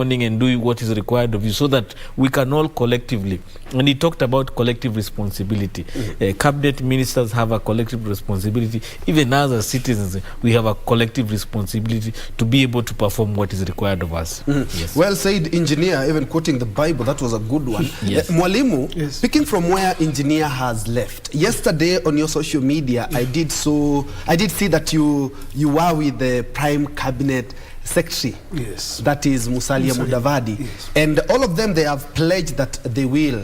and doing what is required of you so that we can all collectively, and he talked about collective responsibility. Cabinet ministers have a collective responsibility. Even as citizens, we have a collective responsibility to be able to perform what is required of us. Yes. Well said, engineer, even quoting the Bible, that was a good one. Yes. Mwalimu, Yes. speaking from where engineer has left, yesterday on your social media, I did see that you were with the Prime Cabinet Secretary, Yes. that is Musalia Mudavadi, yes. and all of them, they have pledged that they will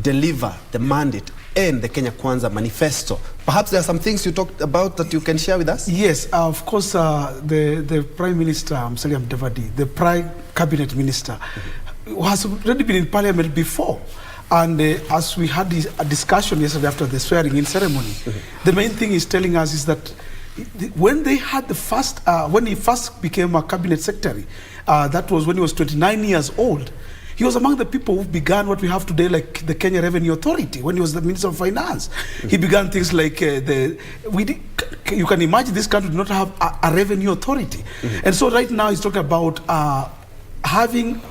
deliver the mandate and the Kenya Kwanza manifesto. Perhaps there are some things you talked about that you can share with us? Yes, of course, the Prime Minister, Musalia Mudavadi, the Prime Cabinet Minister, has already been in Parliament before. And as we had a discussion yesterday after the swearing-in ceremony, the main thing he's telling us is that when they had the first, when he first became a cabinet secretary, that was when he was 29 years old. He was among the people who began what we have today, like the Kenya Revenue Authority, when he was the Minister of Finance. He began things like, you can imagine this country did not have a revenue authority. And so right now he's talking about having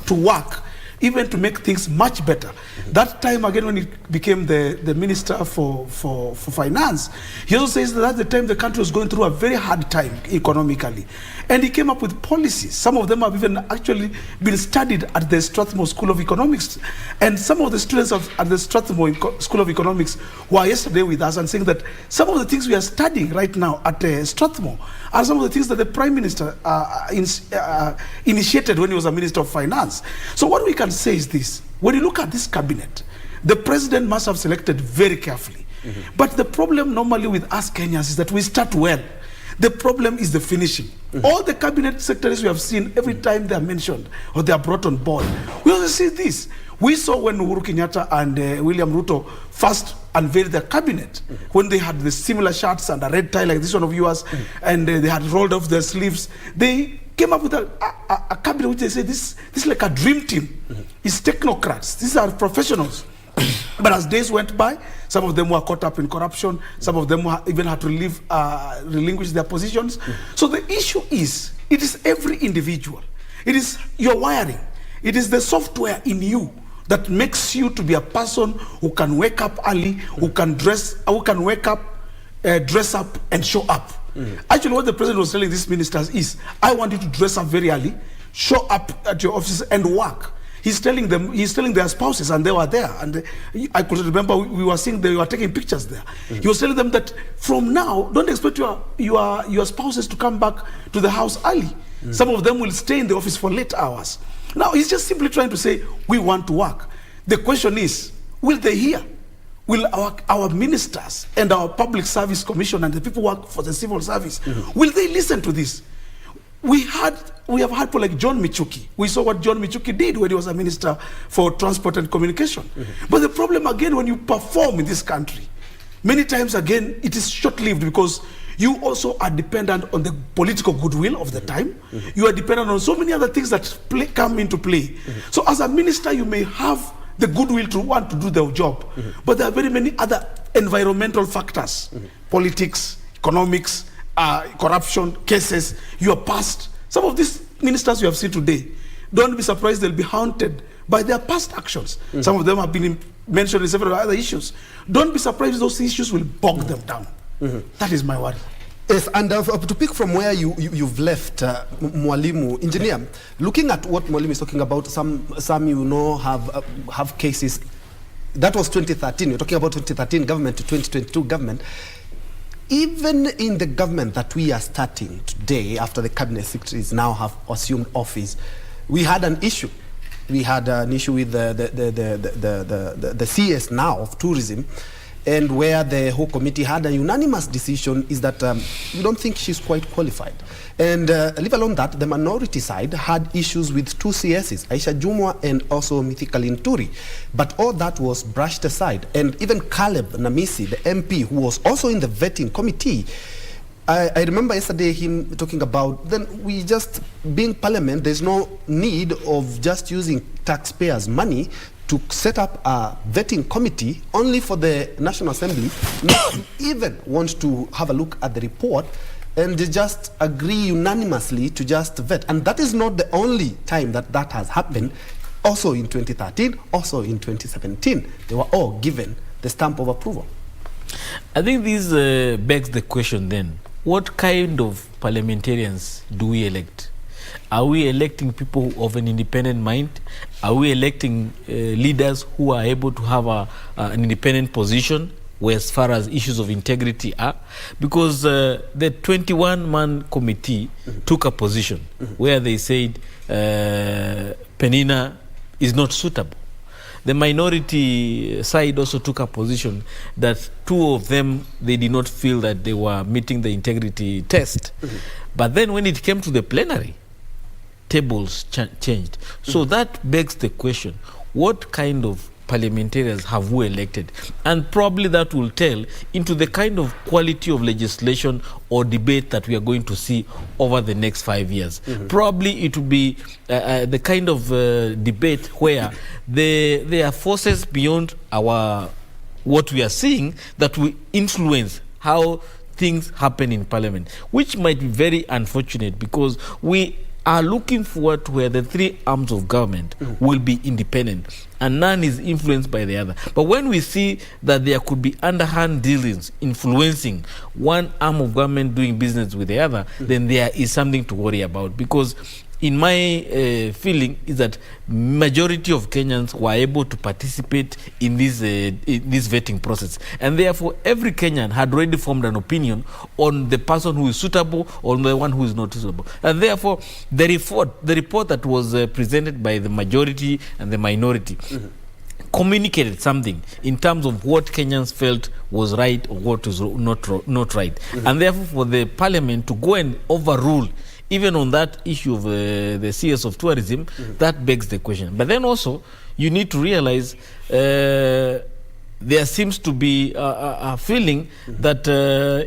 to work even to make things much better. That time again, when he became the Minister for Finance, he also says that that's the time the country was going through a very hard time economically. And he came up with policies. Some of them have even actually been studied at the Strathmore School of Economics. And some of the students at the Strathmore School of Economics were yesterday with us and saying that some of the things we are studying right now at Strathmore are some of the things that the Prime Minister initiated when he was a Minister of Finance. So what we can say is this: when you look at this cabinet, the president must have selected very carefully. But the problem normally with us Kenyans is that we start well. The problem is the finishing. All the cabinet secretaries we have seen, every time they are mentioned or they are brought on board, we also see this. We saw when Uhuru Kenyatta and William Ruto first unveiled their cabinet, when they had the similar shirts and a red tie like this one of yours, and they had rolled off their sleeves. They came up with a cabinet which they say this is like a dream team. It's technocrats. These are professionals. But as days went by, some of them were caught up in corruption. Some of them even had to relinquish their positions. So the issue is, it is every individual. It is your wiring. It is the software in you that makes you to be a person who can wake up early, who can dress up, and show up. Actually, what the president was telling these ministers is, I want you to dress up very early, show up at your offices and work. He's telling their spouses, and they were there. And I could remember we were seeing they were taking pictures there. He was telling them that from now, don't expect your spouses to come back to the house early. Some of them will stay in the office for late hours. Now, he's just simply trying to say, we want to work. The question is, will they hear? Will our ministers and our Public Service Commission and the people who work for the civil service, will they listen to this? We have had people like John Michuki. We saw what John Michuki did when he was a Minister for Transport and Communication. But the problem again, when you perform in this country, many times again, it is short-lived because you also are dependent on the political goodwill of the time. You are dependent on so many other things that come into play. So as a minister, you may have the goodwill to want to do their job, but there are very many other environmental factors, politics, economics, corruption, cases, your past. Some of these ministers you have seen today, don't be surprised they'll be haunted by their past actions. Some of them have been mentioned in several other issues. Don't be surprised those issues will bog them down. That is my worry. Yes, and to pick from where you've left, Mwalimu, engineer, looking at what Mwalimu is talking about, some have cases. That was 2013. You're talking about 2013 government to 2022 government. Even in the government that we are starting today, after the cabinet secretaries now have assumed office, we had an issue. We had an issue with the CS now of tourism, and where the whole committee had a unanimous decision is that we don't think she's quite qualified. And leave alone that, the minority side had issues with two CSs, Aisha Jumwa and also Mithika Linturi. But all that was brushed aside. And even Caleb Namisi, the MP, who was also in the vetting committee, I remember yesterday him talking about, then we just, being parliament, there's no need of just using taxpayers' money to set up a vetting committee only for the National Assembly not to even want to have a look at the report and they just agree unanimously to just vet. And that is not the only time that that has happened. Also in 2013, also in 2017, they were all given the stamp of approval. I think this begs the question then, what kind of parliamentarians do we elect? Are we electing people of an independent mind? Are we electing leaders who are able to have an independent position where as far as issues of integrity are? Because the 21-man committee took a position where they said Penina is not suitable. The minority side also took a position that two of them, they did not feel that they were meeting the integrity test. But then when it came to the plenary, tables changed. So that begs the question, what kind of parliamentarians have we elected? And probably that will tell into the kind of quality of legislation or debate that we are going to see over the next 5 years. Probably it will be the kind of debate where there are forces beyond what we are seeing that will influence how things happen in parliament, which might be very unfortunate because we are looking forward to where the three arms of government will be independent and none is influenced by the other. But when we see that there could be underhand dealings influencing one arm of government doing business with the other, then there is something to worry about. Because in my feeling is that majority of Kenyans were able to participate in this vetting process, and therefore every Kenyan had already formed an opinion on the person who is suitable or the one who is not suitable. And therefore the report that was presented by the majority and the minority communicated something in terms of what Kenyans felt was right or what was not right. And therefore for the parliament to go and overrule even on that issue of the CS of tourism, that begs the question. But then also, you need to realize there seems to be a feeling that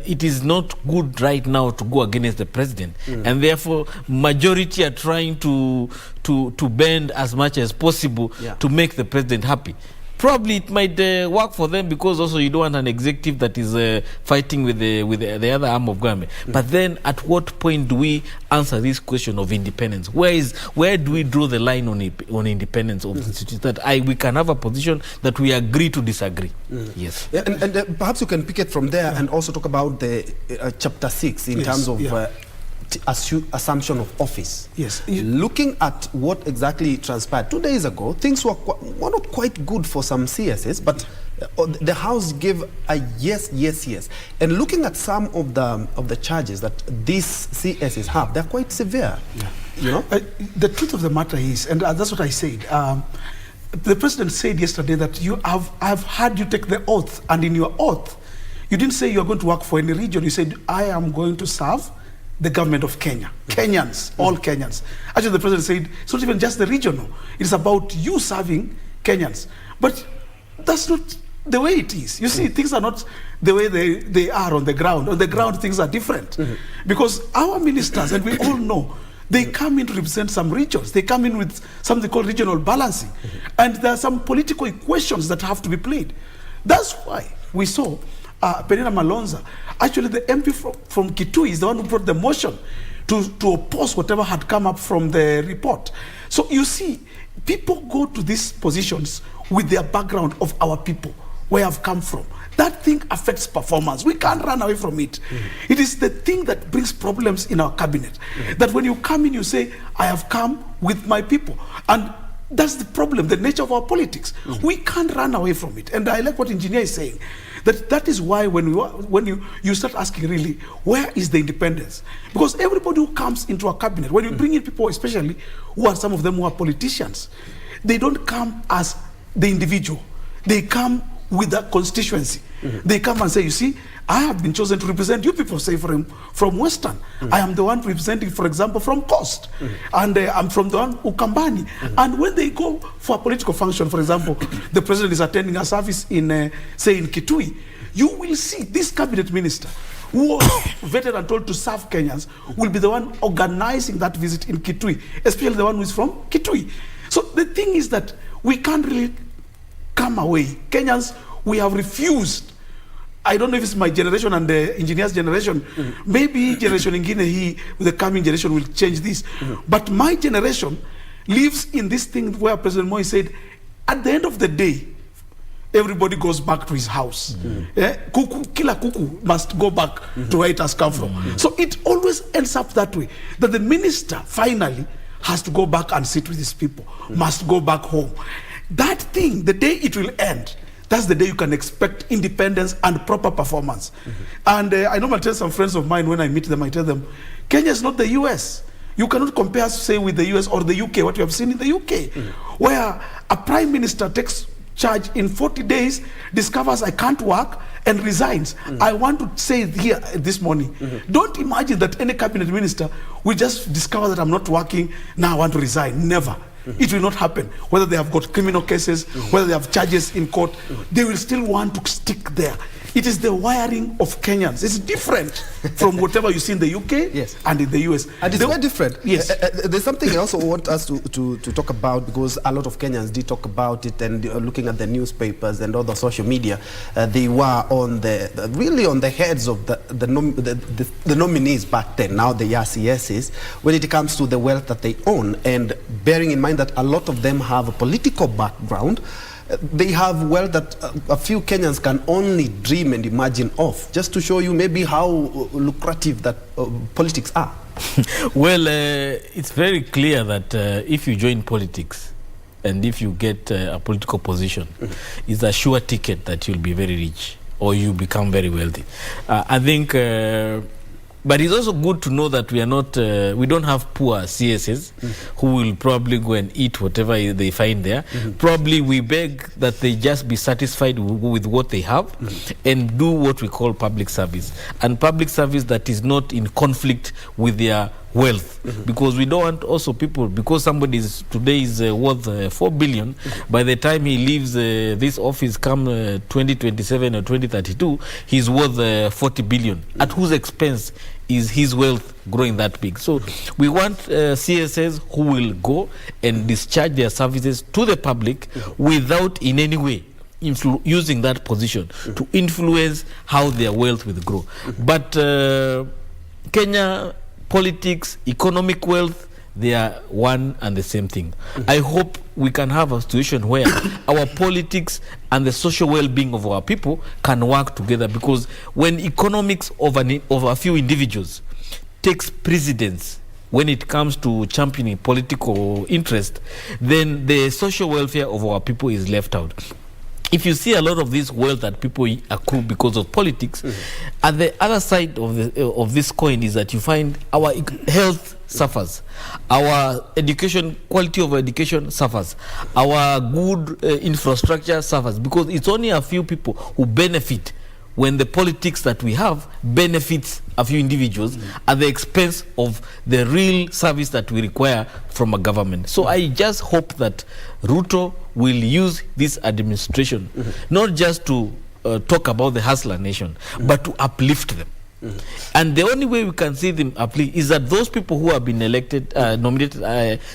it is not good right now to go against the president. And therefore, majority are trying to bend as much as possible to make the president happy. Probably it might work for them because also you don't want an executive that is fighting with the other arm of government. But then at what point do we answer this question of independence? Where do we draw the line on independence of institutions? That we can have a position that we agree to disagree. Yes. Yeah, and perhaps you can pick it from there and also talk about the chapter 6 in terms of assumption of office. Yes. Looking at what exactly transpired 2 days ago, things were not quite good for some CSs, but the House gave a yes. And looking at some of the charges that these CSs have, they're quite severe. You know? The truth of the matter is, and that's what I said, the president said yesterday that I've had you take the oath, and in your oath, you didn't say you're going to work for any region. You said, I am going to serve the government of Kenya. Kenyans, all Kenyans. Actually, the president said, it's not even just the regional. It's about you serving Kenyans. But that's not the way it is. You see, things are not the way they are on the ground. On the ground, things are different. Because our ministers, and we all know, they come in to represent some regions. They come in with something called regional balancing. And there are some political equations that have to be played. That's why we saw Penina Malonza, actually the MP from Kitui is the one who brought the motion to oppose whatever had come up from the report. So you see, people go to these positions with their background of our people, where I've come from. That thing affects performance. We can't run away from it. It is the thing that brings problems in our cabinet. That when you come in, you say, I have come with my people. And that's the problem, the nature of our politics. We can't run away from it. And I like what engineer is saying. That is why when you start asking really, where is the independence? Because everybody who comes into a cabinet, when you bring in people, especially who are some of them who are politicians, they don't come as the individual. They come with a constituency. They come and say, you see, I have been chosen to represent you people, say from Western. I am the one representing, for example, from Coast. And I'm from the one Ukambani. And when they go for a political function, for example, the president is attending a service in, say, in Kitui, you will see this cabinet minister who was vetted and told to serve Kenyans will be the one organizing that visit in Kitui, especially the one who is from Kitui. So the thing is that we can't really come away. Kenyans, we have refused I don't know if it's my generation and the engineers' generation. Maybe generation ingine the coming generation will change this. But my generation lives in this thing where President Moi said, at the end of the day, everybody goes back to his house. Kila kuku must go back to where it has come from. So it always ends up that way, that the minister finally has to go back and sit with his people, must go back home. That thing, the day it will end, that's the day you can expect independence and proper performance. And I normally tell some friends of mine when I meet them, I tell them, Kenya is not the US. You cannot compare, say, with the US or the UK, what you have seen in the UK, where a prime minister takes charge in 40 days, discovers I can't work, and resigns. I want to say here this morning, don't imagine that any cabinet minister will just discover that I'm not working, now I want to resign. Never. It will not happen. Whether they have got criminal cases, whether they have charges in court, they will still want to stick there. It is the wiring of Kenyans. It's different from whatever you see in the UK and in the US. And it's very different. Yes. There's something I also want us to talk about, because a lot of Kenyans did talk about it, and looking at the newspapers and other social media, they were on really on the heads of the nominees back then. Now they are CSs, when it comes to the wealth that they own, and bearing in mind that a lot of them have a political background. They have wealth that a few Kenyans can only dream and imagine of, just to show you maybe how lucrative that politics are. Well, it's very clear that if you join politics and if you get a political position, it's a sure ticket that you'll be very rich or you become very wealthy. I think, but it's also good to know that we are not, we don't have poor CSs who will probably go and eat whatever they find there. Probably we beg that they just be satisfied with what they have and do what we call public service. And public service that is not in conflict with their wealth, because we don't want also people, because somebody today is worth 4 billion, by the time he leaves this office come 2027 or 2032, he's worth 40 billion. At whose expense is his wealth growing that big? So we want CSS who will go and discharge their services to the public without in any way using that position to influence how their wealth will grow. But Kenya politics, economic wealth, they are one and the same thing. I hope we can have a situation where our politics and the social well-being of our people can work together, because when economics of a few individuals takes precedence when it comes to championing political interest, then the social welfare of our people is left out. If you see a lot of this wealth that people accrue because of politics, at the other side of this coin is that you find our health suffers, our education, quality of education suffers, our good infrastructure suffers, because it's only a few people who benefit when the politics that we have benefits a few individuals at the expense of the real service that we require from a government. So I just hope that Ruto will use this administration not just to talk about the hustler nation, but to uplift them. And the only way we can see them uplift is that those people who have been elected, nominated,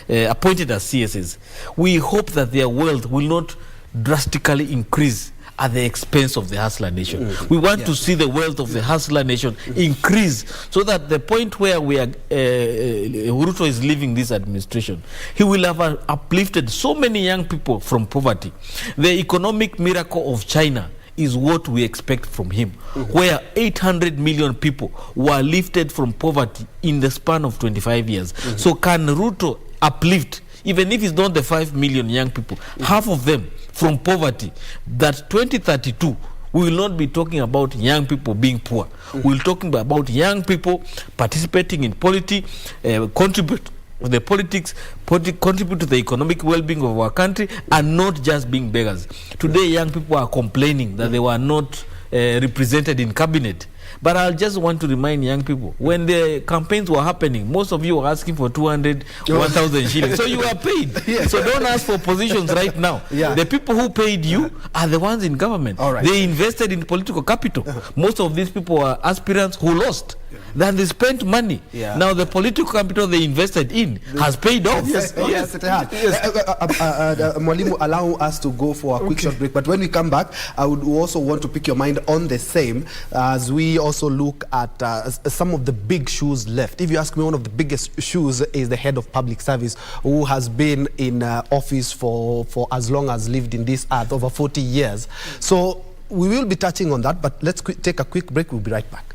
appointed as CSs, we hope that their wealth will not drastically increase at the expense of the hustler nation. We want to see the wealth of the hustler nation increase, so that the point where we are, Ruto is leaving this administration, he will have uplifted so many young people from poverty. The economic miracle of China is what we expect from him, where 800 million people were lifted from poverty in the span of 25 years. So can Ruto uplift, even if it's not the 5 million young people, half of them from poverty, that 2032 we will not be talking about young people being poor. We're talking about young people participating in politics, contribute to the politics, contribute to the economic well-being of our country, and not just being beggars. Today, young people are complaining that they were not represented in cabinet But I'll just want to remind young people, when the campaigns were happening, most of you were asking for 200, 1,000 shillings. So you are paid. Yes. So don't ask for positions right now. Yeah. The people who paid you are the ones in government. All right. They invested in political capital. Most of these people are aspirants who lost. Then they spent money. Yeah. Now the political capital they invested in has paid off. Yes, yes, it has. Mwalimu, allow us to go for a quick short break. But when we come back, I would also want to pick your mind on the same as we also look at some of the big shoes left. If you ask me, one of the biggest shoes is the head of public service, who has been in office for as long as lived in this earth, over 40 years. So we will be touching on that, but let's take a quick break. We'll be right back.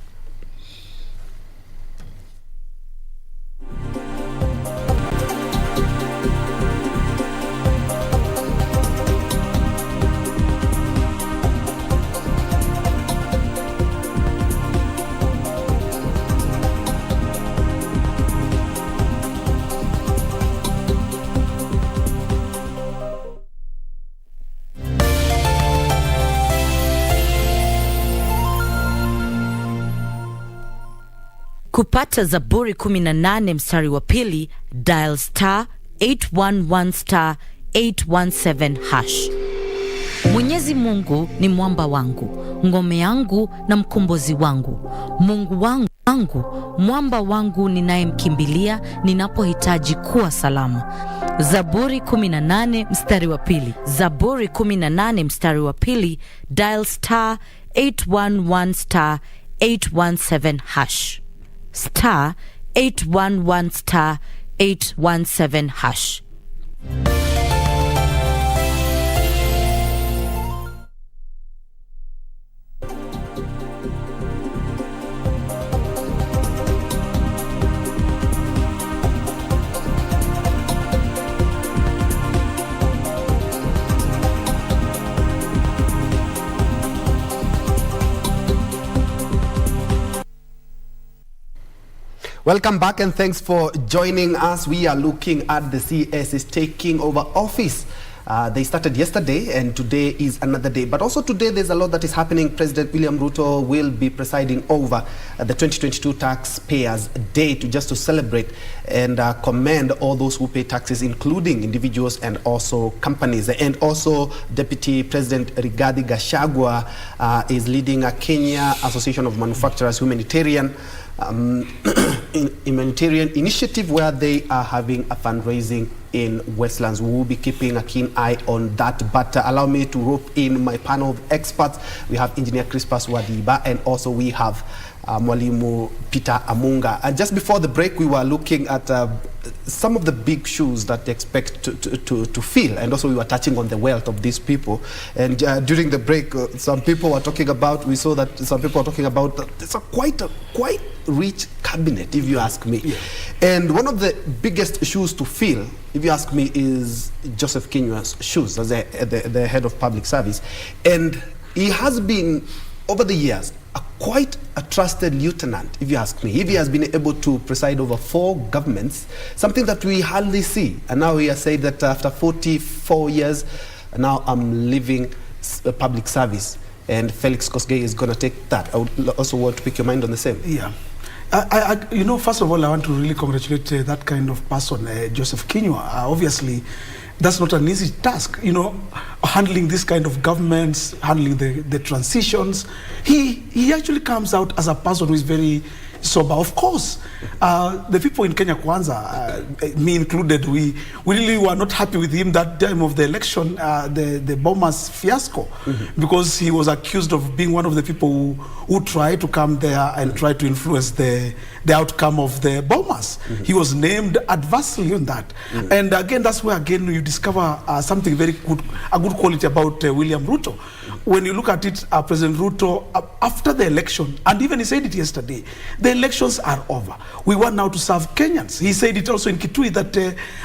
Kupata Zaburi 18 mstari wa pili, dial *811*817#. Mwenyezi Mungu ni mwamba wangu, ngome yangu na mkombozi wangu, Mungu wangu, mwamba wangu ninayemkimbilia ninapohitaji kuwa salama. Zaburi 18 mstari wa pili. Zaburi 18 mstari wa pili, dial *811*817#. *811*817#. Welcome back and thanks for joining us. We are looking at the CS is taking over office. They started yesterday and today is another day. But also today there's a lot that is happening. President William Ruto will be presiding over the 2022 Taxpayers Day just to celebrate and commend all those who pay taxes, including individuals and also companies. And also Deputy President Rigathi Gachagua is leading a Kenya Association of Manufacturers humanitarian initiative where they are having a fundraising in Westlands. We will be keeping a keen eye on that, but allow me to rope in my panel of experts. We have Engineer Crispus Wadiba and also we have Mwalimu Peter Amunga. And just before the break, we were looking at some of the big shoes that they expect to fill, and also we were touching on the wealth of these people. And during the break, some people were talking about, we saw that some people were talking about, it's a quite rich cabinet, if you ask me. Yeah. And one of the biggest shoes to fill, if you ask me, is Joseph Kinyua's shoes as the head of public service. And he has been, over the years, quite a trusted lieutenant, if you ask me. If he has been able to preside over 4 governments, something that we hardly see. And now he has said that after 44 years, now I'm leaving public service. And Felix Kosgei is going to take that. I would also want to pick your mind on the same. Yeah. You know, first of all, I want to really congratulate that kind of person, Joseph Kinyua. Obviously, that's not an easy task, you know, handling this kind of governments, handling the transitions. He actually comes out as a person who is very sober. Of course, the people in Kenya Kwanza, me included, we really were not happy with him that time of the election, the Bomas fiasco, because he was accused of being one of the people who tried to come there and try to influence the outcome of the Bomas. He was named adversely on that. And again, that's where again you discover something very good, a good quality about William Ruto. When you look at it, President Ruto, after the election, and even he said it yesterday, the elections are over. We want now to serve Kenyans. He said it also in Kitui that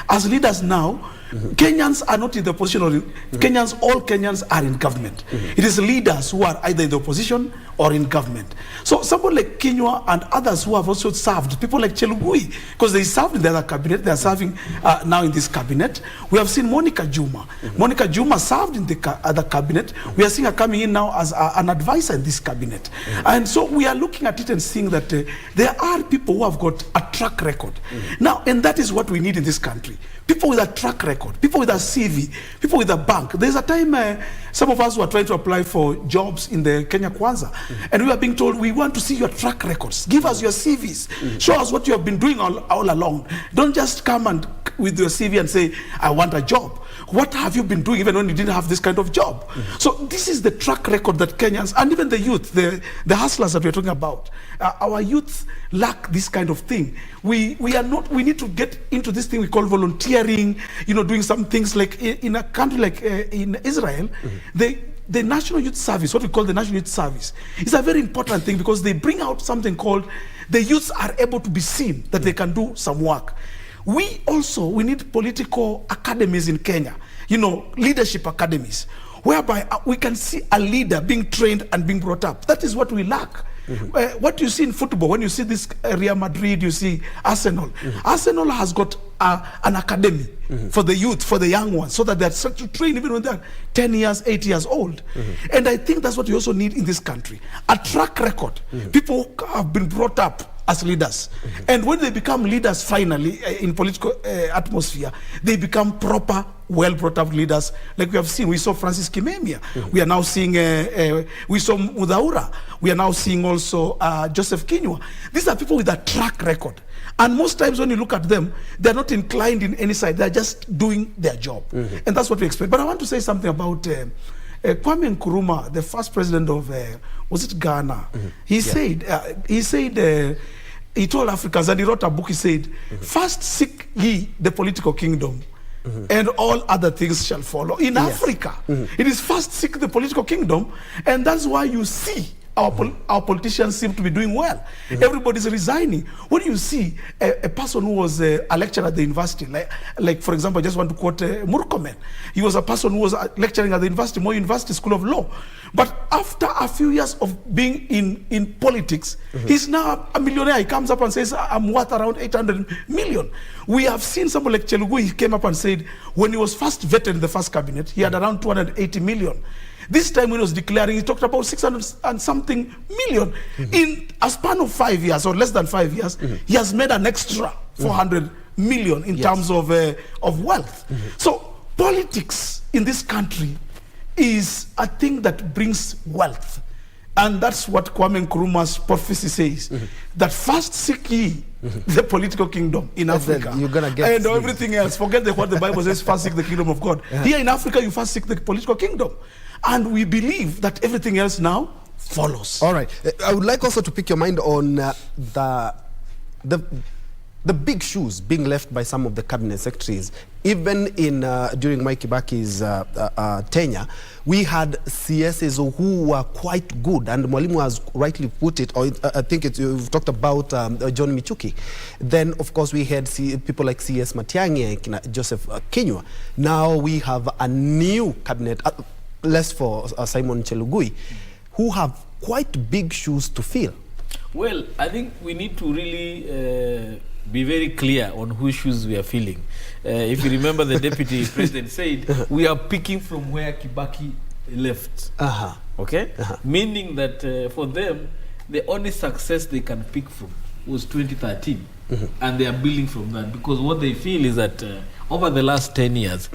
as leaders now, Kenyans are not in the opposition, or Kenyans, all Kenyans are in government. It is leaders who are either in the opposition or in government. So someone like Kinyua and others who have also served, people like Chelugui, because they served in the other cabinet, they are serving now in this cabinet. We have seen Monica Juma. Monica Juma served in the other cabinet. We are seeing her coming in now as an advisor in this cabinet. And so we are looking at it and seeing that there are people who have got a track record. Now, and that is what we need in this country. People with a track record, people with a CV, people with a bank. There's a time some of us were trying to apply for jobs in the Kenya Kwanza, and we were being told, we want to see your track records. Give us your CVs. Show us what you have been doing all along. Don't just come and with your CV and say, I want a job. What have you been doing even when you didn't have this kind of job? So this is the track record that Kenyans, and even the youth, the hustlers that we're talking about, our youth lack this kind of thing. We need to get into this thing we call volunteering, doing some things like in a country like in Israel, the National Youth Service, what we call the National Youth Service, is a very important thing because they bring out something called the youths are able to be seen, that they can do some work. We need political academies in Kenya, leadership academies, whereby we can see a leader being trained and being brought up. That is what we lack. What you see in football, when you see this Real Madrid, you see Arsenal. Arsenal has got an academy for the youth, for the young ones, so that they're set to train even when they're 10 years, 8 years old. And I think that's what we also need in this country. A track record. People who have been brought up as leaders. And when they become leaders finally in political atmosphere, they become proper, well-brought-up leaders. Like we have seen, we saw Francis Kimemia. We are now seeing, we saw Mudaura. We are now seeing also Joseph Kinyua. These are people with a track record. And most times when you look at them, they're not inclined in any side. They're just doing their job. And that's what we expect. But I want to say something about Kwame Nkrumah, the first president of, was it Ghana? He said, he told Africans, and he wrote a book, he said, first seek ye the political kingdom, and all other things shall follow. In Africa, it is first seek the political kingdom, and that's why you see our politicians seem to be doing well. Everybody's resigning. When you see a person who was a lecturer at the university, like for example, I just want to quote Murkomen. He was a person who was lecturing at the university, Moi University School of Law. But after a few years of being in politics, he's now a millionaire. He comes up and says, I'm worth around 800 million. We have seen someone like Chelugui, he came up and said, when he was first vetted in the first cabinet, he had around 280 million. This time when he was declaring, he talked about 600 and something million. In a span of 5 years, or less than 5 years, he has made an extra 400 million in terms of wealth. So politics in this country is a thing that brings wealth. And that's what Kwame Nkrumah's prophecy says, that first seek ye the political kingdom in Africa. You're gonna get and everything else. Forget what the Bible says, first seek the kingdom of God. Here in Africa, you first seek the political kingdom. And we believe that everything else now follows. All right. I would like also to pick your mind on the big shoes being left by some of the cabinet secretaries. Even in during Mike Kibaki's tenure, we had CSs who were quite good, and Mwalimu has rightly put it, or I think you've talked about John Michuki. Then, of course, we had people like CS Matiang'i and Joseph Kinyua. Now we have a new cabinet, less for Simon Chelugui, who have quite big shoes to fill. Well, I think we need to really be very clear on whose shoes we are filling. If you remember, the deputy president said, we are picking from where Kibaki left. Okay? Meaning that for them, the only success they can pick from was 2013. And they are building from that. Because what they feel is that over the last 10 years,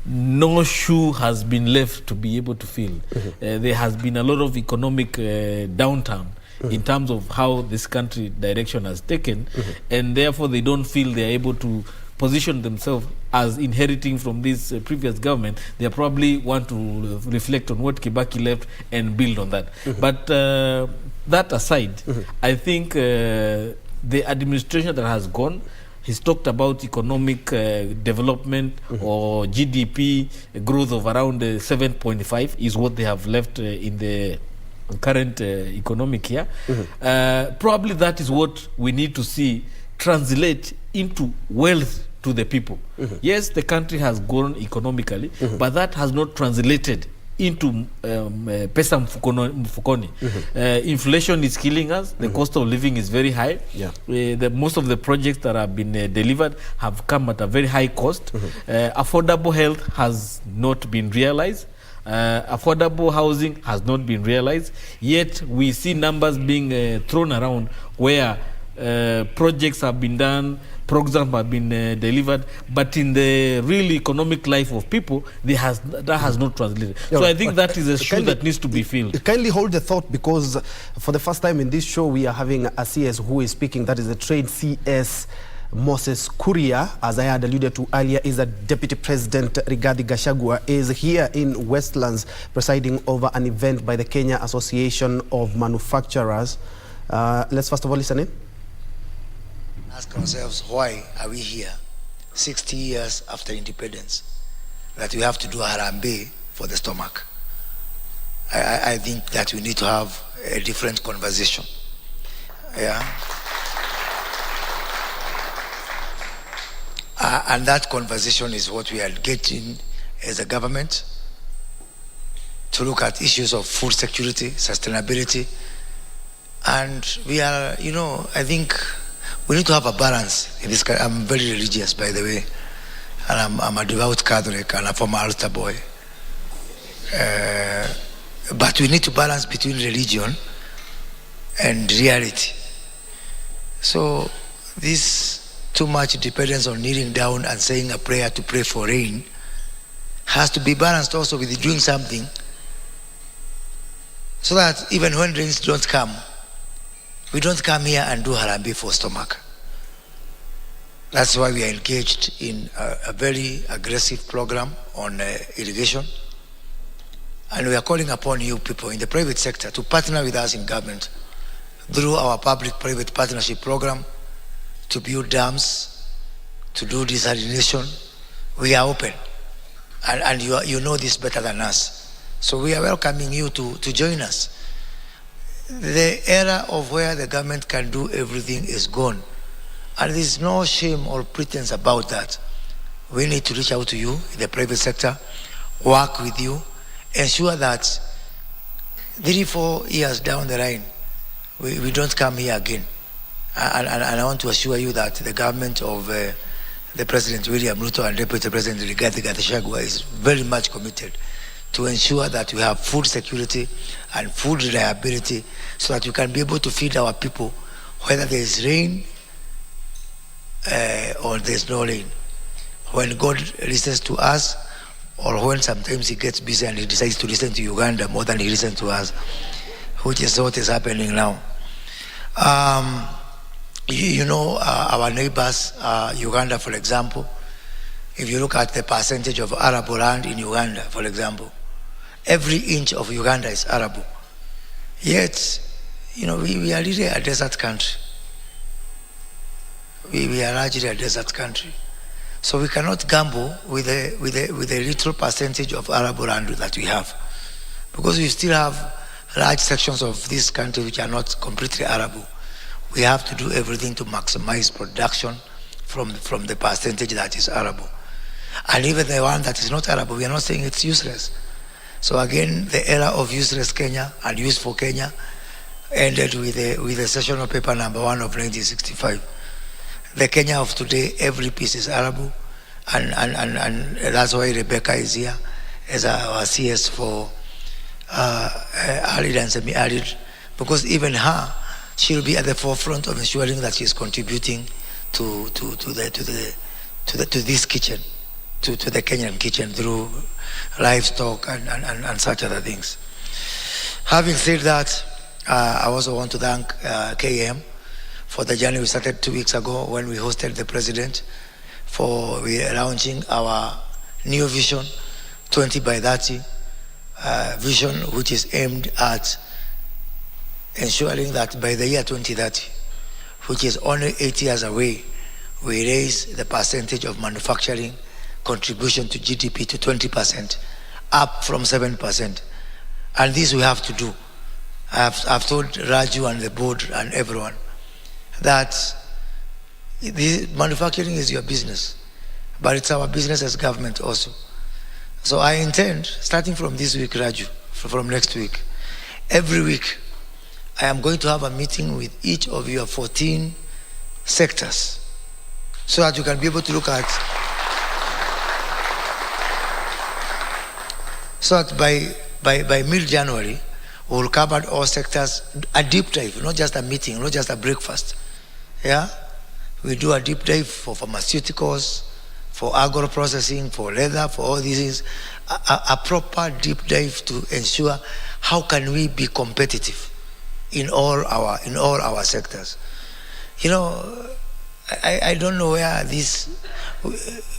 no shoe has been left to be able to fill. There has been a lot of economic downturn in terms of how this country direction has taken, and therefore they don't feel they're able to position themselves as inheriting from this previous government. They probably want to reflect on what Kibaki left and build on that. But that aside, I think the administration that has gone, he's talked about economic development or GDP growth of around 7.5 is what they have left in the current economic year. Probably that is what we need to see translate into wealth to to the people. Yes, the country has grown economically, but that has not translated into pesa mfukoni. Inflation is killing us. The cost of living is very high. Most of the projects that have been delivered have come at a very high cost. Affordable health has not been realized. Affordable housing has not been realized. Yet we see numbers being thrown around where projects have been done, programs have been delivered, but in the real economic life of people, that has not translated. So I think that is a shoe that needs to be filled. Kindly hold the thought, because for the first time in this show, we are having a CS who is speaking. That is the trade CS. Moses Kuria, as I had alluded to earlier, is a Deputy President. Rigathi Gachagua is here in Westlands presiding over an event by the Kenya Association of Manufacturers. Let's first of all listen in. Ask ourselves, why are we here 60 years after independence, that we have to do a harambe for the stomach? I think that we need to have a different conversation. And that conversation is what we are getting as a government, to look at issues of food security, sustainability. And we are, I think we need to have a balance in this country. I'm very religious, by the way, and I'm a devout Catholic and a former altar boy. But we need to balance between religion and reality. So this too much dependence on kneeling down and saying a prayer to pray for rain has to be balanced also with doing something, so that even when rains don't come, we don't come here and do harambe for stomach. That's why we are engaged in a very aggressive program on irrigation. And we are calling upon you people in the private sector to partner with us in government through our public-private partnership program to build dams, to do desalination. We are open. And you know this better than us. So we are welcoming you to join us. The era of where the government can do everything is gone. And there is no shame or pretense about that. We need to reach out to you in the private sector, work with you, ensure that 3-4 years down the line, we don't come here again. And I want to assure you that the government of the President William Ruto and Deputy President Rigathi Gachagua is very much committed to ensure that we have food security and food reliability, so that you can be able to feed our people whether there is rain or there is no rain. When God listens to us, or when sometimes he gets busy and he decides to listen to Uganda more than he listens to us, which is what is happening now. Our neighbors, Uganda, for example, if you look at the percentage of arable land in Uganda, for example, every inch of Uganda is arable. Yet, we are really a desert country. We are largely a desert country. So we cannot gamble with a little percentage of arable land that we have, because we still have large sections of this country which are not completely arable. We have to do everything to maximize production from the percentage that is arable. And even the one that is not arable, we are not saying it's useless. So again, the era of useless Kenya and useful Kenya ended with the sessional paper number 1 of 1965. The Kenya of today, every piece is arable, and that's why Rebecca is here as our CS for arid and semi-arid, because even her, she'll be at the forefront of ensuring that she's contributing to this kitchen, to the Kenyan kitchen, through livestock and such other things. Having said that, I also want to thank KM for the journey we started 2 weeks ago when we hosted the president for launching our new vision, 20 by 30 vision, which is aimed at ensuring that by the year 2030, which is only 8 years away, we raise the percentage of manufacturing contribution to GDP to 20%, up from 7%. And this we have to do. I've told Raju and the board and everyone that manufacturing is your business. but it's our business as government also. So I intend, starting from this week, Raju, from next week, every week, I am going to have a meeting with each of your 14 sectors so that you can be able to look at, so that by mid-January, we will cover all sectors, a deep dive, not just a meeting, not just a breakfast. Yeah? We do a deep dive for pharmaceuticals, for agro-processing, for leather, for all these things, a proper deep dive to ensure how can we be competitive in all our sectors. You know, I don't know where this,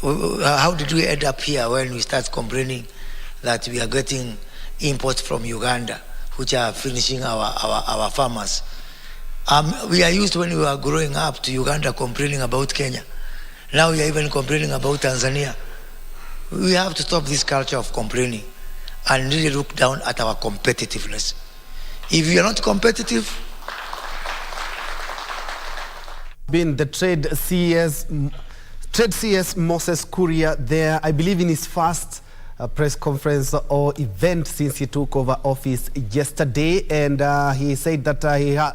how did we end up here when we start complaining that we are getting imports from Uganda, which are finishing our farmers. We are used when we were growing up to Uganda complaining about Kenya. Now we are even complaining about Tanzania. We have to stop this culture of complaining and really look down at our competitiveness. If you are not competitive, being the trade CS Moses Kuria there, I believe in his first press conference or event since he took over office yesterday, and he said that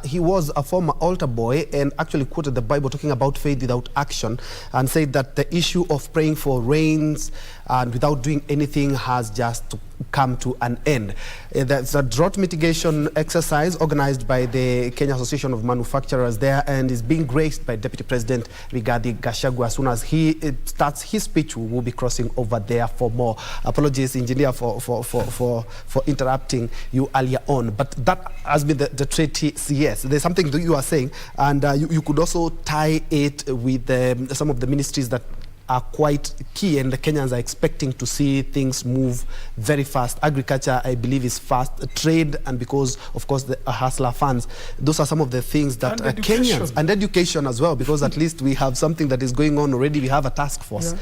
he was a former altar boy and actually quoted the Bible talking about faith without action, and said that the issue of praying for rains and without doing anything has just come to an end. That's a drought mitigation exercise organized by the Kenya Association of Manufacturers there, and is being graced by Deputy President Rigathi Gachagua. As soon as he starts his speech, we will be crossing over there for more. Apologies, engineer, for interrupting you earlier on, but that has been the trade CS. There's something that you are saying, and you could also tie it with some of the ministries that are quite key, and the Kenyans are expecting to see things move very fast. Agriculture, I believe, is fast. Trade, and because, of course, the hustler funds, those are some of the things that Kenyans, and education as well, because at least we have something that is going on already. We have a task force. Yeah.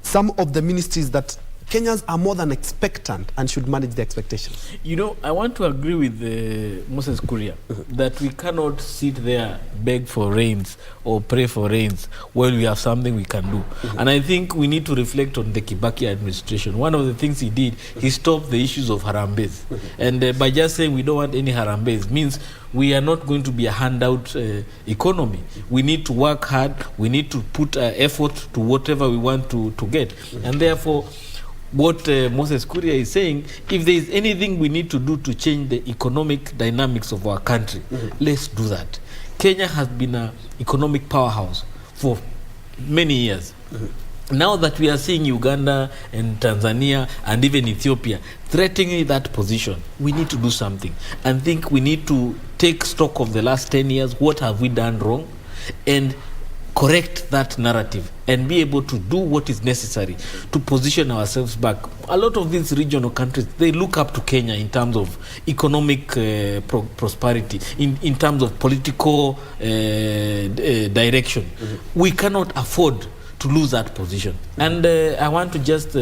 Some of the ministries that Kenyans are more than expectant and should manage the expectations. You know, I want to agree with Moses Kuria that we cannot sit there, beg for rains or pray for rains while we have something we can do. And I think we need to reflect on the Kibaki administration. One of the things he did, he stopped the issues of Harambes. And by just saying we don't want any Harambes means we are not going to be a handout economy. We need to work hard. We need to put effort to whatever we want to get. And therefore, what Moses Kuria is saying, if there is anything we need to do to change the economic dynamics of our country, let's do that. Kenya has been an economic powerhouse for many years. Now that we are seeing Uganda and Tanzania and even Ethiopia threatening that position, we need to do something. And think we need to take stock of the last 10 years, what have we done wrong, and correct that narrative and be able to do what is necessary to position ourselves back. A lot of these regional countries, they look up to Kenya in terms of economic prosperity, in terms of political direction. We cannot afford to lose that position. And I want to just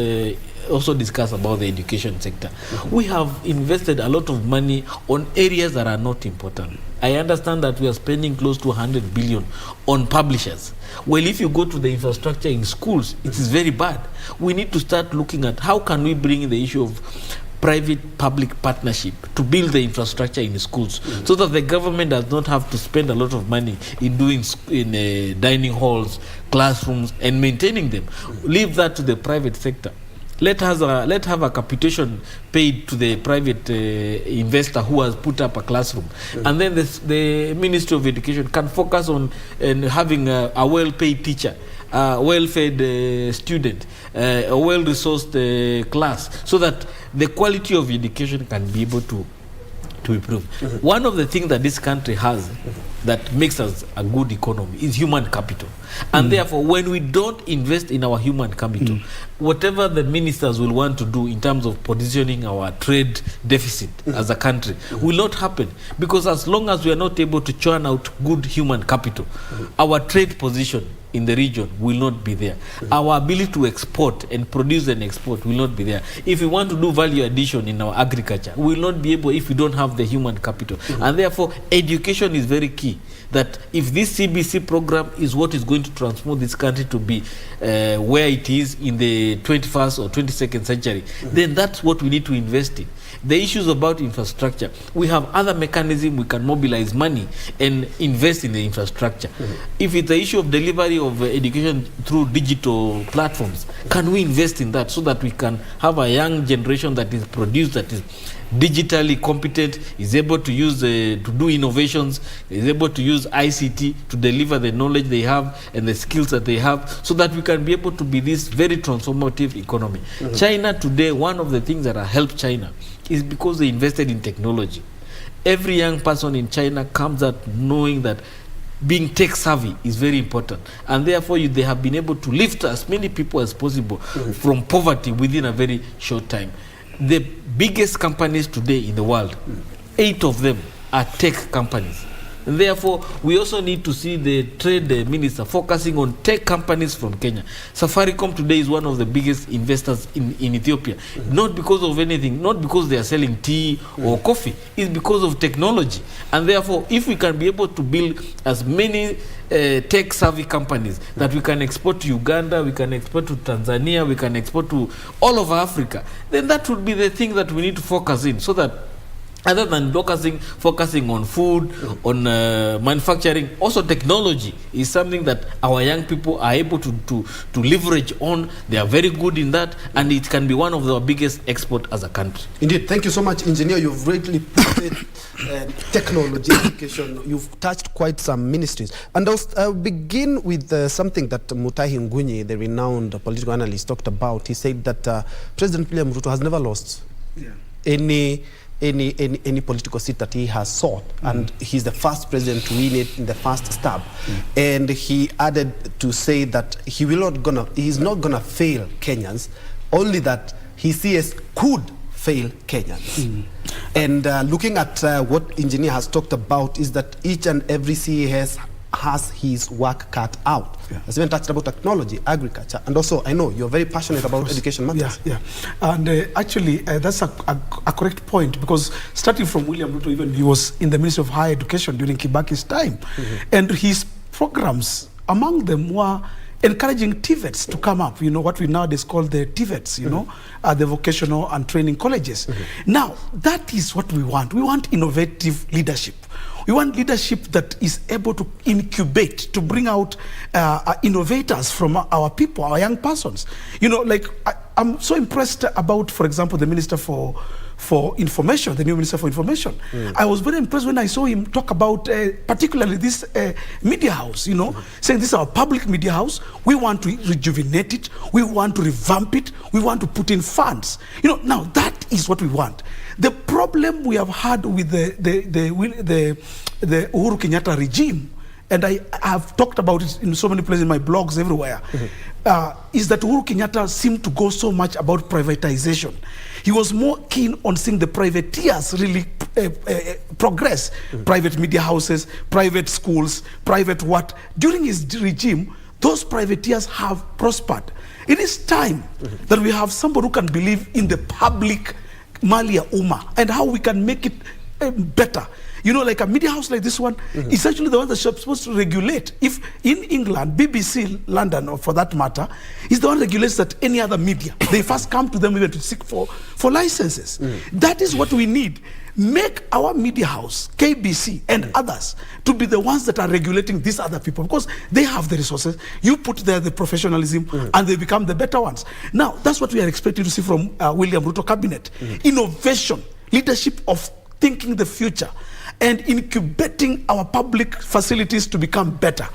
also discuss about the education sector. We have invested a lot of money on areas that are not important. I understand that we are spending close to 100 billion on publishers. Well, if you go to the infrastructure in schools, it is very bad. We need to start looking at how can we bring the issue of private-public partnership to build the infrastructure in the schools, so that the government does not have to spend a lot of money in doing dining halls, classrooms, and maintaining them. Leave that to the private sector. Let have a capitation paid to the private investor who has put up a classroom. And then the Ministry of Education can focus on having a well-paid teacher, a well-fed student, a well-resourced class, so that the quality of education can be able to improve. One of the things that this country has that makes us a good economy is human capital. And therefore, when we don't invest in our human capital, whatever the ministers will want to do in terms of positioning our trade deficit as a country will not happen. Because as long as we are not able to churn out good human capital, our trade position in the region will not be there. Our ability to export and produce and export will not be there. If we want to do value addition in our agriculture, we will not be able if we don't have the human capital. And therefore, education is very key. That if this CBC program is what is going to transform this country to be where it is in the 21st or 22nd century, then that's what we need to invest in. The issues about infrastructure, we have other mechanisms we can mobilize money and invest in the infrastructure. If it's the issue of delivery of education through digital platforms, can we invest in that so that we can have a young generation that is produced, that is digitally competent, is able to use to do innovations, is able to use ICT to deliver the knowledge they have and the skills that they have, so that we can be able to be this very transformative economy. China today, one of the things that have helped China is because they invested in technology. Every young person in China comes out knowing that being tech savvy is very important, and therefore they have been able to lift as many people as possible from poverty within a very short time. The biggest companies today in the world, 8 of them are tech companies. And therefore, we also need to see the trade minister focusing on tech companies from Kenya. Safaricom today is one of the biggest investors in Ethiopia. Not because of anything, not because they are selling tea or coffee. It's because of technology. And therefore, if we can be able to build as many tech-savvy companies that we can export to Uganda, we can export to Tanzania, we can export to all of Africa, then that would be the thing that we need to focus in, so that other than focusing on food, on manufacturing, also technology is something that our young people are able to leverage on. They are very good in that, and it can be one of our biggest export as a country. Indeed. Thank you so much, Engineer. You've really put it, technology, education. You've touched quite some ministries. And I'll begin with something that Mutahi Ngunyi, the renowned political analyst, talked about. He said that President William Ruto has never lost any political seat that he has sought, and he's the first president to win it in the first stab. And he added to say that he's not gonna fail Kenyans, only that his CS could fail Kenyans. And looking at what Engineer has talked about is that each and every CAS has his work cut out. As even touched about technology, agriculture, and also I know you're very passionate about education matters. And actually that's a correct point, because starting from William Ruto, even he was in the Ministry of Higher Education during Kibaki's time, and his programs, among them were encouraging TVETs to come up, you know, what we nowadays call the TVETs, you know, the vocational and training colleges. Now, that is what we want. We want innovative leadership. We want leadership that is able to incubate, to bring out innovators from our people, our young persons. You know, like I'm so impressed about, for example, the Minister for Information, the new Minister for Information. I was very impressed when I saw him talk about particularly this media house, you know, saying this is our public media house. We want to rejuvenate it. We want to revamp it. We want to put in funds. You know, now that is what we want. The problem we have had with the Uhuru Kenyatta regime, and I have talked about it in so many places in my blogs everywhere, is that Uhuru Kenyatta seemed to go so much about privatization. He was more keen on seeing the privateers really progress. Private media houses, private schools, private what. During his regime, those privateers have prospered. It is time that we have somebody who can believe in the public Malia Uma and how we can make it better. You know, like a media house like this one is actually the one that's supposed to regulate. If in England, BBC London, or for that matter, is the one that regulates that any other media. They first come to them even to seek for licenses. That is what we need. Make our media house, KBC and others, to be the ones that are regulating these other people, because they have the resources. You put there the professionalism and they become the better ones. Now, that's what we are expecting to see from William Ruto cabinet. Innovation, leadership of thinking the future, and incubating our public facilities to become better.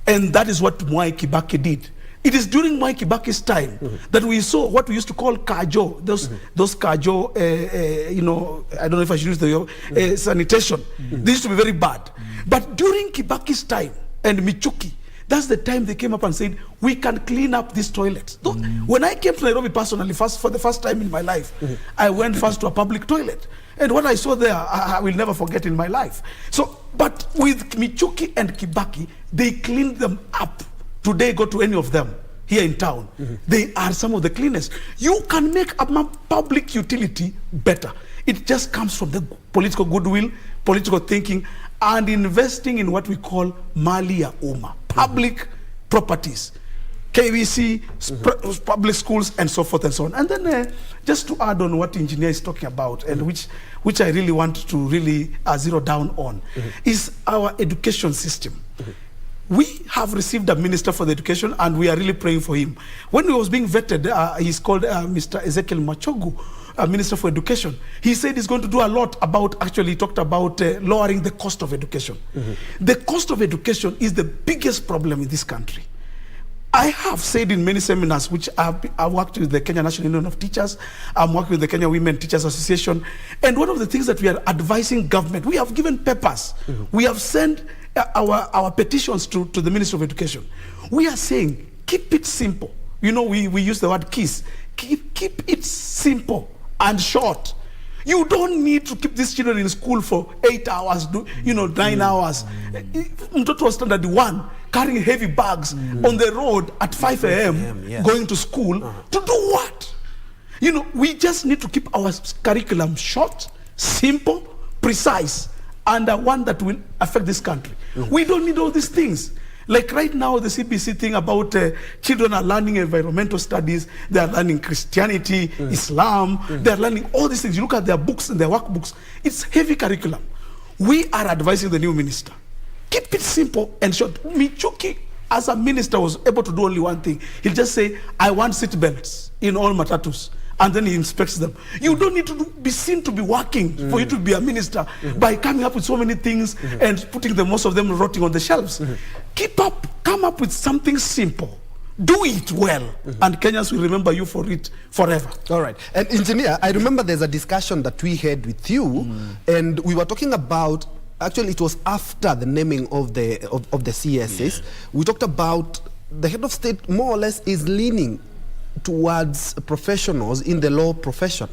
And that is what Mwai Kibaki did. It is during Mwai Kibaki's time that we saw what we used to call Kajo, those Kajo, you know, I don't know if I should use the sanitation. They used to be very bad. But during Kibaki's time and Michuki, that's the time they came up and said, we can clean up these toilets. When I came to Nairobi personally, for the first time in my life, I went first to a public toilet. And what I saw there, I will never forget in my life. So, but with Michuki and Kibaki, they cleaned them up Today, go to any of them here in town. They are some of the cleanest. You can make a public utility better. It just comes from the political goodwill, political thinking, and investing in what we call mali ya umma, public properties, KBC, public schools, and so forth and so on. And then just to add on what engineer is talking about, and which I really want to really zero down on, is our education system. We have received a minister for the education, and we are really praying for him. When he was being vetted, he's called Mr. Ezekiel Machogu, Minister for Education. He said he's going to do a lot about, actually he talked about lowering the cost of education. The cost of education is the biggest problem in this country. I have said in many seminars, which I've worked with the Kenya National Union of Teachers, I'm working with the Kenya Women Teachers Association, and one of the things that we are advising government, we have given papers, we have sent our petitions to the Ministry of Education. We are saying, keep it simple. You know, we use the word KISS. Keep it simple and short. You don't need to keep these children in school for 8 hours, 9 hours. Mtoto standard 1, carrying heavy bags on the road at 5 a.m. Going to school to do what? We just need to keep our curriculum short, simple, precise, and one that will affect this country. We don't need all these things. Like right now, the CBC thing about children are learning environmental studies, they are learning Christianity, Islam, they are learning all these things. You look at their books and their workbooks, it's heavy curriculum. We are advising the new minister, keep it simple and short. Michuki, as a minister, was able to do only one thing. He'll just say, I want seat belts in all matatus. And then he inspects them. You don't need to be seen to be working for you to be a minister by coming up with so many things and putting most of them rotting on the shelves. Come up with something simple. Do it well, and Kenyans will remember you for it forever. All right. And engineer, I remember there's a discussion that we had with you, and we were talking about, actually it was after the naming of the CSs. We talked about the head of state more or less is leaning towards professionals in the law profession.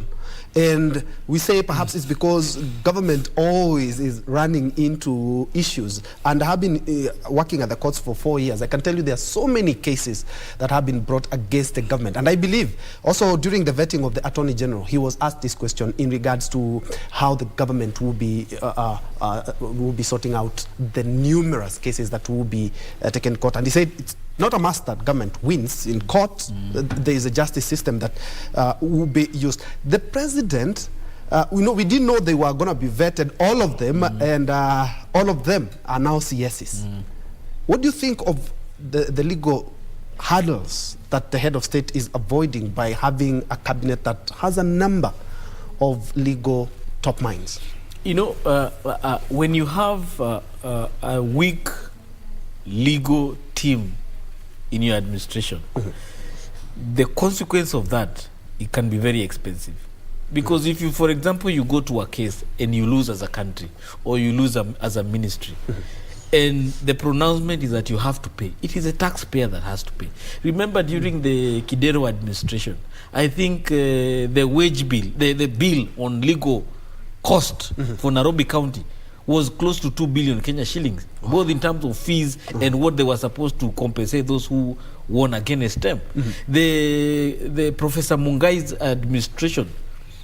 And we say perhaps it's because government always is running into issues. And I have been working at the courts for 4 years. I can tell you there are so many cases that have been brought against the government. And I believe also during the vetting of the Attorney General, he was asked this question in regards to how the government will be sorting out the numerous cases that will be taken to court. And he said it's not a must that government wins in court. There is a justice system that will be used. The president, we didn't know they were going to be vetted, all of them, and all of them are now CSs. What do you think of the legal hurdles that the head of state is avoiding by having a cabinet that has a number of legal top minds? When you have a weak legal team in your administration, the consequence of that, it can be very expensive. Because if you, for example, you go to a case and you lose as a country, or you lose as a ministry, and the pronouncement is that you have to pay, it is a taxpayer that has to pay. Remember during the Kidero administration, I think the wage bill, the bill on legal cost for Nairobi County was close to 2 billion Kenya shillings, both in terms of fees and what they were supposed to compensate those who won against them. The Professor Mungai's administration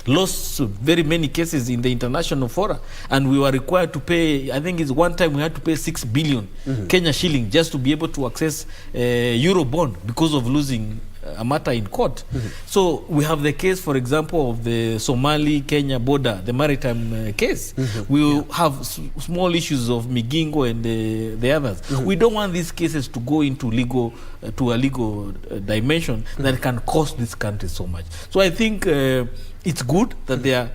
lost very many cases in the international fora, and we were required to pay, I think it's one time we had to pay 6 billion Kenya shilling just to be able to access Eurobond because of losing a matter in court. So we have the case, for example, of the Somali-Kenya border, the maritime case. We will have small issues of Migingo and the others. We don't want these cases to go into a legal dimension that can cost this country so much. So I think it's good that there are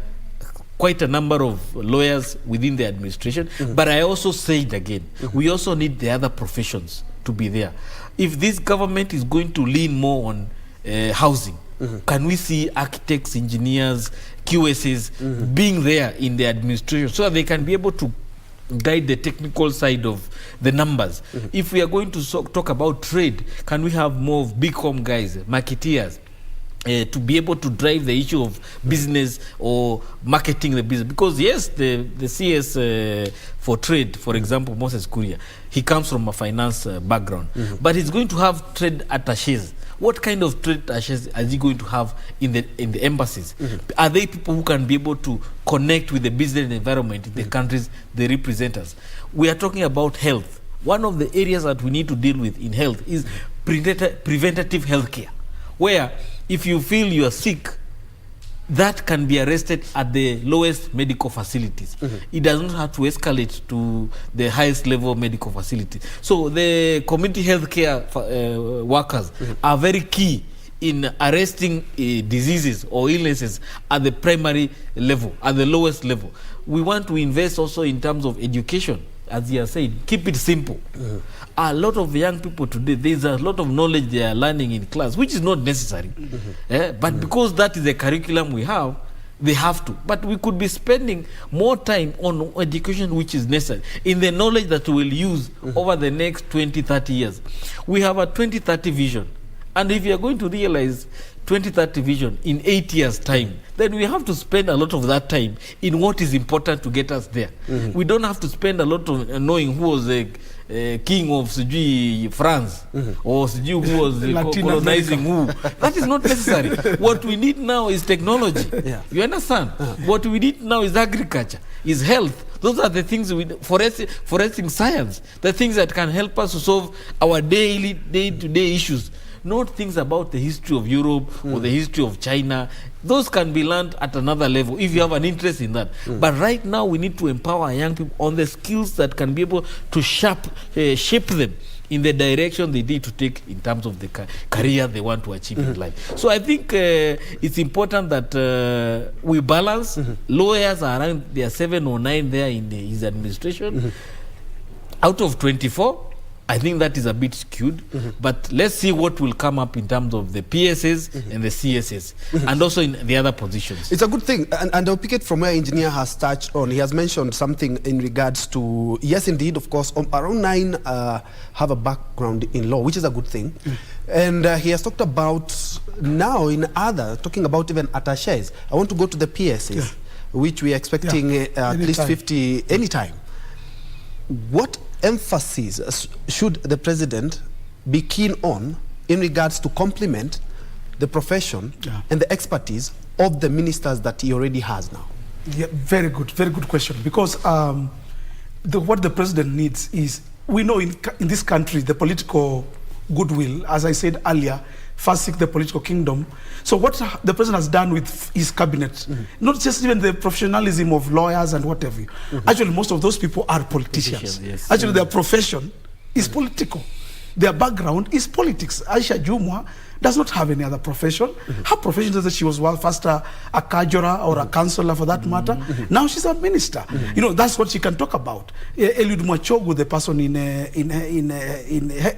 quite a number of lawyers within the administration, but I also say it again, we also need the other professions to be there. If this government is going to lean more on housing, can we see architects, engineers, QSs being there in the administration so that they can be able to guide the technical side of the numbers? If we are going to talk about trade, can we have more of big home guys, marketeers, to be able to drive the issue of business or marketing the business. Because yes, the CS for trade, for example, Moses Kuria, he comes from a finance background, but he's going to have trade attaches. What kind of trade attaches is he going to have in the embassies? Are they people who can be able to connect with the business environment in the countries they represent us? We are talking about health. One of the areas that we need to deal with in health is preventative health care, where if you feel you are sick, that can be arrested at the lowest medical facilities. It does not have to escalate to the highest level of medical facility. So the community health care workers are very key in arresting diseases or illnesses at the primary level, at the lowest level. We want to invest also in terms of education. As you are saying, keep it simple. A lot of young people today, there's a lot of knowledge they are learning in class, which is not necessary. But because that is the curriculum we have, they have to. But we could be spending more time on education which is necessary, in the knowledge that we will use over the next 20, 30 years. We have a 2030 vision. And if you are going to realize 2030 vision in 8 years' time, then we have to spend a lot of that time in what is important to get us there. We don't have to spend a lot of knowing who was the king of France or who was colonizing who. That is not necessary. What we need now is technology. You understand? What we need now is agriculture, is health. Those are the things forensic science, the things that can help us to solve our day-to-day issues. Not things about the history of Europe or the history of China. Those can be learned at another level if you have an interest in that. But right now we need to empower young people on the skills that can be able to shape them in the direction they need to take in terms of the career they want to achieve in life. So I think it's important that we balance. Lawyers are around, there are 7 or 9 there in his administration. Out of 24, I think that is a bit skewed, but let's see what will come up in terms of the PSs and the CSs, and also in the other positions. It's a good thing, and I'll pick it from where engineer has touched on. He has mentioned something in regards to, yes, indeed, of course, around 9 have a background in law, which is a good thing. And he has talked about now talking about even attaches. I want to go to the PSs, which we are expecting at least 50 anytime. What emphasis should the president be keen on in regards to complement the profession and the expertise of the ministers that he already has now? Yeah, very good question. Because what the president needs is, we know in this country, the political goodwill, as I said earlier, first seek the political kingdom. So what the president has done with his cabinet, not just even the professionalism of lawyers and whatever. Actually, most of those people are politicians. Actually, their profession is political. Their background is politics. Aisha Jumwa does not have any other profession. Her profession is that she was first a kajora or a counselor for that matter. Now she's a minister. You know, that's what she can talk about. Eliud Machogu, the person in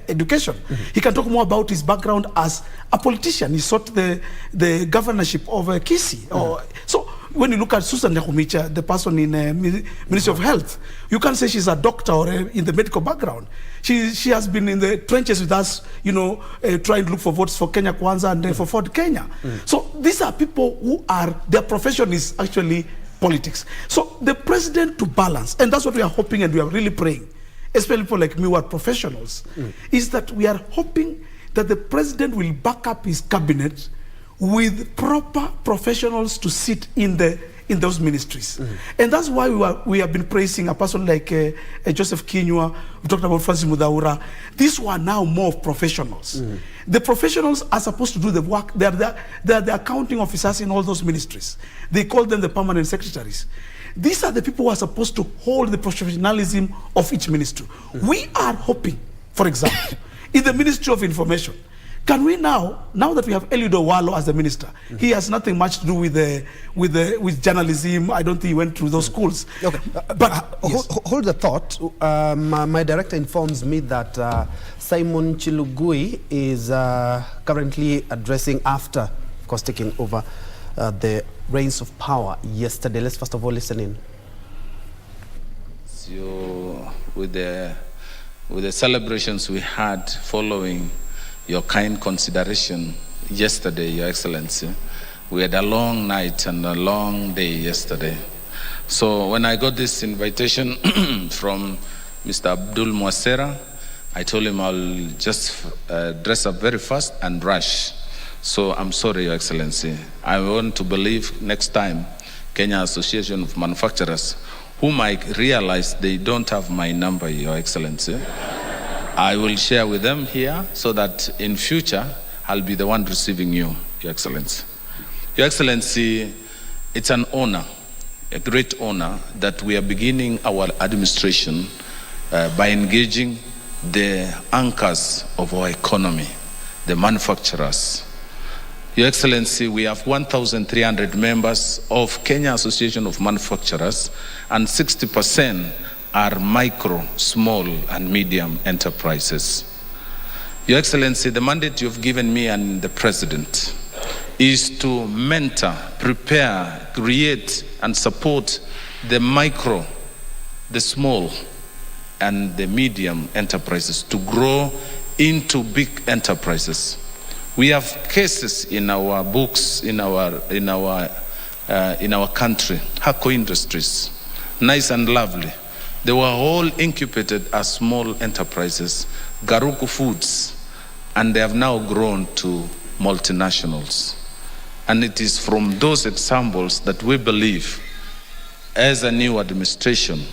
education, he can talk more about his background as a politician. He sought the governorship of Kisii. So when you look at Susan Nyakumicha, the person in Ministry of Health, you can't say she's a doctor or in the medical background. She has been in the trenches with us, you know, trying to look for votes for Kenya Kwanza and for Ford Kenya. So these are people who their profession is actually politics. So the president to balance, and that's what we are hoping and we are really praying, especially people like me who are professionals, is that we are hoping that the president will back up his cabinet with proper professionals to sit in those ministries. And that's why we have been praising a person like Joseph Kinyua. We talked about Francis Mudaura. These were now more professionals. The professionals are supposed to do the work. They are the accounting officers in all those ministries. They call them the permanent secretaries. These are the people who are supposed to hold the professionalism of each ministry. We are hoping, for example, in the Ministry of Information, can we now that we have Eliud Owalo as the minister, he has nothing much to do with journalism. I don't think he went through those schools. Okay, but yes. Hold the thought. My director informs me that Simon Chilugui is currently addressing after, of course, taking over the reins of power yesterday. Let's first of all listen in. So with the celebrations we had following your kind consideration yesterday, Your Excellency. We had a long night and a long day yesterday. So when I got this invitation from Mr. Abdul Mwasera, I told him I'll just dress up very fast and rush. So I'm sorry, Your Excellency. I want to believe next time Kenya Association of Manufacturers, whom I realize they don't have my number, Your Excellency, I will share with them here so that in future I'll be the one receiving you, Your Excellency. Your Excellency, it's an honor, a great honor that we are beginning our administration by engaging the anchors of our economy, the manufacturers. Your Excellency, we have 1,300 members of Kenya Association of Manufacturers, and 60% are micro, small, and medium enterprises. Your Excellency, the mandate you've given me and the President is to mentor, prepare, create, and support the micro, the small, and the medium enterprises to grow into big enterprises. We have cases in our books, in our country, Hako Industries, nice and lovely. They were all incubated as small enterprises, Garuku Foods, and they have now grown to multinationals. And it is from those examples that we believe, as a new administration,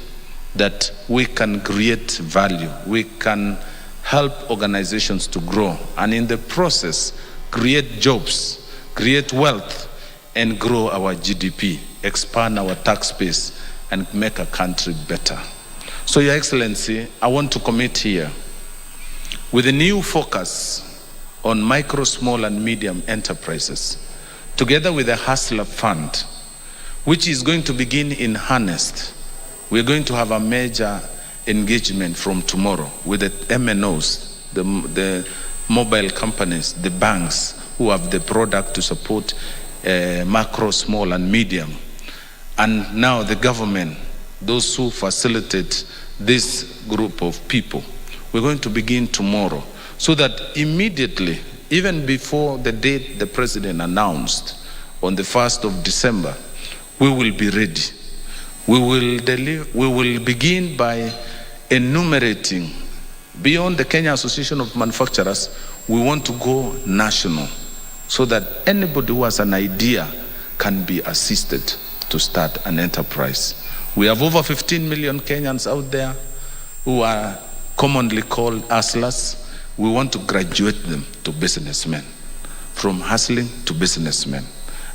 that we can create value, we can help organizations to grow, and in the process, create jobs, create wealth, and grow our GDP, expand our tax base, and make a country better. So, Your Excellency, I want to commit here with a new focus on micro, small, and medium enterprises, together with the Hustler Fund, which is going to begin in earnest. We're going to have a major engagement from tomorrow with the MNOs, the mobile companies, the banks who have the product to support macro, small, and medium. And now the government, those who facilitate this group of people. We're going to begin tomorrow so that immediately, even before the date the President announced on the 1st of December, we will be ready. We will begin by enumerating, beyond the Kenya Association of Manufacturers, we want to go national so that anybody who has an idea can be assisted to start an enterprise. We have over 15 million Kenyans out there who are commonly called hustlers. We want to graduate them to businessmen, from hustling to businessmen.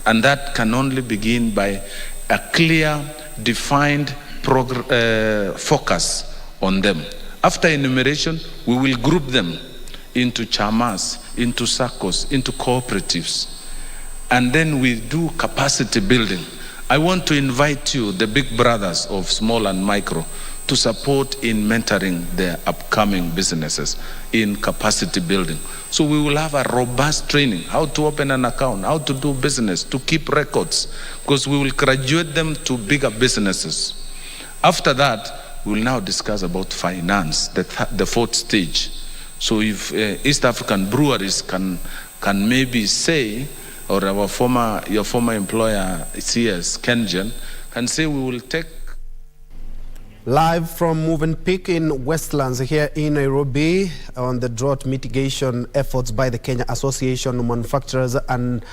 And that can only begin by a clear, defined focus on them. After enumeration, we will group them into chamas, into SACCOs, into cooperatives. And then we do capacity building. I want to invite you, the big brothers of small and micro, to support in mentoring their upcoming businesses in capacity building. So we will have a robust training, how to open an account, how to do business, to keep records, because we will graduate them to bigger businesses. After that, we will now discuss about finance, the fourth stage. So if East African breweries can maybe say, or your former employer, CS, Kengen, can say we will take. Live from Movenpick in Westlands here in Nairobi on the drought mitigation efforts by the Kenya Association of Manufacturers, and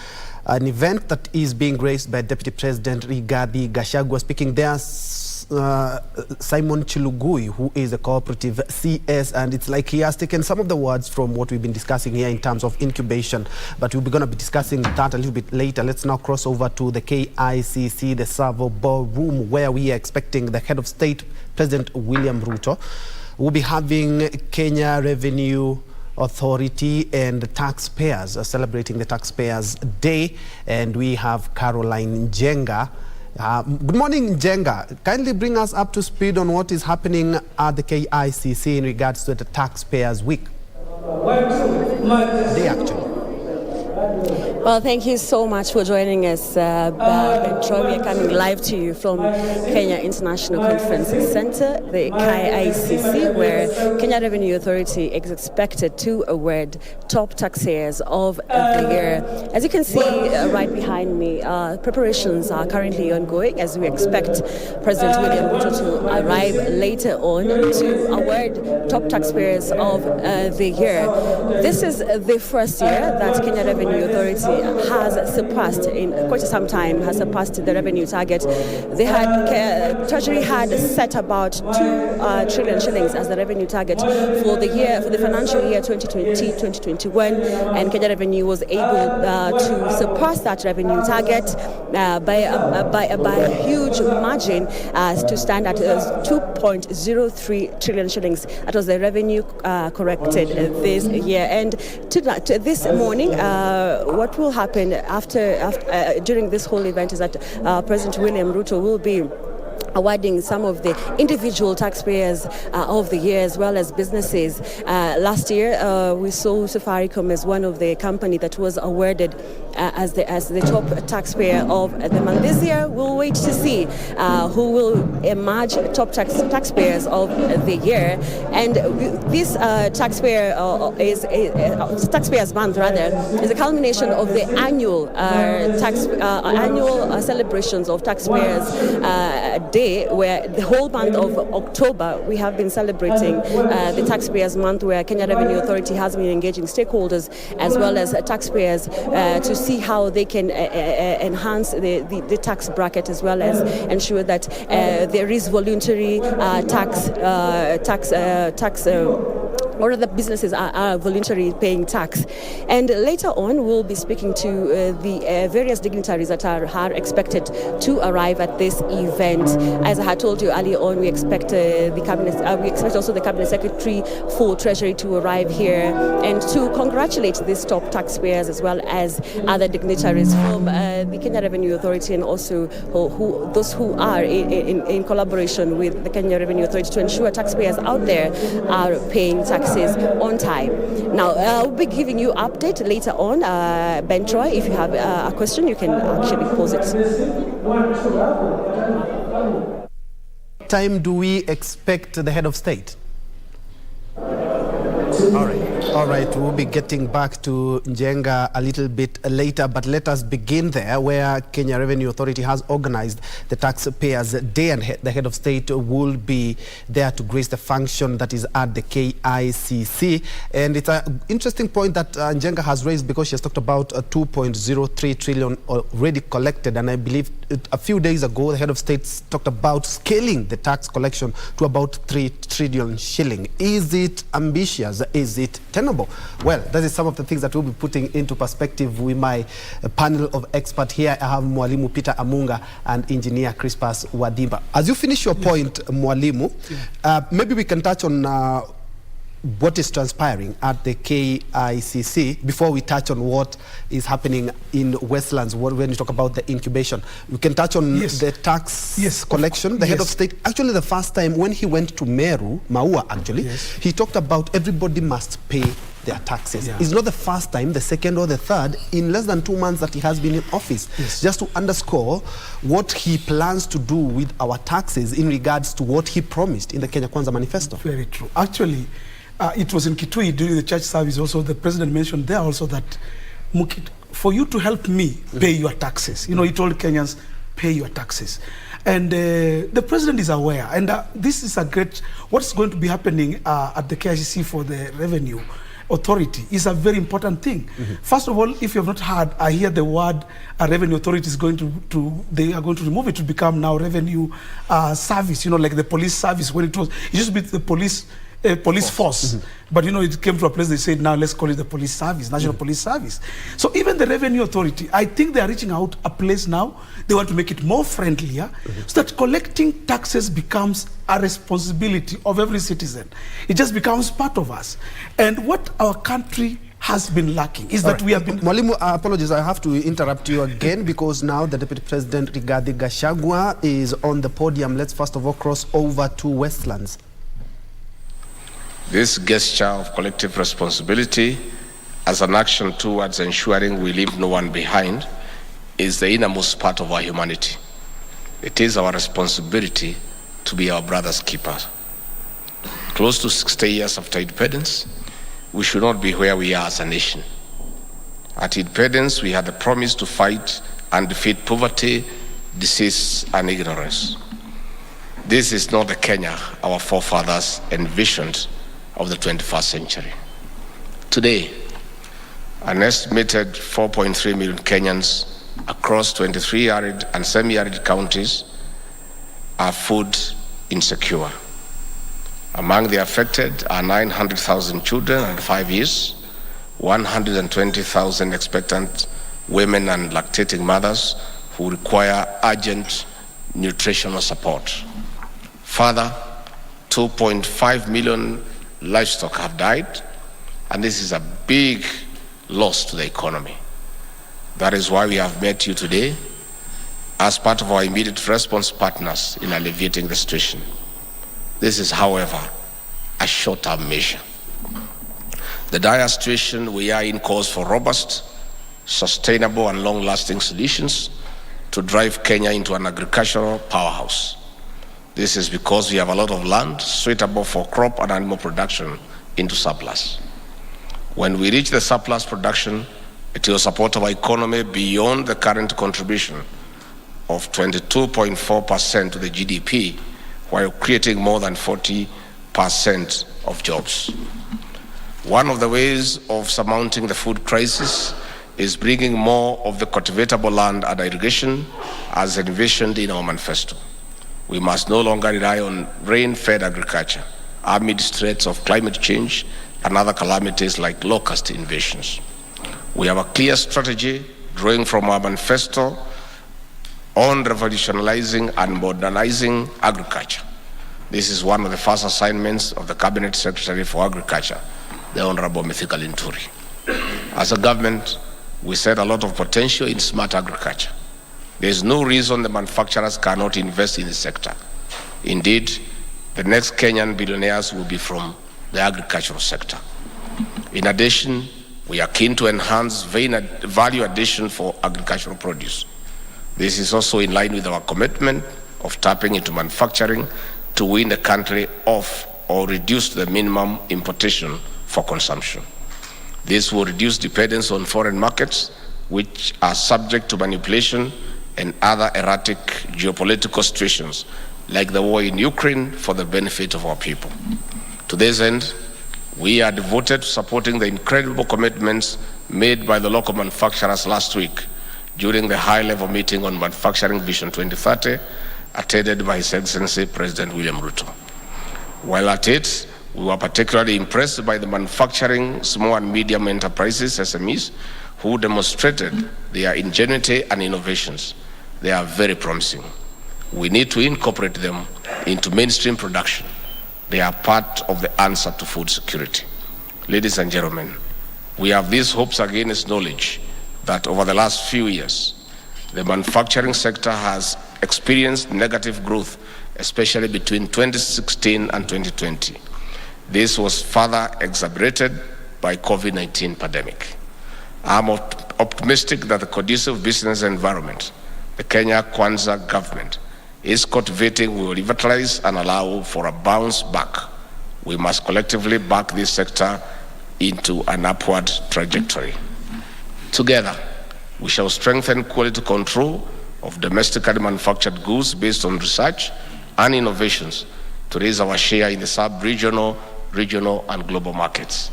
an event that is being graced by Deputy President Rigathi Gachagua. Speaking there, Simon Chilugui, who is a cooperative CS, and it's like he has taken some of the words from what we've been discussing here in terms of incubation, but we're going to be discussing that a little bit later. Let's now cross over to the KICC, the Savo Ballroom, where we are expecting the head of state, President William Ruto. We'll be having Kenya Revenue Authority and taxpayers celebrating the Taxpayers Day, and we have Caroline Njenga. Good morning, Njenga. Kindly bring us up to speed on what is happening at the KICC in regards to the Taxpayers Week. Day, actually. Well, thank you so much for joining us, Troy. We are coming live to you from Kenya International Conference Center, the KICC, where Kenya Revenue Authority is expected to award top taxpayers of the year. As you can see right behind me, preparations are currently ongoing as we expect President William Ruto to arrive later on to award top taxpayers of the year. This is the first year that Kenya Revenue Authority has surpassed, in quite some time, has surpassed the revenue target. They had, Treasury had set about 2 trillion shillings as the revenue target for the year, for the financial year 2020-2021, and Kenya Revenue was able to surpass that revenue target by a huge margin to stand at 2.03 trillion shillings. That was the revenue corrected this year. And to this morning, what will happen after during this whole event is that President William Ruto will be awarding some of the individual taxpayers of the year as well as businesses. Last year, we saw Safaricom as one of the company that was awarded as the top taxpayer of the month. This year, we'll wait to see who will emerge top taxpayers of the year. And this Taxpayers Month is a culmination of the annual annual celebrations of Taxpayers Day, where the whole month of October we have been celebrating the Taxpayers Month, where Kenya Revenue Authority has been engaging stakeholders as well as taxpayers to see how they can enhance the tax bracket as well as ensure that there is voluntary or the businesses are voluntarily paying tax. And later on, we'll be speaking to the various dignitaries that are expected to arrive at this event. As I had told you earlier on, we expect we expect also the Cabinet Secretary for Treasury to arrive here and to congratulate these top taxpayers as well as other dignitaries from the Kenya Revenue Authority, and also those who are in collaboration with the Kenya Revenue Authority to ensure taxpayers out there are paying taxes on time. Now, I'll be giving you update later on. Ben Troy, if you have a question, you can actually pose it. Time do we expect the head of state? All right, we'll be getting back to Njenga a little bit later, but let us begin there, where Kenya Revenue Authority has organized the Taxpayers Day, and the head of state will be there to grace the function that is at the KICC. And it's an interesting point that Njenga has raised, because she has talked about 2.03 trillion already collected, and I believe a few days ago the head of state talked about scaling the tax collection to about 3 trillion shilling. Is it ambitious? Is it tenable? Well, that is some of the things that we'll be putting into perspective with my panel of experts here. I have Mwalimu Peter Amunga and Engineer Crispus Wadimba. As you finish your point, Mwalimu, maybe we can touch on what is transpiring at the KICC before we touch on what is happening in Westlands when you talk about the incubation. We can touch on the tax collection. The head of state, actually the first time when he went to Maua actually, he talked about everybody must pay their taxes. It's not the first time, the second or the third, in less than 2 months that he has been in office. Just to underscore what he plans to do with our taxes in regards to what he promised in the Kenya Kwanza manifesto. Very true. Actually, it was in Kitui during the church service also, the president mentioned there also that for you to help me pay your taxes, you know, he told Kenyans, pay your taxes. And the president is aware, and this is a great, what's going to be happening at the KICC for the Revenue Authority is a very important thing. First of all, if you have not heard, I hear the word Revenue Authority is going they are going to remove it to become now Revenue Service, you know, like the police service, when it used to be the police force. But you know, it came to a place they said, now let's call it the police service, National Police Service. So even the Revenue Authority, I think they are reaching out a place now. They want to make it more friendlier, so that collecting taxes becomes a responsibility of every citizen. It just becomes part of us. And what our country has been lacking is that we have been... Mwalimu, apologies, I have to interrupt you again because now the Deputy President Rigathi Gachagua is on the podium. Let's first of all cross over to Westlands. This gesture of collective responsibility as an action towards ensuring we leave no one behind is the innermost part of our humanity. It is our responsibility to be our brother's keepers. Close to 60 years after independence, we should not be where we are as a nation. At independence, we had the promise to fight and defeat poverty, disease, and ignorance. This is not the Kenya our forefathers envisioned of the 21st century. Today, an estimated 4.3 million Kenyans across 23 arid and semi-arid counties are food insecure. Among the affected are 900,000 children under 5 years, 120,000 expectant women and lactating mothers who require urgent nutritional support. Further, 2.5 million livestock have died, and this is a big loss to the economy. That is why we have met you today as part of our immediate response partners in alleviating the situation. This is, however, a short-term measure. The dire situation we are in calls for robust, sustainable, and long-lasting solutions to drive Kenya into an agricultural powerhouse. This is because we have a lot of land suitable for crop and animal production into surplus. When we reach the surplus production, it will support our economy beyond the current contribution of 22.4% to the GDP, while creating more than 40% of jobs. One of the ways of surmounting the food crisis is bringing more of the cultivatable land under irrigation as envisioned in our manifesto. We must no longer rely on rain-fed agriculture amid threats of climate change and other calamities like locust invasions. We have a clear strategy drawing from our manifesto on revolutionizing and modernizing agriculture. This is one of the first assignments of the Cabinet Secretary for Agriculture, the Honorable Mithika Linturi. As a government, we set a lot of potential in smart agriculture. There is no reason the manufacturers cannot invest in the sector. Indeed, the next Kenyan billionaires will be from the agricultural sector. In addition, we are keen to enhance value addition for agricultural produce. This is also in line with our commitment of tapping into manufacturing to win the country off or reduce the minimum importation for consumption. This will reduce dependence on foreign markets, which are subject to manipulation and other erratic geopolitical situations, like the war in Ukraine, for the benefit of our people. To this end, we are devoted to supporting the incredible commitments made by the local manufacturers last week during the high-level meeting on Manufacturing Vision 2030, attended by His Excellency President William Ruto. While at it, we were particularly impressed by the manufacturing small and medium enterprises, SMEs, who demonstrated their ingenuity and innovations. They are very promising. We need to incorporate them into mainstream production. They are part of the answer to food security. Ladies and gentlemen, we have these hopes against knowledge that over the last few years, the manufacturing sector has experienced negative growth, especially between 2016 and 2020. This was further exacerbated by COVID-19 pandemic. I'm optimistic that the conducive business environment the Kenya Kwanza government is cultivating will revitalize and allow for a bounce back. We must collectively back this sector into an upward trajectory. Together, we shall strengthen quality control of domestically manufactured goods based on research and innovations to raise our share in the sub-regional, regional, and global markets.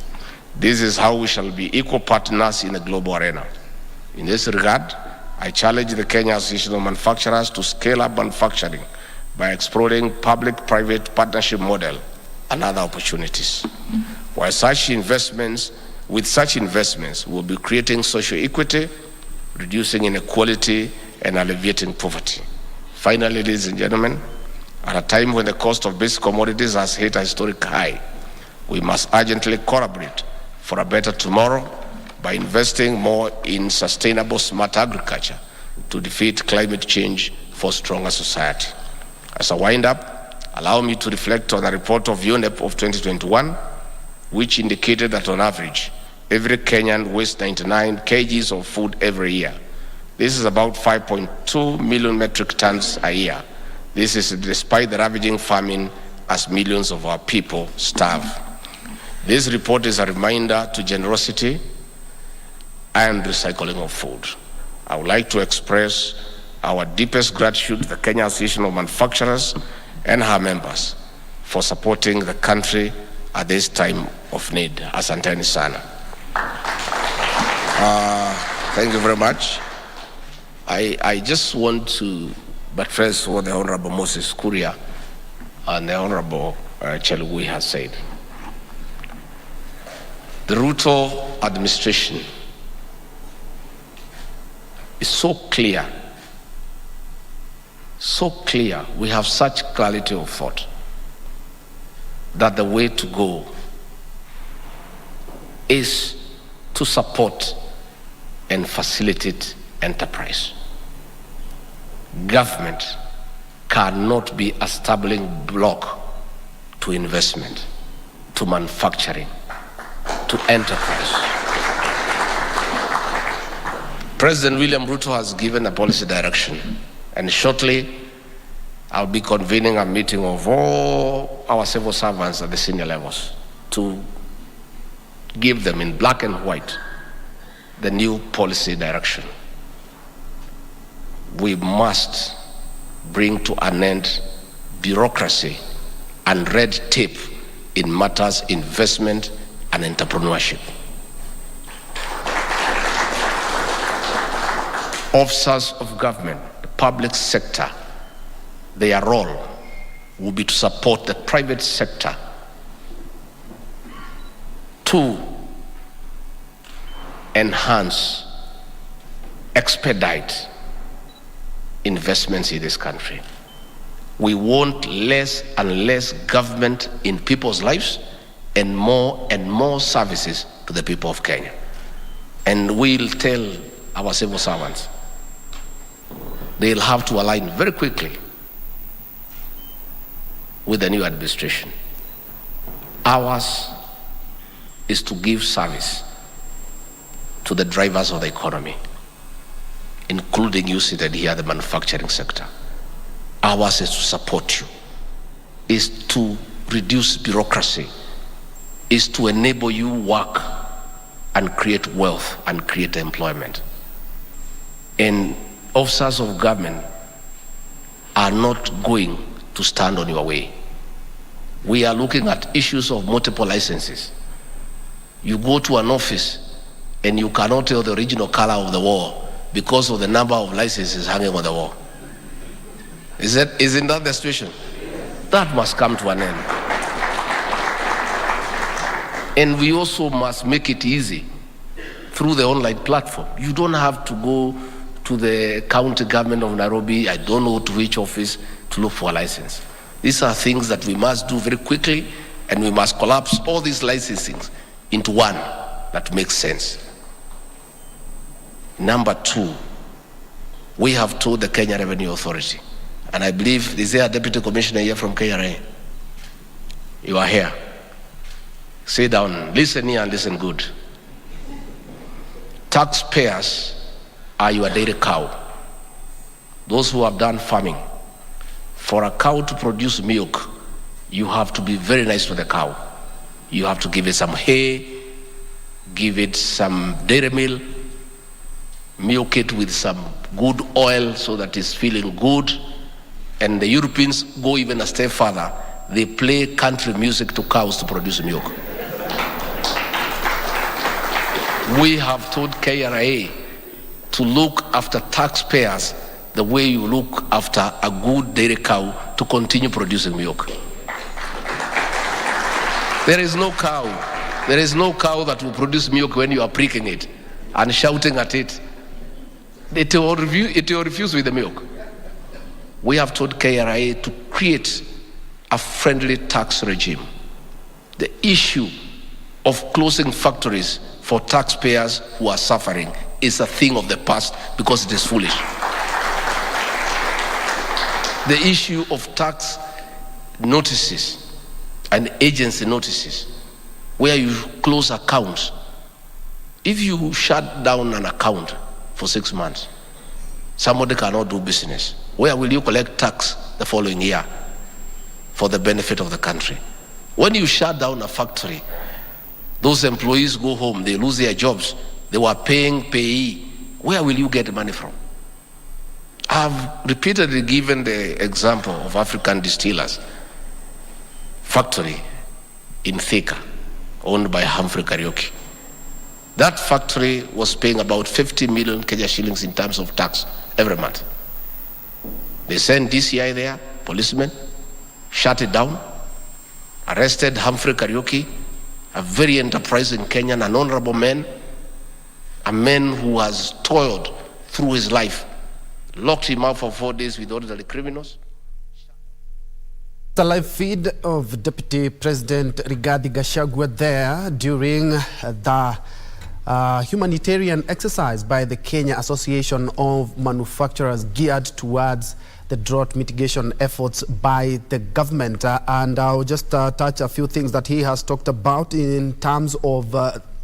This is how we shall be equal partners in the global arena. In this regard, I challenge the Kenya Association of Manufacturers to scale up manufacturing by exploring public-private partnership model and other opportunities. With such investments, we'll be creating social equity, reducing inequality, and alleviating poverty. Finally, ladies and gentlemen, at a time when the cost of basic commodities has hit a historic high, we must urgently collaborate for a better tomorrow by investing more in sustainable, smart agriculture to defeat climate change for a stronger society. As a wind-up, allow me to reflect on the report of UNEP of 2021, which indicated that on average, Every Kenyan wastes 99 kgs of food every year. This is about 5.2 million metric tons a year. This is despite the ravaging famine as millions of our people starve. This report is a reminder to generosity and recycling of food. I would like to express our deepest gratitude to the Kenya Association of Manufacturers and her members for supporting the country at this time of need. Asanteni sana. Thank you very much. I just want to buttress what the Honorable Moses Kuria and the Honorable Chelugui has said. The Ruto administration is so clear, we have such clarity of thought that the way to go is to support and facilitate enterprise. Government cannot be a stumbling block to investment, to manufacturing, to enterprise. President William Ruto has given a policy direction, and shortly I'll be convening a meeting of all our civil servants at the senior levels to give them in black and white the new policy direction. We must bring to an end bureaucracy and red tape in matters investment and entrepreneurship. Officers of government, the public sector, their role will be to support the private sector to enhance, expedite investments in this country. We want less and less government in people's lives and more services to the people of Kenya. And we'll tell our civil servants, they'll have to align very quickly with the new administration. Ours is to give service to the drivers of the economy, including you seated here, the manufacturing sector. Ours is to support you, is to reduce bureaucracy, is to enable you work and create wealth and create employment. And officers of government are not going to stand on your way. We are looking at issues of multiple licenses. You go to an office and you cannot tell the original color of the wall because of the number of licenses hanging on the wall. Isn't that the situation? That must come to an end. And we also must make it easy through the online platform. You don't have to go to the county government of Nairobi, I don't know to which office, to look for a license. These are things that we must do very quickly, and we must collapse all these licensing into one that makes sense. Number two, we have told the Kenya Revenue Authority, and I believe, is there a deputy commissioner here from KRA? You are here. Sit down, listen here and listen good. Taxpayers are your dairy cow. Those who have done farming. For a cow to produce milk, you have to be very nice to the cow. You have to give it some hay, give it some dairy meal, milk it with some good oil so that it's feeling good. And the Europeans go even a step further. They play country music to cows to produce milk. We have told KRA to look after taxpayers the way you look after a good dairy cow to continue producing milk. There is no cow that will produce milk when you are pricking it and shouting at it. It will refuse with the milk. We have told KRA to create a friendly tax regime. The issue of closing factories for taxpayers who are suffering is a thing of the past because it is foolish. The issue of tax notices and agency notices, where you close accounts If you shut down an account for 6 months, somebody cannot do business. Where will you collect tax the following year for the benefit of the country? When you shut down a factory, those employees go home, they lose their jobs. They were paying payee. Where will you get money from? I've repeatedly given the example of African Distillers factory in Thika, owned by Humphrey Kariuki. That factory was paying about 50 million Kenya shillings in terms of tax every month. They sent DCI there, policemen, shut it down, arrested Humphrey Kariuki, a very enterprising Kenyan, an honorable man, a man who has toiled through his life, locked him up for 4 days with ordinary criminals. The live feed of Deputy President Rigathi Gachagua there during the humanitarian exercise by the Kenya Association of Manufacturers geared towards the drought mitigation efforts by the government. And I'll just touch a few things that he has talked about in terms of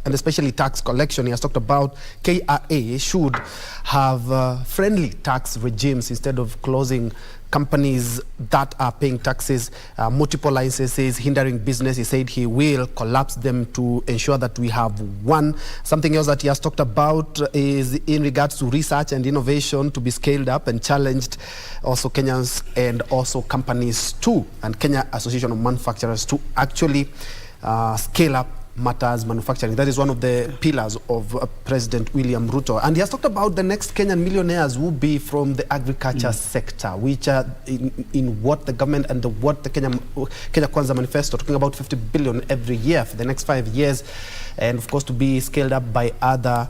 and especially tax collection. He has talked about KRA should have friendly tax regimes instead of closing companies that are paying taxes, multiple licenses, hindering business. He said he will collapse them to ensure that we have one. Something else that he has talked about is in regards to research and innovation to be scaled up and challenged also Kenyans and also companies too, and Kenya Association of Manufacturers to actually scale up matters manufacturing. That is one of the pillars of President William Ruto. And he has talked about the next Kenyan millionaires will be from the agriculture sector, which are in what the government and what the Kenya Kwanza manifesto, talking about 50 billion every year for the next 5 years. And of course, to be scaled up by other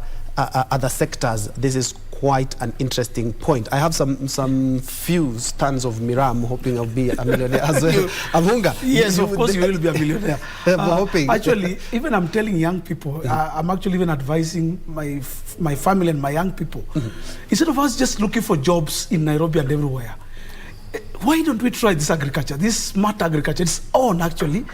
sectors. This is quite an interesting point. I have some few tons of Mira. I'm hoping I'll be a millionaire as well. Amhunga. Yes, of course you will be a millionaire. I'm hoping. Actually, even I'm telling young people, I'm actually even advising my family and my young people, instead of us just looking for jobs in Nairobi and everywhere, why don't we try this agriculture, this smart agriculture? It's on actually.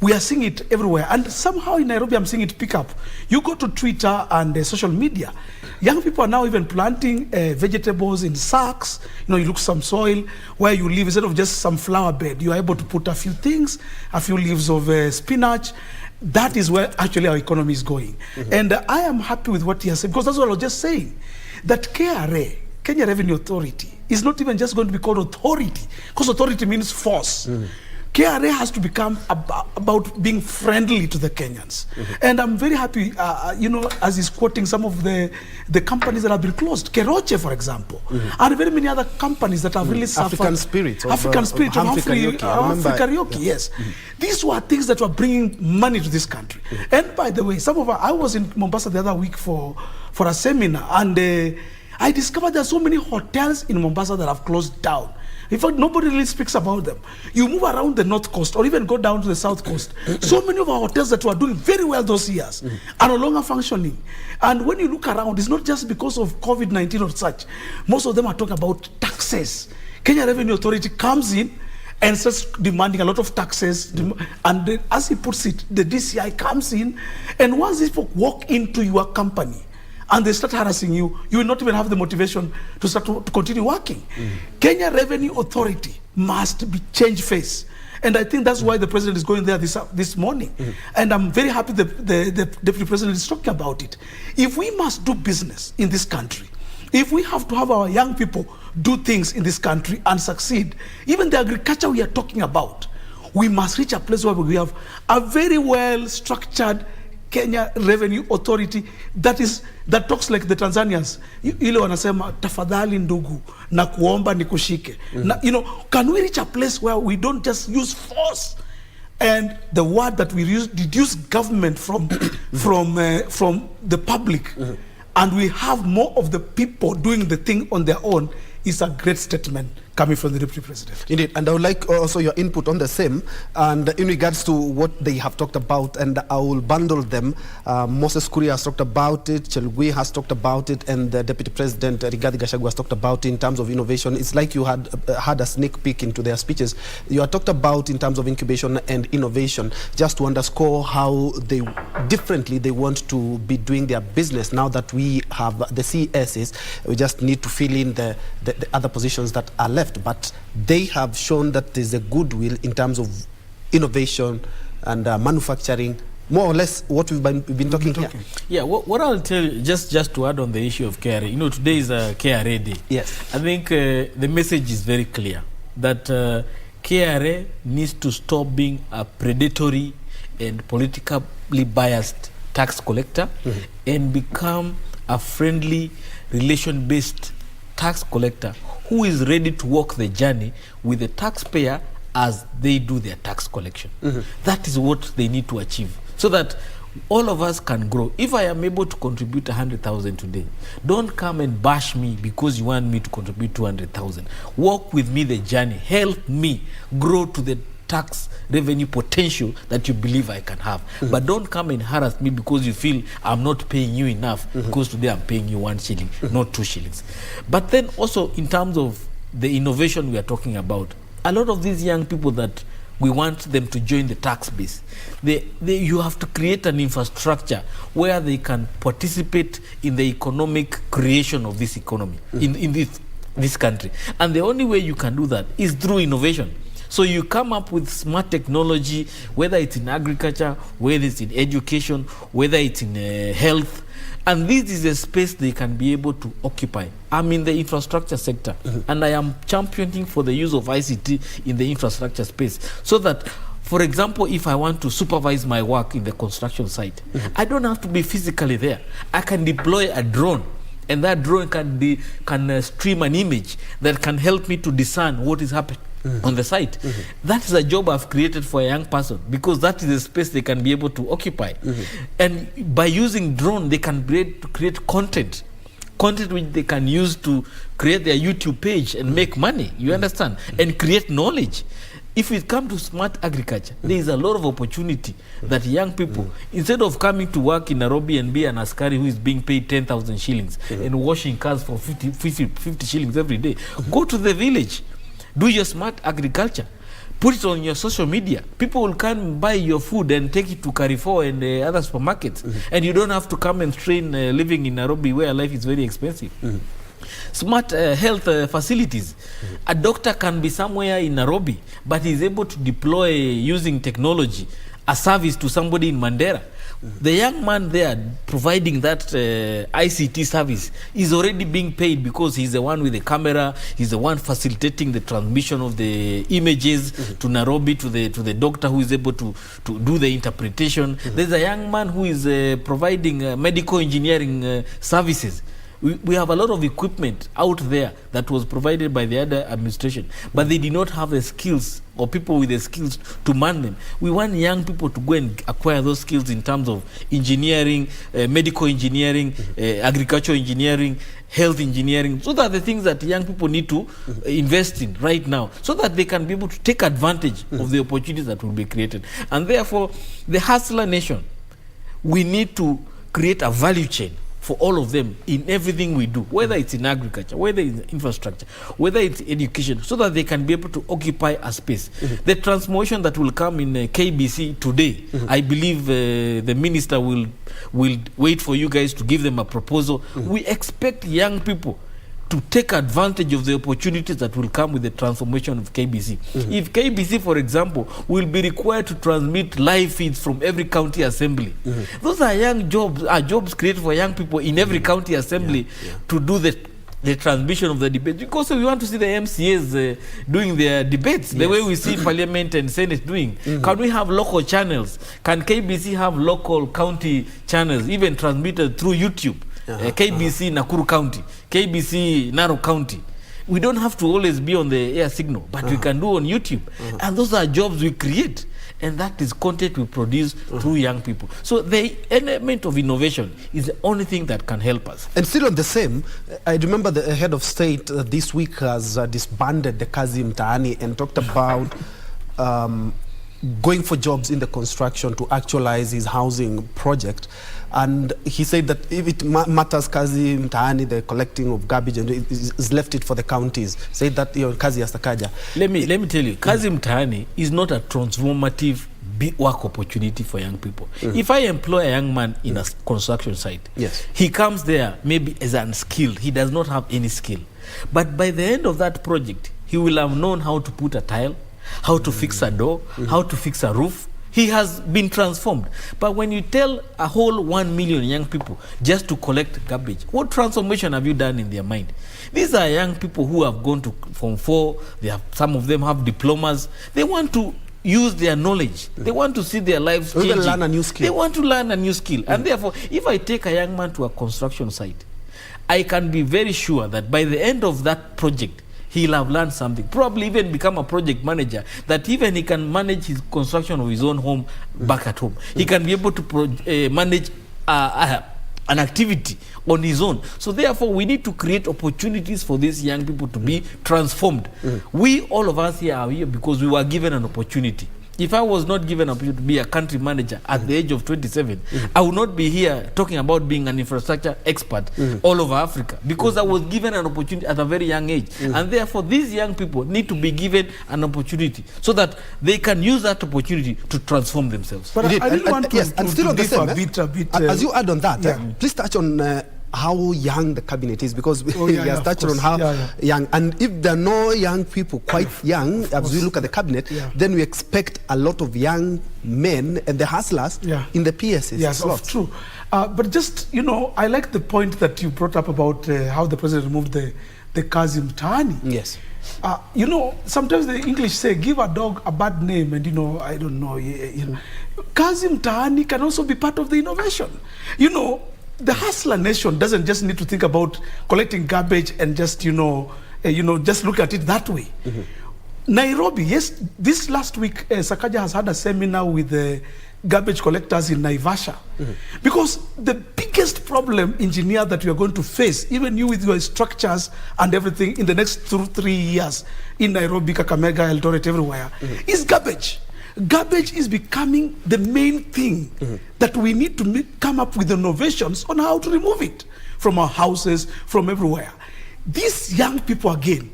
We are seeing it everywhere. And somehow in Nairobi, I'm seeing it pick up. You go to Twitter and social media. Young people are now even planting vegetables in sacks. You know, you look some soil where you live, instead of just some flower bed, you are able to put a few things, a few leaves of spinach. That is where actually our economy is going. And I am happy with what he has said, because that's what I was just saying. That KRA, Kenya Revenue Authority, is not even just going to be called authority, because authority means force. KRA has to become about being friendly to the Kenyans. And I'm very happy, you know, as he's quoting some of the companies that have been closed. Keroche, for example, and very many other companies that have really suffered. African Spirit. Humphrey Kariuki, yes. These were things that were bringing money to this country. And by the way, I was in Mombasa the other week for a seminar, and I discovered there are so many hotels in Mombasa that have closed down. In fact, nobody really speaks about them. You move around the north coast or even go down to the south coast. So many of our hotels that were doing very well those years are no longer functioning. And when you look around, it's not just because of COVID-19 or such. Most of them are talking about taxes. Kenya Revenue Authority comes in and starts demanding a lot of taxes. And then, as he puts it, the DCI comes in. And once these folk walk into your company, and they start harassing you, you will not even have the motivation to start to continue working. Kenya Revenue Authority must be change face. And I think that's why the president is going there this morning. And I'm very happy the deputy president is talking about it. If we must do business in this country, if we have to have our young people do things in this country and succeed, even the agriculture we are talking about, we must reach a place where we have a very well structured Kenya Revenue Authority that talks like the Tanzanians. Ile wanasema tafadhali ndugu na kuomba nikushike. You know, can we reach a place where we don't just use force? And the word that we use, reduce government from the public, and we have more of the people doing the thing on their own, is a great statement coming from the Deputy President. Indeed, and I would like also your input on the same, and in regards to what they have talked about, and I will bundle them. Moses Kuria has talked about it, Chelugui has talked about it, and the Deputy President Rigathi Gachagua has talked about it in terms of innovation. It's like you had a sneak peek into their speeches. You have talked about in terms of incubation and innovation, just to underscore how they differently they want to be doing their business now that we have the CSs. We just need to fill in the other positions that are left. But they have shown that there's a goodwill in terms of innovation and manufacturing, more or less what we've been talking here. Yeah, what I'll tell you, just to add on the issue of KRA, you know, today is a KRA day. Yes. I think the message is very clear that KRA needs to stop being a predatory and politically biased tax collector and become a friendly, relation-based tax collector who is ready to walk the journey with the taxpayer as they do their tax collection. That is what they need to achieve, so that all of us can grow. If I am able to contribute 100,000 today, don't come and bash me because you want me to contribute 200,000. Walk with me the journey. Help me grow to the tax revenue potential that you believe I can have. But don't come and harass me because you feel I'm not paying you enough, because today I'm paying you 1 shilling, not 2 shillings. But then also in terms of the innovation we are talking about, a lot of these young people that we want them to join the tax base, you have to create an infrastructure where they can participate in the economic creation of this economy, in this country. And the only way you can do that is through innovation. So you come up with smart technology, whether it's in agriculture, whether it's in education, whether it's in health, and this is a space they can be able to occupy. I'm in the infrastructure sector, and I am championing for the use of ICT in the infrastructure space, so that, for example, if I want to supervise my work in the construction site, I don't have to be physically there. I can deploy a drone, and that drone can stream an image that can help me to discern what is happening on the site. That is a job I've created for a young person, because that is a space they can be able to occupy. And by using drone, they can create content which they can use to create their YouTube page and make money, you understand, and create knowledge. If we come to smart agriculture, there is a lot of opportunity that young people, instead of coming to work in Nairobi and be an askari who is being paid 10,000 shillings and washing cars for 50 shillings every day, go to the village. Do your smart agriculture. Put it on your social media. People will come and buy your food and take it to Carrefour and other supermarkets. And you don't have to come and strain living in Nairobi where life is very expensive. Smart health facilities. A doctor can be somewhere in Nairobi, but he's able to deploy, using technology, a service to somebody in Mandera. The young man there providing that ICT service is already being paid, because he's the one with the camera, he's the one facilitating the transmission of the images to Nairobi, to the doctor who is able to do the interpretation. There's a young man who is providing medical engineering services. We have a lot of equipment out there that was provided by the other administration, but they did not have the skills, or people with the skills to man them. We want young people to go and acquire those skills in terms of engineering, medical engineering, agricultural engineering, health engineering. So that the things that young people need to invest in right now, so that they can be able to take advantage of the opportunities that will be created. And therefore, the hustler nation, we need to create a value chain for all of them in everything we do, whether it's in agriculture, whether it's in infrastructure, whether it's education, so that they can be able to occupy a space. The transformation that will come in KBC today, I believe the minister will wait for you guys to give them a proposal. We expect young people to take advantage of the opportunities that will come with the transformation of KBC. If KBC, for example, will be required to transmit live feeds from every county assembly, those are jobs created for young people in every county assembly to do the transmission of the debate. Because we want to see the MCAs doing their debates the way we see Parliament and Senate doing. Can we have local channels? Can KBC have local county channels, even transmitted through YouTube? KBC Nakuru County, KBC Narok County, We don't have to always be on the air signal, but we can do on YouTube. And those are jobs we create. And that is content we produce through young people. So the element of innovation is the only thing that can help us. And still on the same, I remember the head of state this week has disbanded the Kazi Mtaani and talked about going for jobs in the construction to actualize his housing project. And he said that if it matters, Kazi Mtaani, the collecting of garbage, and is left it for the counties. Said that Kazi Asakaja. Let me tell you, Kazi Mtaani is not a transformative work opportunity for young people. If I employ a young man in a construction site, he comes there maybe as unskilled. He does not have any skill. But by the end of that project, he will have known how to put a tile, how to fix a door, how to fix a roof. He has been transformed. But when you tell a whole 1 million young people just to collect garbage, what transformation have you done in their mind? These are young people who have gone to Form 4. Some of them have diplomas. They want to use their knowledge. They want to see their lives changing. Learn a new skill. They want to learn a new skill. And therefore, if I take a young man to a construction site, I can be very sure that by the end of that project, he'll have learned something, probably even become a project manager, that even he can manage his construction of his own home back at home. He can be able to manage an activity on his own. So therefore, we need to create opportunities for these young people to be transformed. We, all of us here, are here because we were given an opportunity. If I was not given an opportunity to be a country manager at the age of 27, I would not be here talking about being an infrastructure expert all over Africa, because I was given an opportunity at a very young age. And therefore, these young people need to be given an opportunity so that they can use that opportunity to transform themselves. But I really want to, and still on the same, a bit, as you add on that, please touch on how young the cabinet is, because he has touched on how young. And if there are no young people, quite young, as we look at the cabinet, then we expect a lot of young men and the hustlers in the PSs. Yes, true. But just, I like the point that you brought up about how the president removed the Kazi Mtaani. Yes. Sometimes the English say, give a dog a bad name, and I don't know. Kazi Mtaani can also be part of the innovation. The hustler nation doesn't just need to think about collecting garbage and just, just look at it that way. Nairobi, yes, this last week, Sakaja has had a seminar with the garbage collectors in Naivasha. Because the biggest problem, engineer, that you are going to face, even you with your structures and everything in the next 3 years in Nairobi, Kakamega, Eldoret, everywhere, is garbage. Garbage is becoming the main thing that we need to come up with innovations on how to remove it from our houses, from everywhere. These young people, again,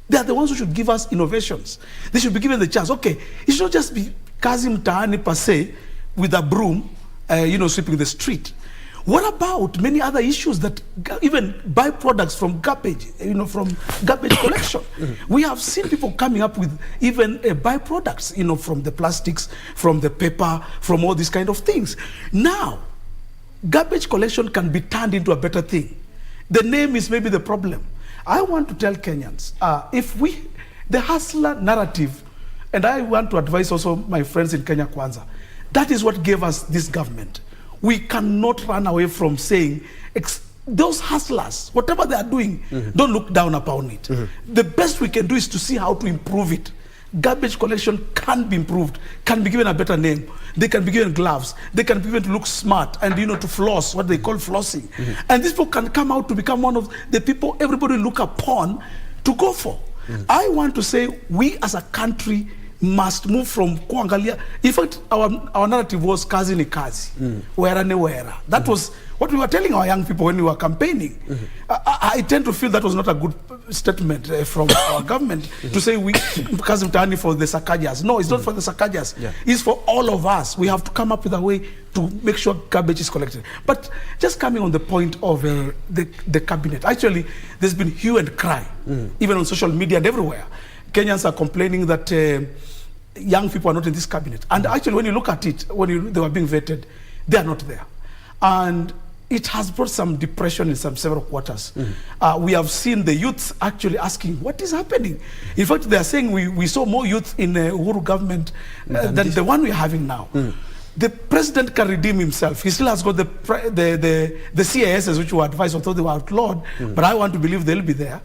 they are the ones who should give us innovations. They should be given the chance. Okay, it should not just be Kazi Mtaani per se with a broom, sweeping the street. What about many other issues that even byproducts from garbage, from garbage collection? We have seen people coming up with even byproducts, from the plastics, from the paper, from all these kind of things. Now, garbage collection can be turned into a better thing. The name is maybe the problem. I want to tell Kenyans, the hustler narrative, and I want to advise also my friends in Kenya Kwanza, that is what gave us this government. We cannot run away from saying, those hustlers, whatever they are doing, don't look down upon it. The best we can do is to see how to improve it. Garbage collection can be improved, can be given a better name. They can be given gloves. They can be given to look smart and, to floss, what they call flossing. And these people can come out to become one of the people everybody look upon to go for. I want to say we as a country must move from kuangalia. In fact, our narrative was kazi ni kazi, wera ne wera. That was what we were telling our young people when we were campaigning. I tend to feel that was not a good statement from our government to say we kazi mtaani for the Sakajas. No, it's not for the Sakajas. It's for all of us. We have to come up with a way to make sure garbage is collected. But just coming on the point of the cabinet, actually, there's been hue and cry, even on social media and everywhere. Kenyans are complaining that young people are not in this cabinet. And actually, when you look at it, when they were being vetted, they are not there. And it has brought some depression in several quarters. We have seen the youth actually asking, what is happening? In fact, they are saying we saw more youth in the Uhuru government than the one we are having now. The president can redeem himself. He still has got the CISs, which were advised, although they were outlawed, but I want to believe they'll be there.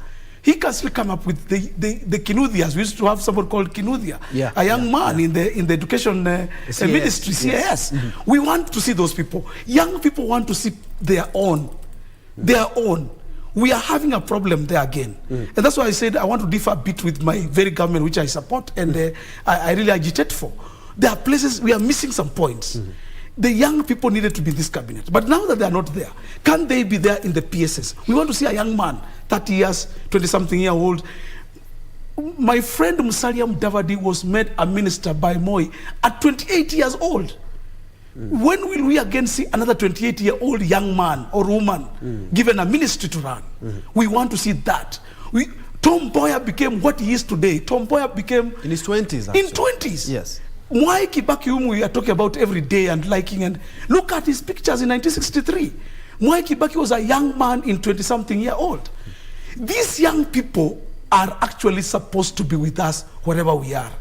he can still come up with the Kinuthias. We used to have someone called Kinuthia, a young man in the education ministry, CIS. We want to see those people. Young people want to see their own. We are having a problem there again. And that's why I said I want to differ a bit with my very government, which I support and I really agitate for. There are places we are missing some points. The young people needed to be in this cabinet. But now that they are not there, can they be there in the PSS? We want to see a young man, 30 years, 20-something-year-old. My friend Musalia Mudavadi was made a minister by Moi at 28 years old. When will we again see another 28-year-old young man or woman given a ministry to run? We want to see that. Tom Mboya became what he is today. Tom Mboya became... In his 20s, actually. In 20s. Yes. Mwai Kibaki, whom we are talking about every day and liking, and look at his pictures in 1963. Mwai Kibaki was a young man in 20-something-year-old. These young people are actually supposed to be with us wherever we are.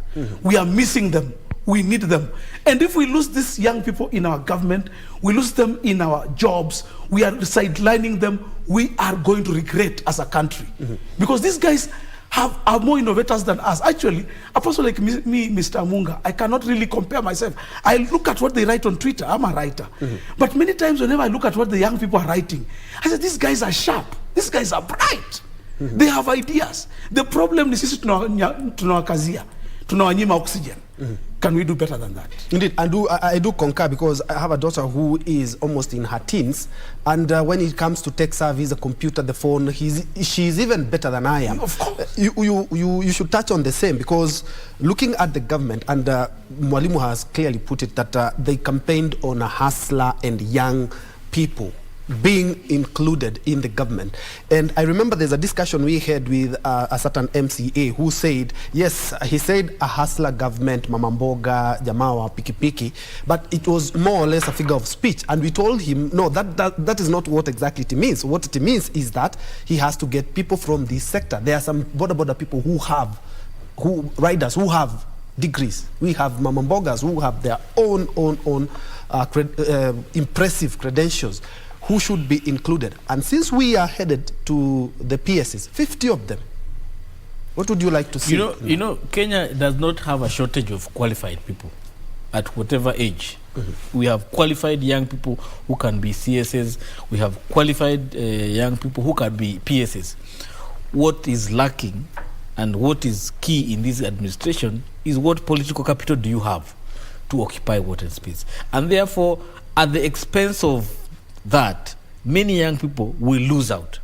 We are missing them. We need them. And if we lose these young people in our government, we lose them in our jobs, we are sidelining them, we are going to regret as a country. Because these guys are more innovators than us. Actually, a person like me, Mr. Munga, I cannot really compare myself. I look at what they write on Twitter. I'm a writer. But many times whenever I look at what the young people are writing, I say, these guys are sharp. These guys are bright. They have ideas. The problem is tunawakazia, tunawanyima oxygen. Can we do better than that? Indeed, I do concur, because I have a daughter who is almost in her teens, and when it comes to tech service, the computer, the phone, she's even better than I am. Of course. You should touch on the same, because looking at the government, and Mwalimu has clearly put it, that they campaigned on a hustler and young people being included in the government. And I remember there's a discussion we had with a certain MCA who said, yes, he said a hustler government, Mama Mboga, Jamawa, Pikipiki, but it was more or less a figure of speech. And we told him, no, that is not what exactly it means. What it means is that he has to get people from this sector. There are some border people riders who have degrees. We have Mama Mbogas who have their own impressive credentials, who should be included. And since we are headed to the PSs, 50 of them, what would you like to see? You know, Kenya does not have a shortage of qualified people at whatever age. We have qualified young people who can be CSs. We have qualified young people who can be PSs. What is lacking and what is key in this administration is what political capital do you have to occupy what space. And therefore, at the expense of that, many young people will lose out.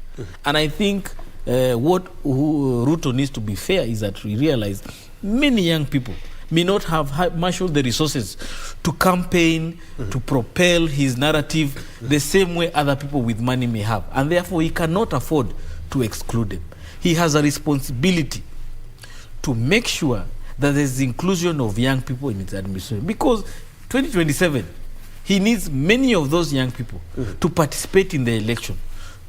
And I think what Ruto needs to be fair is that we realize many young people may not have marshaled the resources to campaign, to propel his narrative the same way other people with money may have. And therefore, he cannot afford to exclude them. He has a responsibility to make sure that there's inclusion of young people in his administration. Because 2027, he needs many of those young people to participate in the election,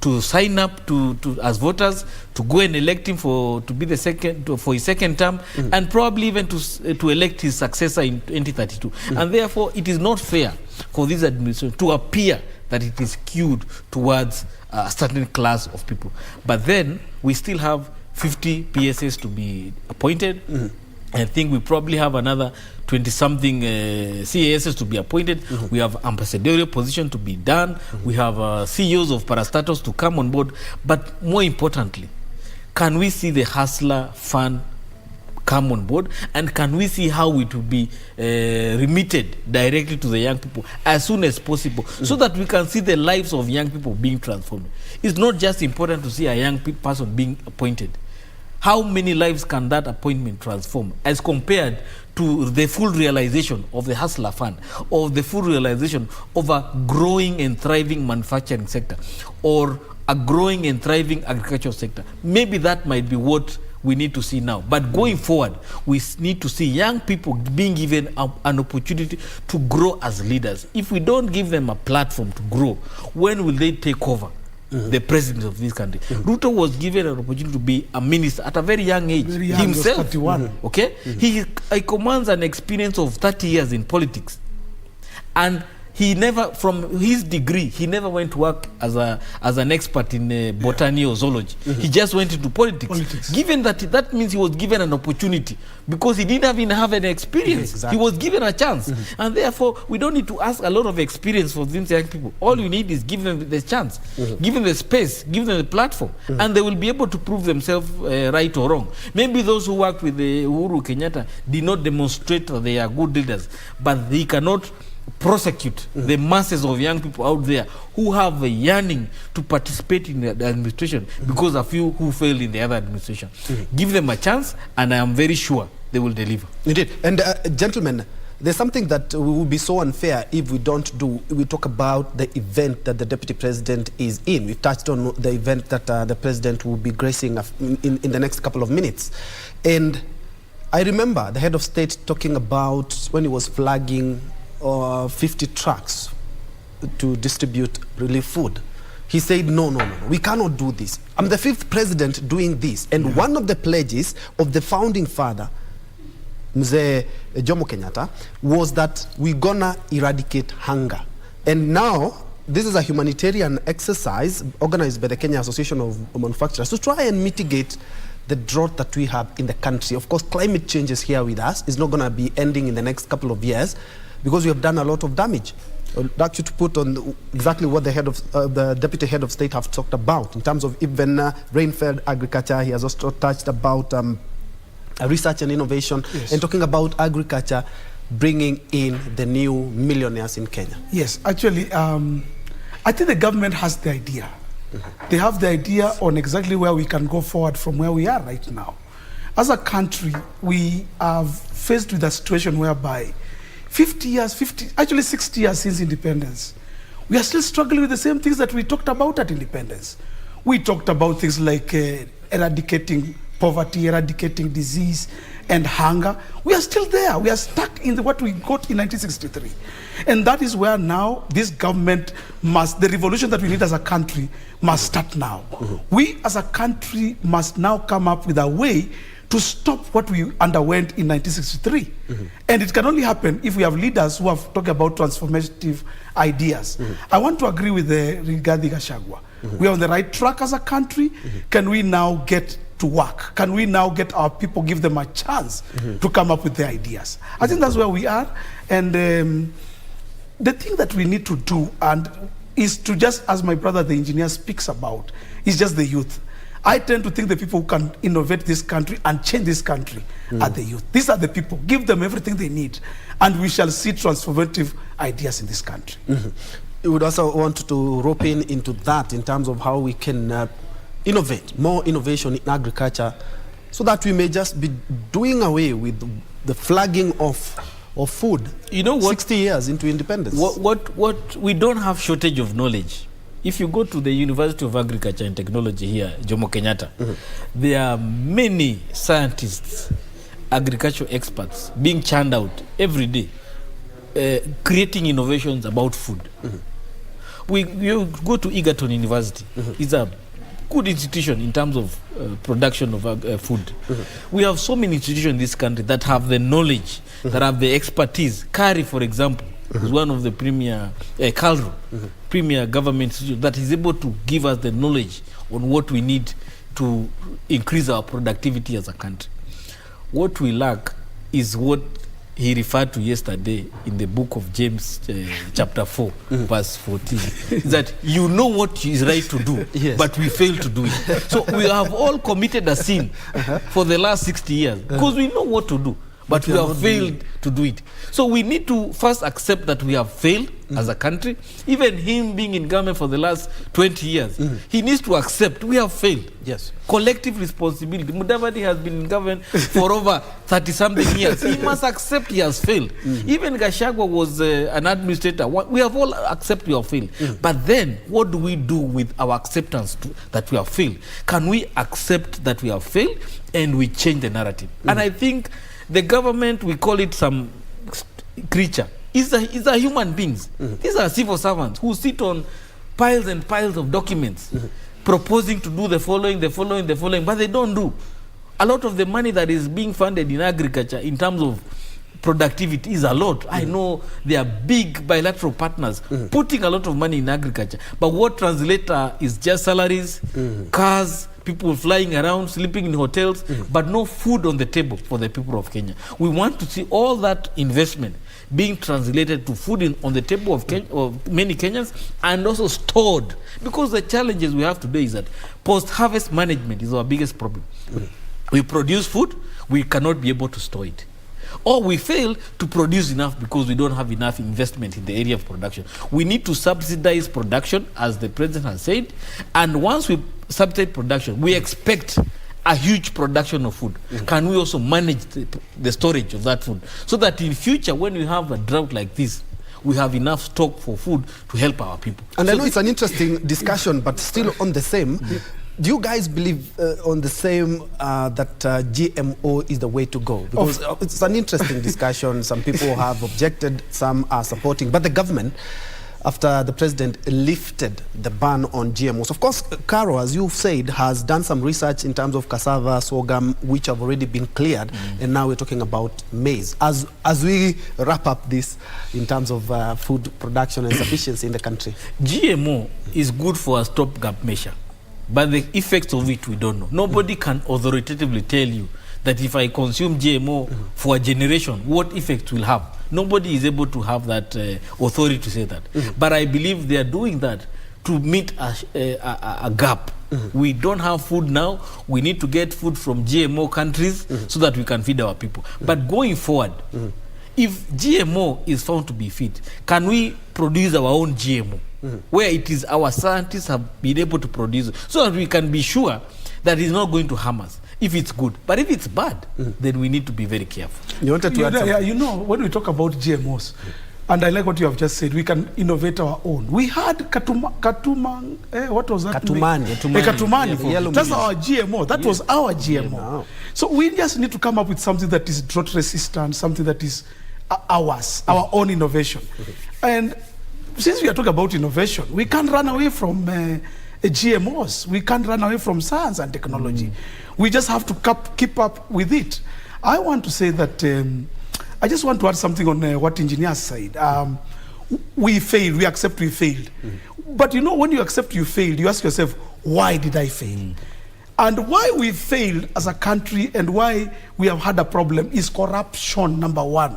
to sign up to as voters, to go and elect him for his second term, and probably even to elect his successor in 2032. And therefore, it is not fair for this administration to appear that it is skewed towards a certain class of people. But then we still have 50 PSs to be appointed. I think we probably have another 20-something CASs to be appointed. We have ambassadorial position to be done. We have CEOs of parastatals to come on board. But more importantly, can we see the hustler fund come on board? And can we see how it will be remitted directly to the young people as soon as possible, so that we can see the lives of young people being transformed? It's not just important to see a young person being appointed. How many lives can that appointment transform as compared to the full realization of the hustler fund, or the full realization of a growing and thriving manufacturing sector, or a growing and thriving agricultural sector? Maybe that might be what we need to see now. But going forward, we need to see young people being given an opportunity to grow as leaders. If we don't give them a platform to grow, when will they take over the president of this country? Ruto was given an opportunity to be a minister at a very young age, himself. 31. Okay, he commands an experience of 30 years in politics, and he never, from his degree, he never went to work as an expert in botany or zoology. He just went into politics. Given that means he was given an opportunity because he didn't even have any experience. Exactly. He was given a chance. And therefore, we don't need to ask a lot of experience for these young people. All you need is give them the chance, give them the space, give them the platform, and they will be able to prove themselves right or wrong. Maybe those who worked with Uhuru Kenyatta did not demonstrate that they are good leaders, but they cannot prosecute the masses of young people out there who have a yearning to participate in the administration because a few who failed in the other administration. Give them a chance, and I am very sure they will deliver. Indeed. And gentlemen, there's something that will be so unfair if we don't do. We talk about the event that the Deputy President is in. We've touched on the event that the President will be gracing in the next couple of minutes. And I remember the head of state talking about when he was flagging 50 trucks to distribute relief food. He said, no, we cannot do this. I'm the 5th president doing this. And one of the pledges of the founding father, Mzee Jomo Kenyatta, was that we're gonna eradicate hunger. And now, this is a humanitarian exercise organized by the Kenya Association of Manufacturers to try and mitigate the drought that we have in the country. Of course, climate change is here with us. It's not gonna be ending in the next couple of years, because we have done a lot of damage. I'd like you to put on exactly what the deputy head of state have talked about in terms of even rain-fed agriculture. He has also touched about research and innovation, and talking about agriculture bringing in the new millionaires in Kenya. Yes, actually, I think the government has the idea. They have the idea on exactly where we can go forward from where we are right now. As a country, we are faced with a situation whereby 60 years since independence, we are still struggling with the same things that we talked about at independence. We talked about things like eradicating poverty, eradicating disease and hunger. We are still there. We are stuck in what we got in 1963. And that is where now this government the revolution that we need as a country must start now. We as a country must now come up with a way to stop what we underwent in 1963. And it can only happen if we have leaders who have talked about transformative ideas. I want to agree with Rigathi Gachagua. We are on the right track as a country. Can we now get to work? Can we now get our people, give them a chance to come up with their ideas? I think that's where we are. And the thing that we need to do is to just, as my brother the engineer speaks about, is just the youth. I tend to think the people who can innovate this country and change this country are the youth. These are the people. Give them everything they need, and we shall see transformative ideas in this country. You would also want to rope into that in terms of how we can innovate, more innovation in agriculture, so that we may just be doing away with the flagging of food. You know what? 60 years into independence. What we don't have shortage of knowledge. If you go to the University of Agriculture and Technology here, Jomo Kenyatta, there are many scientists, agricultural experts being churned out every day, creating innovations about food. You go to Egerton University. It's a good institution in terms of production of food. We have so many institutions in this country that have the knowledge, that have the expertise. KARI, for example, is one of the premier, KALRO, premier government institution that is able to give us the knowledge on what we need to increase our productivity as a country. What we lack is what he referred to yesterday in the book of James, chapter 4, verse 14. That you know what is right to do, but we fail to do it. So we have all committed a sin for the last 60 years because we know what to do, but we have failed to do it. So we need to first accept that we have failed as a country. Even him being in government for the last 20 years, he needs to accept we have failed. Yes. Collective responsibility. Mudavadi has been in government for over 30-something years. He must accept he has failed. Even Gachagua was an administrator. We have all accepted we have failed. But then, what do we do with our acceptance that we have failed? Can we accept that we have failed and we change the narrative? And I think the government, we call it some creature, is a human beings. These are civil servants who sit on piles and piles of documents proposing to do the following, but they don't do. A lot of the money that is being funded in agriculture in terms of productivity is a lot. I know they are big bilateral partners putting a lot of money in agriculture. But what translates is just salaries, cars, people flying around, sleeping in hotels, but no food on the table for the people of Kenya. We want to see all that investment being translated to food on the table of many Kenyans, and also stored. Because the challenges we have today is that post-harvest management is our biggest problem. We produce food, we cannot be able to store it. Or we fail to produce enough because we don't have enough investment in the area of production. We need to subsidize production, as the president has said, and once we subsidize production, we expect a huge production of food. Can we also manage the storage of that food so that in future, when we have a drought like this, we have enough stock for food to help our people? And so I know it's an interesting discussion, but still on the same. Do you guys believe on the same that GMO is the way to go? Because it's an interesting discussion. Some people have objected, some are supporting. But the government, after the president lifted the ban on GMOs, of course, Caro, as you've said, has done some research in terms of cassava, sorghum, which have already been cleared. And now we're talking about maize. As we wrap up this in terms of food production and sufficiency in the country. GMO is good for a stopgap measure. But the effects of it, we don't know. Nobody can authoritatively tell you that if I consume GMO for a generation, what effect will have. Nobody is able to have that authority to say that. But I believe they are doing that to meet a gap. We don't have food now. We need to get food from GMO countries so that we can feed our people. But going forward, if GMO is found to be fit, can we produce our own GMO? Where it is our scientists have been able to produce it, so that we can be sure that it's not going to harm us if it's good. But if it's bad, then we need to be very careful. You wanted to add something? You know, when we talk about GMOs, and I like what you have just said, we can innovate our own. We had what was that? Katumani. That's our GMO. That was our GMO. Yeah. So we just need to come up with something that is drought resistant, something that is ours, our own innovation. And since we are talking about innovation, we can't run away from GMOs. We can't run away from science and technology. We just have to keep up with it. I want to say that, I just want to add something on what engineers said. We failed, we accept we failed. But you know, when you accept you failed, you ask yourself, why did I fail? And why we failed as a country and why we have had a problem is corruption, number one.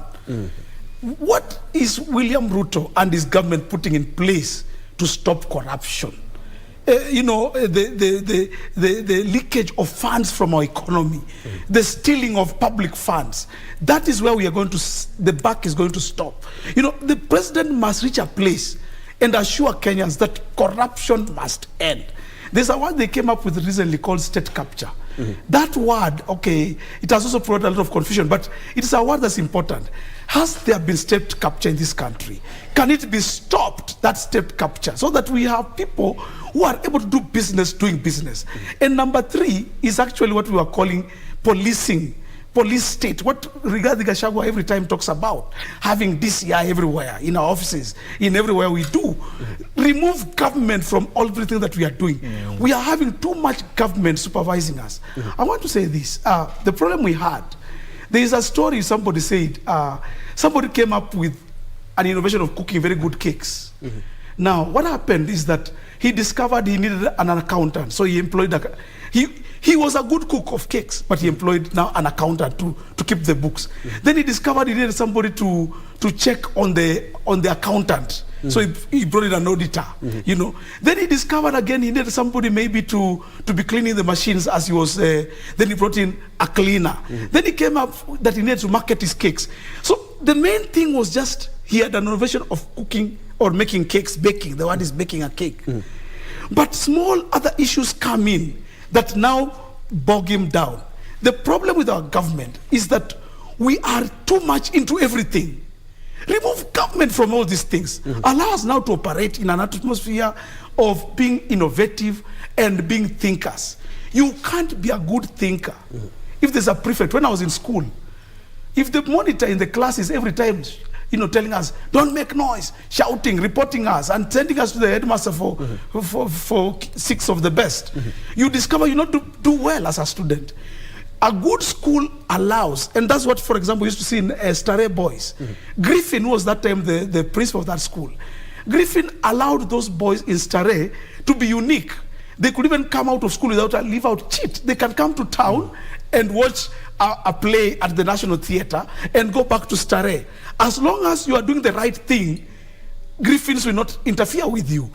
What is William Ruto and his government putting in place to stop corruption? You know, the leakage of funds from our economy, the stealing of public funds. That is where we are going to, the buck is going to stop. You know, the president must reach a place and assure Kenyans that corruption must end. There's a word they came up with recently called state capture. That word, okay, it has also brought a lot of confusion, but it is a word that's important. Has there been state capture in this country? Can it be stopped, that state capture, so that we have people who are able to do business, doing business? And number three is actually what we are calling policing, police state, what Rigathi Gachagua every time talks about, having DCI everywhere, in our offices, in everywhere we do. Remove government from everything that we are doing. We are having too much government supervising us. I want to say this, the problem we had, there is a story somebody said, somebody came up with an innovation of cooking very good cakes. Now, what happened is that he discovered he needed an accountant, so he employed he was a good cook of cakes, but he employed now an accountant to keep the books. Then he discovered he needed somebody to check on the accountant. So he brought in an auditor, you know. Then he discovered again he needed somebody maybe to be cleaning the machines as he was, then he brought in a cleaner. Then he came up that he needed to market his cakes. So the main thing was just he had an innovation of cooking or making cakes, baking. The word is baking a cake. But small other issues come in that now bog him down. The problem with our government is that we are too much into everything. Remove government from all these things. Allow us now to operate in an atmosphere of being innovative and being thinkers. You can't be a good thinker if there's a prefect. When I was in school, if the monitor in the class is every time, you know, telling us, don't make noise, shouting, reporting us, and sending us to the headmaster for 6 of the best, you discover you not do well as a student. A good school allows, and that's what, for example, we used to see in Stare Boys. Griffin was that time the principal of that school. Griffin allowed those boys in Stare to be unique. They could even come out of school without a leave-out cheat. They can come to town and watch a play at the National Theatre and go back to Stare. As long as you are doing the right thing, Griffins will not interfere with you.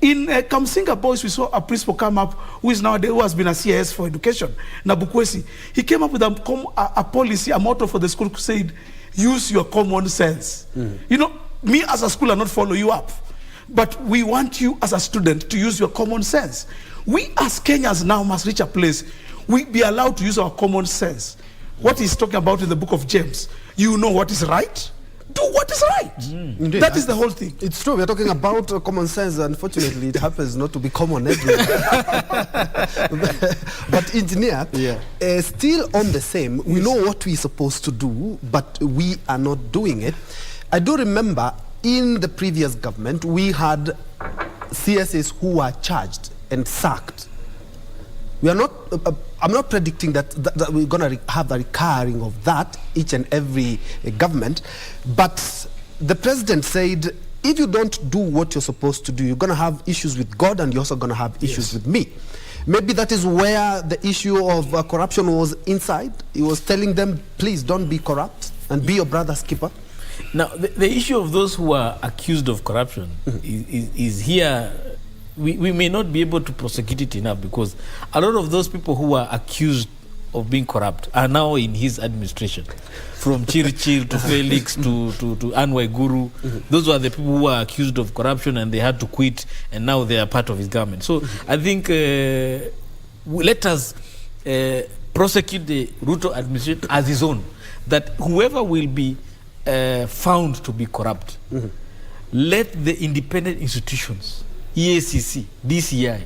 In Kamsinga Boys, we saw a principal come up who has been a CIS for education, Nabukwesi. He came up with a policy, a motto for the school who said, use your common sense. You know, me as a school will not follow you up, but we want you as a student to use your common sense. We as Kenyans now must reach a place we be allowed to use our common sense. What he's talking about in the book of James, you know what is right, do what is right. Indeed. That is the whole thing. It's true. We're talking about common sense. Unfortunately, it happens not to be common everywhere. But engineer, still on the same, we know what we're supposed to do, but we are not doing it. I do remember in the previous government, we had CSAs who were charged and sacked. We are not, I'm not predicting that we're going to have a recurring of that each and every government, but the president said, if you don't do what you're supposed to do, you're going to have issues with God and you're also going to have issues with me. Maybe that is where the issue of corruption was inside. He was telling them, please don't be corrupt and be your brother's keeper. Now, the issue of those who are accused of corruption is here. We may not be able to prosecute it enough because a lot of those people who are accused of being corrupt are now in his administration. From Chirichir to Felix to Anne Waiguru, those were the people who are accused of corruption and they had to quit and now they are part of his government. So I think let us prosecute the Ruto administration as his own, that whoever will be found to be corrupt, let the independent institutions, EACC, DCI,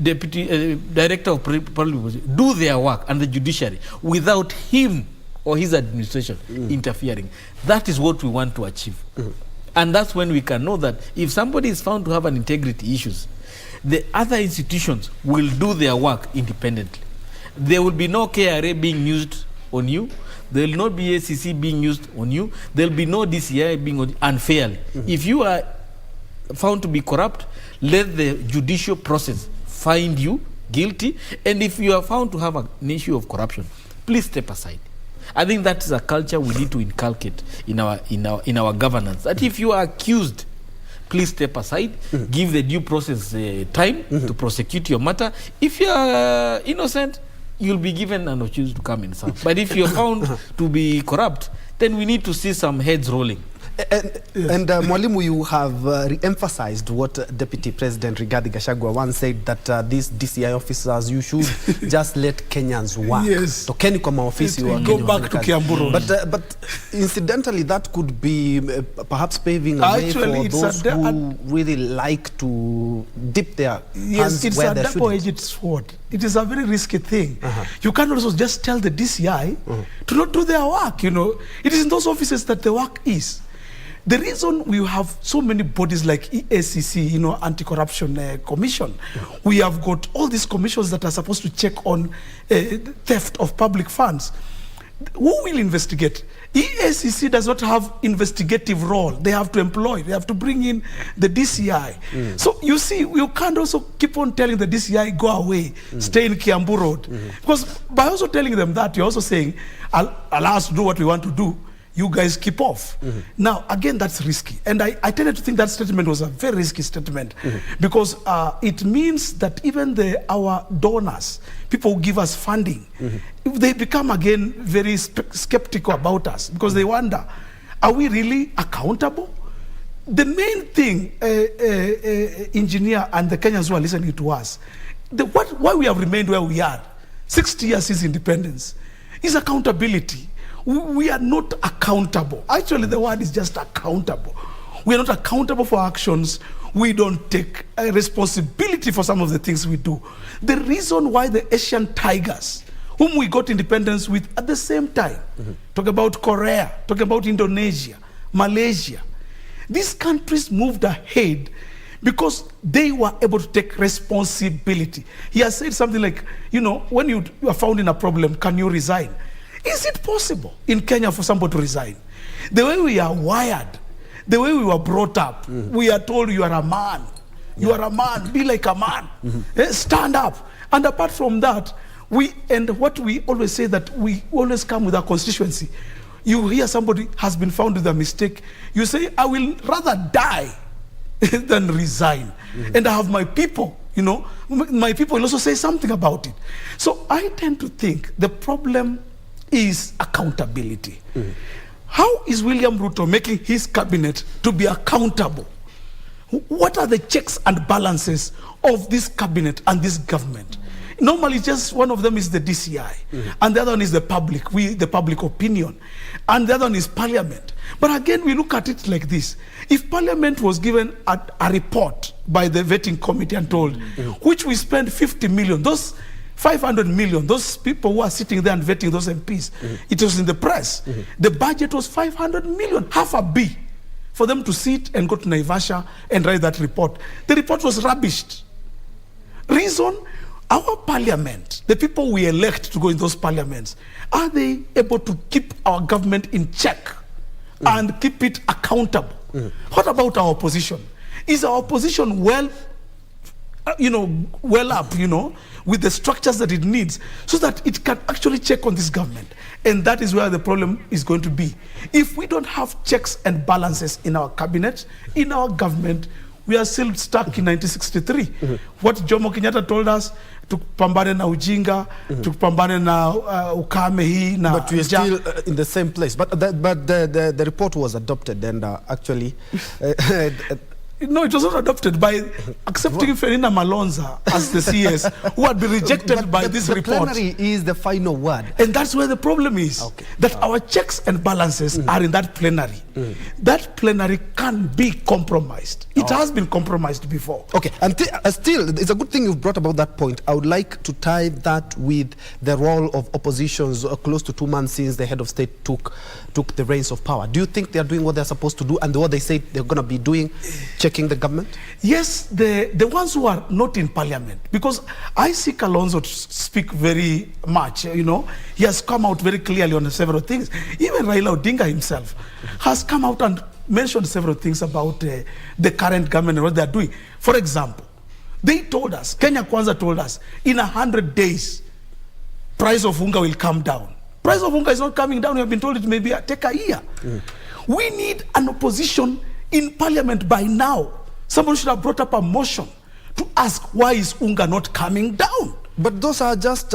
Deputy Director of Public Policy, do their work, and the judiciary, without him or his administration interfering. That is what we want to achieve. And that's when we can know that if somebody is found to have an integrity issues, the other institutions will do their work independently. There will be no KRA being used on you. There will not be ACC being used on you. There will be no DCI being on unfairly. If you are found to be corrupt, let the judicial process find you guilty, and if you are found to have an issue of corruption, please step aside. I think that is a culture we need to inculcate in our governance, that if you are accused, please step aside, give the due process time to prosecute your matter. If you are innocent, you'll be given an opportunity to come and serve. But if you're found to be corrupt, then we need to see some heads rolling. And Mwalimu, you have re-emphasized what Deputy President Rigathi Gachagua once said, that these DCI officers, you should just let Kenyans work. Yes. Tokeni kwa maofisi wa Go back to Kiamburu. But incidentally, that could be perhaps paving a way for those who really like to dip their hands it's where a they shouldn't. double-edged sword. It is a very risky thing. You can't also just tell the DCI to not do their work, you know. It is in those offices that the work is. The reason we have so many bodies like EACC, you know, Anti-Corruption Commission, we have got all these commissions that are supposed to check on theft of public funds. Who will investigate? EACC does not have investigative role. They have to employ, they have to bring in the DCI. So you see, you can't also keep on telling the DCI, go away, stay in Kiambu Road. Because by also telling them that, you're also saying, allow us to do what we want to do. You guys keep off. Now, again, that's risky. And I tended to think that statement was a very risky statement because it means that even our donors, people who give us funding, they become, again, very skeptical about us because they wonder, are we really accountable? The main thing, engineer and the Kenyans who are listening to us, why we have remained where we are, 60 years since independence, is accountability. We are not accountable. Actually, the word is just accountable. We are not accountable for actions. We don't take responsibility for some of the things we do. The reason why the Asian tigers, whom we got independence with at the same time, talk about Korea, talk about Indonesia, Malaysia, these countries moved ahead because they were able to take responsibility. He has said something like, when you are found in a problem, can you resign? Is it possible in Kenya for somebody to resign? The way we are wired, the way we were brought up, we are told you are a man. You are a man, be like a man. Stand up. And apart from that, what we always say, that we always come with our constituency. You hear somebody has been found with a mistake, you say, I will rather die than resign. And I have my people, my people will also say something about it. So I tend to think the problem is accountability. How is William Ruto making his cabinet to be accountable? What are the checks and balances of this cabinet and this government? Normally, just one of them is the DCI, and the other one is the public, the public opinion, and the other one is Parliament. But again, we look at it like this. If Parliament was given a report by the vetting committee and told, which we spend 50 million, those 500 million, those people who are sitting there and vetting those MPs, it was in the press. The budget was 500 million, half a B, for them to sit and go to Naivasha and write that report. The report was rubbished. Reason, our parliament, the people we elect to go in those parliaments, are they able to keep our government in check and keep it accountable? What about our opposition? Is our opposition well up, with the structures that it needs, so that it can actually check on this government? And that is where the problem is going to be. If we don't have checks and balances in our cabinet, in our government, we are still stuck in 1963. What Jomo Kenyatta told us, tupambane na ujinga, tupambane na ukame hii na. But we are still in the same place. But the report was adopted, and actually. No, it was not adopted by accepting Fernina Malonza as the CS, who had been rejected by this report. The plenary is the final word. And that's where the problem is, that our checks and balances are in that plenary. That plenary can be compromised. It has been compromised before. Okay, and still, it's a good thing you've brought about that point. I would like to tie that with the role of oppositions close to 2 months since the head of state took the reins of power. Do you think they're doing what they're supposed to do and what they say they're going to be doing, checking the government? Yes, the ones who are not in parliament, because I see Kalonzo to speak very much, he has come out very clearly on several things. Even Raila Odinga himself has come out and mentioned several things about the current government and what they are doing. For example, they told us, Kenya Kwanza told us, in 100 days, price of unga will come down. Price of unga is not coming down. We have been told it may take a year. We need an opposition in parliament by now. Somebody should have brought up a motion to ask, why is unga not coming down? But those are just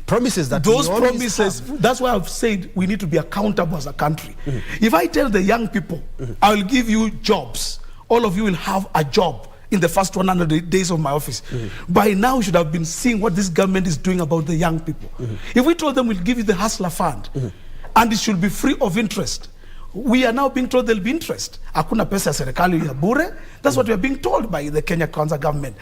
promises that those promises have. That's why I've said we need to be accountable as a country. If I tell the young people, I will give you jobs, all of you will have a job in the first 100 days of my office. By now, we should have been seeing what this government is doing about the young people. If we told them we'll give you the Hustler Fund, and it should be free of interest, we are now being told there'll be interest. Hakuna pesa ya serikali ya bure. That's what we are being told by the Kenya Kwanza government.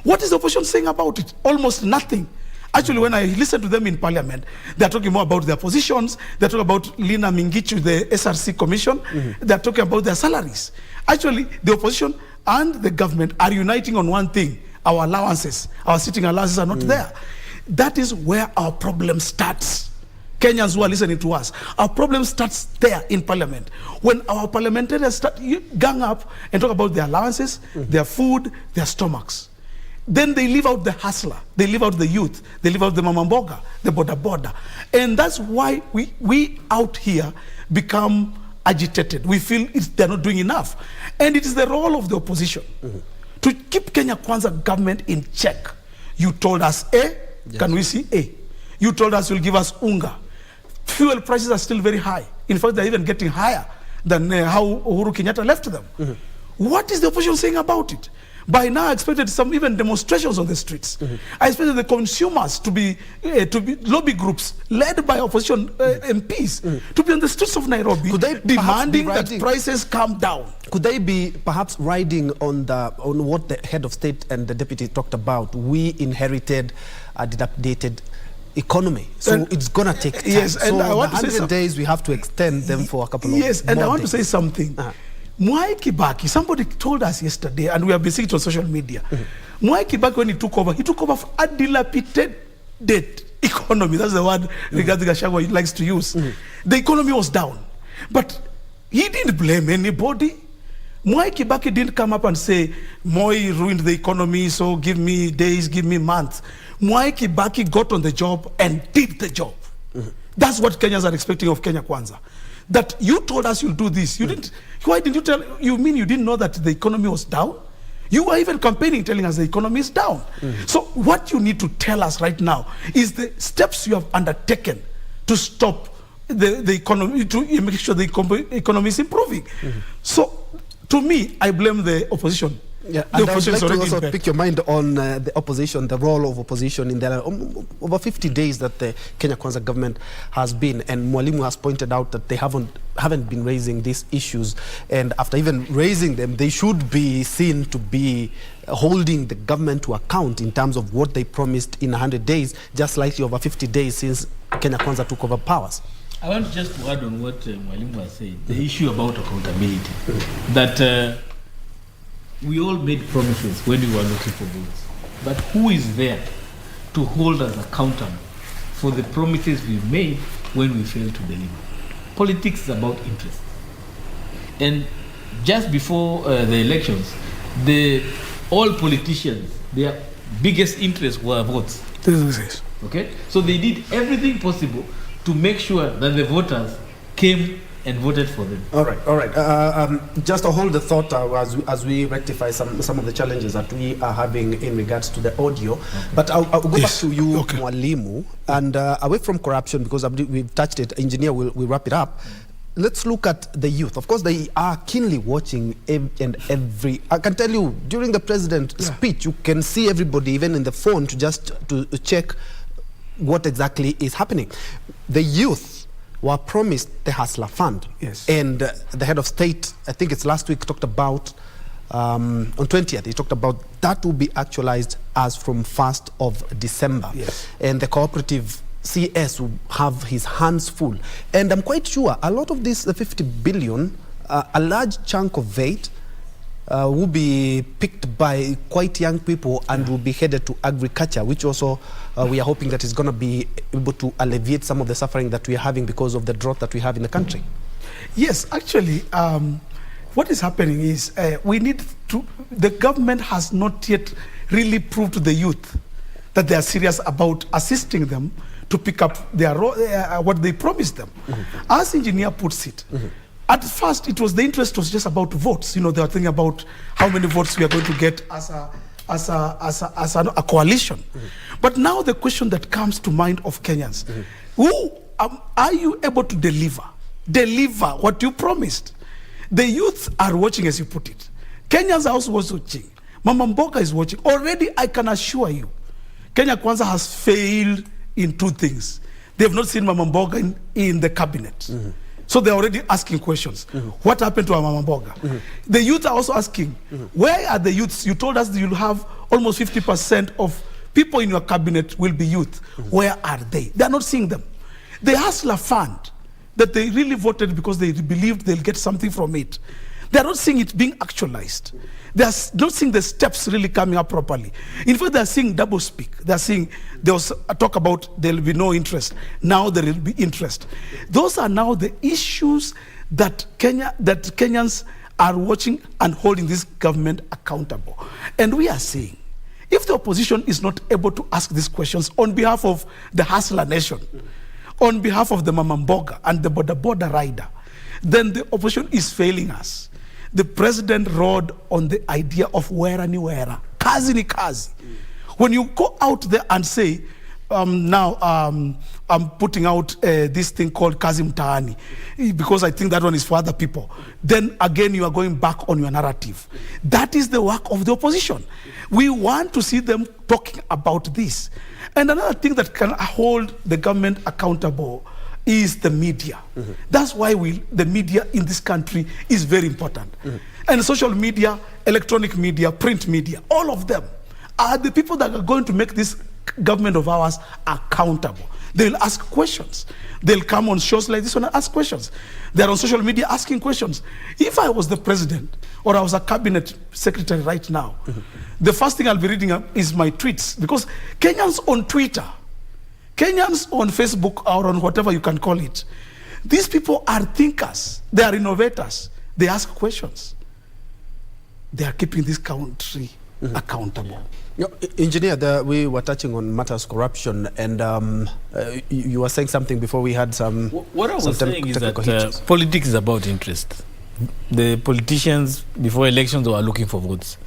What is the opposition saying about it? Almost nothing. Actually, when I listen to them in parliament, they're talking more about their positions. They're talking about Lina Mingichu, the SRC commission. They're talking about their salaries. Actually, the opposition and the government are uniting on one thing. Our allowances, our sitting allowances are not there. That is where our problem starts. Kenyans who are listening to us, our problem starts there in parliament. When our parliamentarians gang up and talk about their allowances, their food, their stomachs. Then they leave out the hustler, they leave out the youth, they leave out the mamamboga, the boda. And that's why we out here become agitated. We feel they're not doing enough. And it is the role of the opposition to keep Kenya Kwanza government in check. You told us A, can we see A? You told us you'll give us unga. Fuel prices are still very high. In fact, they're even getting higher than how Uhuru Kenyatta left them. What is the opposition saying about it? By now, I expected some even demonstrations on the streets. I expected the consumers to be lobby groups led by opposition MPs to be on the streets of Nairobi, demanding that prices come down. Could they be perhaps riding on what the head of state and the deputy talked about? We inherited a dilapidated economy, so it's gonna take time. Yes, and so I want to say 100 days we have to extend them for a couple of Yes, and I want days. to say something. Mwai Kibaki, somebody told us yesterday, and we have been seeing it on social media. Mwai Kibaki, when he took over for a dilapidated economy. That's the word Rigathi Gachagua likes to use. The economy was down. But he didn't blame anybody. Mwai Kibaki didn't come up and say, Moi ruined the economy, so give me days, give me months. Mwai Kibaki got on the job and did the job. That's what Kenyans are expecting of Kenya Kwanza. That you told us you'll do this. You didn't. Why didn't you tell? You mean you didn't know that the economy was down? You were even campaigning, telling us the economy is down. So what you need to tell us right now is the steps you have undertaken to stop the economy, to make sure the economy is improving. So to me, I blame the opposition. Yeah, and I would like to also pick your mind on the opposition, the role of opposition in the over 50 days that the Kenya Kwanza government has been, and Mwalimu has pointed out that they haven't been raising these issues, and after even raising them, they should be seen to be holding the government to account in terms of what they promised in 100 days, just slightly over 50 days since Kenya Kwanza took over powers. I want just to add on what Mwalimu was saying, the issue about accountability, that we all made promises when we were looking for votes, but who is there to hold us accountable for the promises we made when we failed to deliver? Politics is about interest. And just before the elections, all politicians, their biggest interest were votes. Okay? So they did everything possible to make sure that the voters came and voted for them. All right. Just to hold the thought as we rectify some of the challenges that we are having in regards to the audio. Okay. But I'll go back to you, Mwalimu, and away from corruption, because we've touched it. Engineer will wrap it up. Let's look at the youth. Of course, they are keenly watching every. I can tell you, during the president's speech, you can see everybody, even in the phone, to check what exactly is happening. The youth were promised the Hustler Fund. Yes. And the head of state, I think it's last week, talked about, on 20th, he talked about that will be actualized as from 1st of December. Yes. And the cooperative CS will have his hands full. And I'm quite sure a lot of this, the 50 billion, a large chunk of it will be picked by quite young people and will be headed to agriculture, which also we are hoping that is going to be able to alleviate some of the suffering that we are having because of the drought that we have in the country. Yes, actually, what is happening is the government has not yet really proved to the youth that they are serious about assisting them to pick up their what they promised them. As engineer puts it, at first, the interest was just about votes. You know, they were thinking about how many votes we are going to get as a coalition. But now the question that comes to mind of Kenyans, are you able to deliver what you promised? The youth are watching, as you put it. Kenyans are also watching. Mama Mboga is watching. Already, I can assure you, Kenya Kwanza has failed in two things. They have not seen Mama Mboga in the cabinet. So they're already asking questions. What happened to our Mama Mboga? The youth are also asking, where are the youths? You told us that you'll have almost 50% of people in your cabinet will be youth. Where are they? They're not seeing them. The Hustler Fund that they really voted because they believed they'll get something from it, they're not seeing it being actualized. They're not seeing the steps really coming up properly. In fact, they're seeing double speak. They're seeing there was a talk about there will be no interest. Now there will be interest. Those are now the issues that Kenyans are watching and holding this government accountable. And we are saying, if the opposition is not able to ask these questions on behalf of the hustler nation, on behalf of the Mama Mboga and the border rider, then the opposition is failing us. The president rode on the idea of wera ni wera, kazi ni kazi. When you go out there and say, now I'm putting out this thing called kazi mtaani, because I think that one is for other people, then again you are going back on your narrative. That is the work of the opposition. We want to see them talking about this. And another thing that can hold the government accountable is the media. That's why the media in this country is very important. And social media, electronic media, print media, all of them are the people that are going to make this government of ours accountable. They'll ask questions. They'll come on shows like this one and ask questions. They're on social media asking questions. If I was the president or I was a cabinet secretary right now, the first thing I'll be reading up is my tweets, because Kenyans on Twitter, Kenyans on Facebook, or on whatever you can call it, these people are thinkers. They are innovators. They ask questions. They are keeping this country accountable. Engineer, we were touching on matters corruption, and you were saying something before we had some. What I was saying is that politics is about interest. The politicians before elections were looking for votes.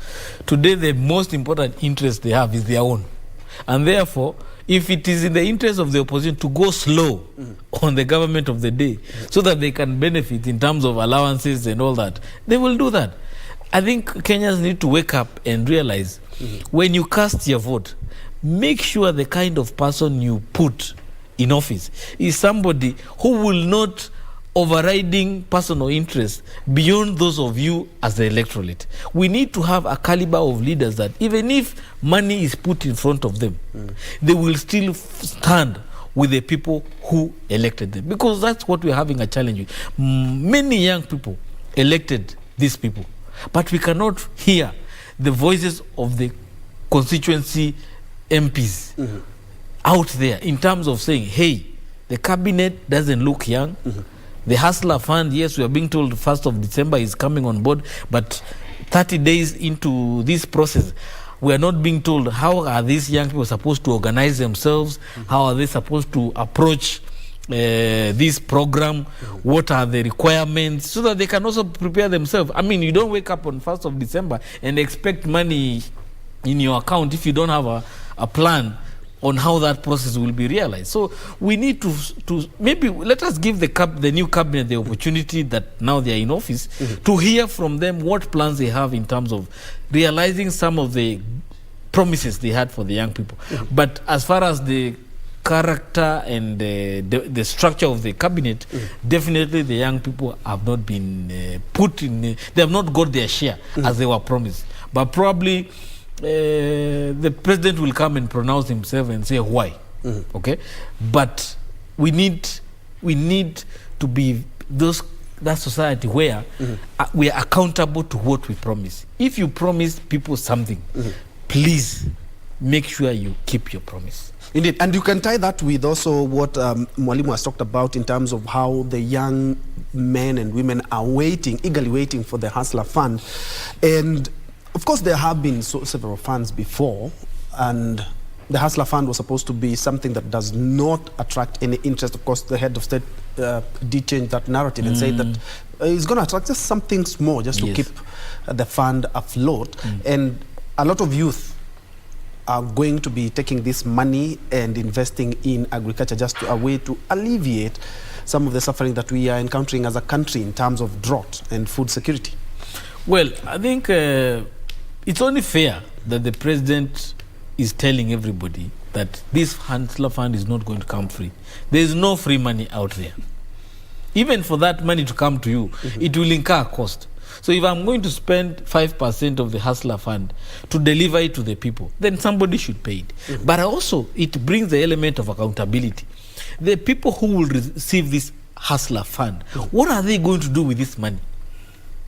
Today, the most important interest they have is their own, and therefore, if it is in the interest of the opposition to go slow on the government of the day, so that they can benefit in terms of allowances and all that, they will do that. I think Kenyans need to wake up and realize when you cast your vote, make sure the kind of person you put in office is somebody who will not overriding personal interests beyond those of you as the electorate. We need to have a caliber of leaders that even if money is put in front of them, they will still stand with the people who elected them, because that's what we're having a challenge with. Many young people elected these people, but we cannot hear the voices of the constituency MPs out there in terms of saying, hey, the cabinet doesn't look young. The Hustler Fund, yes, we are being told 1st of December is coming on board, but 30 days into this process, we are not being told how are these young people supposed to organize themselves, how are they supposed to approach this program, what are the requirements, so that they can also prepare themselves. I mean, you don't wake up on 1st of December and expect money in your account if you don't have a plan on how that process will be realized. So we need to maybe let us give the new cabinet the opportunity that now they are in office to hear from them what plans they have in terms of realizing some of the promises they had for the young people. But as far as the character and the structure of the cabinet, definitely the young people have not been put in, they have not got their share as they were promised. But probably the president will come and pronounce himself and say why. Okay, but we need to be that society where we are accountable to what we promise. If you promise people something, please make sure you keep your promise. Indeed, and you can tie that with also what Mwalimu has talked about in terms of how the young men and women are eagerly waiting for the Hustler Fund. And of course, there have been several funds before, and the Hustler Fund was supposed to be something that does not attract any interest. Of course, the head of state did change that narrative and say that it's going to attract just something small, just to keep the fund afloat. And a lot of youth are going to be taking this money and investing in agriculture just a way to alleviate some of the suffering that we are encountering as a country in terms of drought and food security. Well, I think it's only fair that the president is telling everybody that this Hustler Fund is not going to come free. There is no free money out there. Even for that money to come to you, it will incur a cost. So if I'm going to spend 5% of the Hustler Fund to deliver it to the people, then somebody should pay it. But also, it brings the element of accountability. The people who will receive this Hustler Fund, what are they going to do with this money?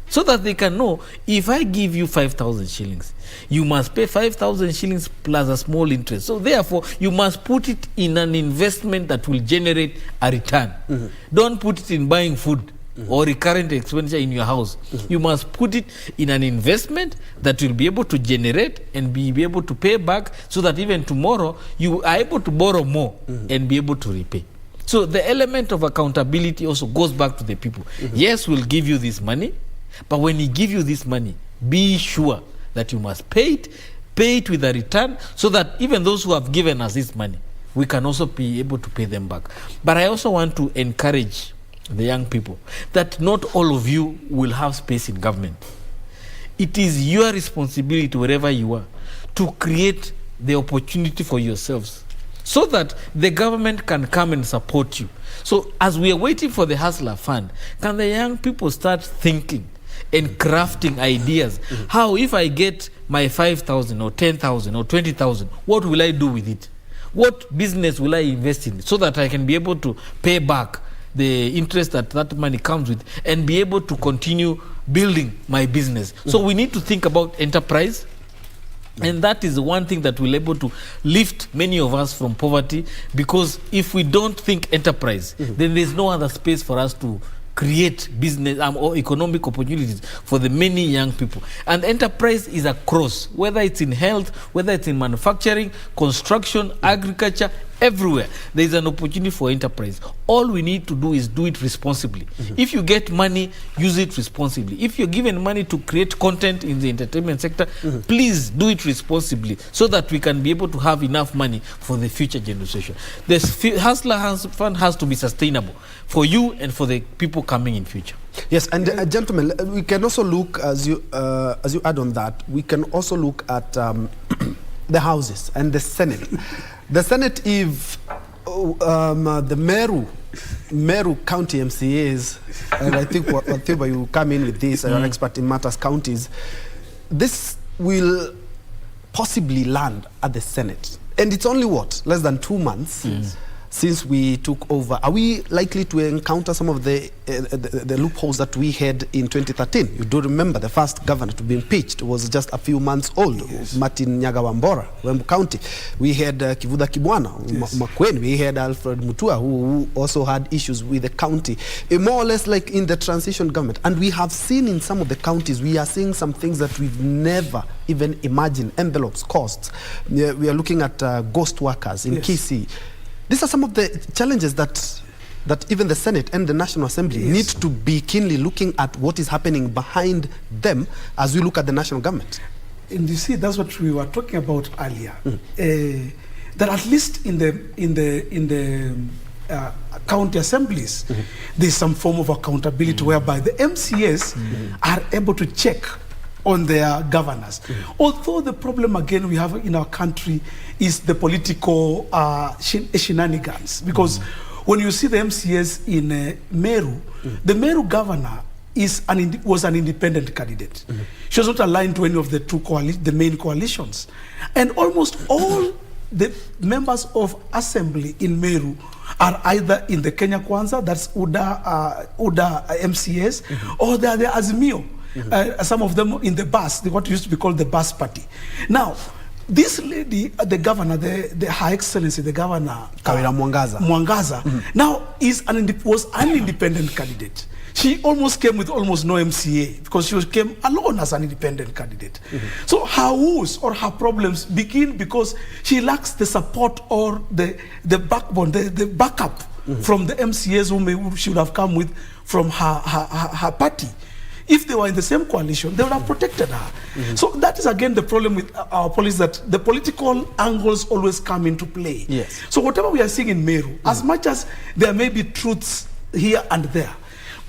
So that they can know, if I give you 5,000 shillings, you must pay 5,000 shillings plus a small interest. So therefore, you must put it in an investment that will generate a return. Don't put it in buying food or recurrent expenditure in your house. You must put it in an investment that will be able to generate and be able to pay back, so that even tomorrow you are able to borrow more and be able to repay. So the element of accountability also goes back to the people. Yes, we'll give you this money, but when we give you this money, be sure that you must pay it with a return, so that even those who have given us this money, we can also be able to pay them back. But I also want to encourage the young people that not all of you will have space in government. It is your responsibility, wherever you are, to create the opportunity for yourselves, so that the government can come and support you. So as we are waiting for the Hustler Fund, can the young people start thinking and crafting ideas? How, if I get my 5,000 or 10,000 or 20,000, what will I do with it? what business will I invest in so that I can be able to pay back the interest that money comes with and be able to continue building my business. So we need to think about enterprise. And that is one thing that will able to lift many of us from poverty, because if we don't think enterprise, then there's no other space for us to create business or economic opportunities for the many young people. And enterprise is across, whether it's in health, whether it's in manufacturing, construction, agriculture, everywhere there is an opportunity for enterprise. All we need to do is do it responsibly. If you get money, use it responsibly. If you're given money to create content in the entertainment sector, please do it responsibly so that we can be able to have enough money for the future generation. The Hustler Fund has to be sustainable for you and for the people coming in future. Yes, and gentlemen, we can also look, as you add on that, we can also look at the houses and the Senate. The Senate, if the Meru County MCAs, and I think whatever you come in with this, an expert in matters counties, this will possibly land at the Senate. And it's only what, less than 2 months since we took over. Are we likely to encounter some of the loopholes that we had in 2013? You do remember the first governor to be impeached was just a few months old, Martin Nyagawambora, Wembu County. We had Kivuda Kibwana, Makweni. We had Alfred Mutua, who also had issues with the county, more or less like in the transition government. And we have seen in some of the counties, we are seeing some things that we've never even imagined, envelopes, costs. We are looking at ghost workers in Kisii. These are some of the challenges that even the Senate and the National Assembly need to be keenly looking at what is happening behind them as we look at the national government. And you see, that's what we were talking about earlier. That at least in the county assemblies, there's some form of accountability whereby the MCAs are able to check on their governors. Although the problem again we have in our country is the political shenanigans, because when you see the MCAs in Meru, the Meru governor was an independent candidate. She was not aligned to any of the the main coalitions, and almost all the members of assembly in Meru are either in the Kenya Kwanza, that's UDA MCAs, or they are the Azimio. Some of them in the bus, what used to be called the bus party. Now, this lady, the governor, the Her Excellency, the governor, Kawira Mwangaza, now was an independent candidate. She almost came with almost no MCA because she came alone as an independent candidate. So her woes or her problems begin because she lacks the support or the backbone, the backup from the MCAs who should have come with from her party. If they were in the same coalition, they would have protected her. So that is again the problem with our police, that the political angles always come into play. Yes. So whatever we are seeing in Meru, as much as there may be truths here and there,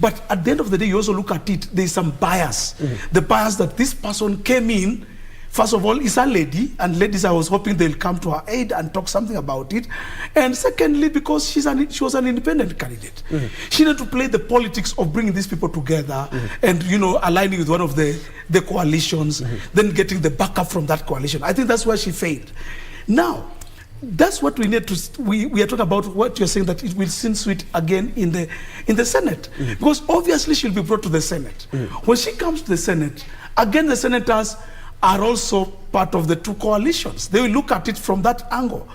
but at the end of the day, you also look at it, there is some bias. The bias that this person came in, first of all, is a lady, and ladies, I was hoping they'll come to her aid and talk something about it. And secondly, because she was an independent candidate. She needed to play the politics of bringing these people together and, aligning with one of the coalitions, then getting the backup from that coalition. I think that's where she failed. Now, that's what we need to, we are talking about what you're saying, that it will soon switch again in the Senate. Because obviously she'll be brought to the Senate. When she comes to the Senate, again the senators are also part of the two coalitions. They will look at it from that angle.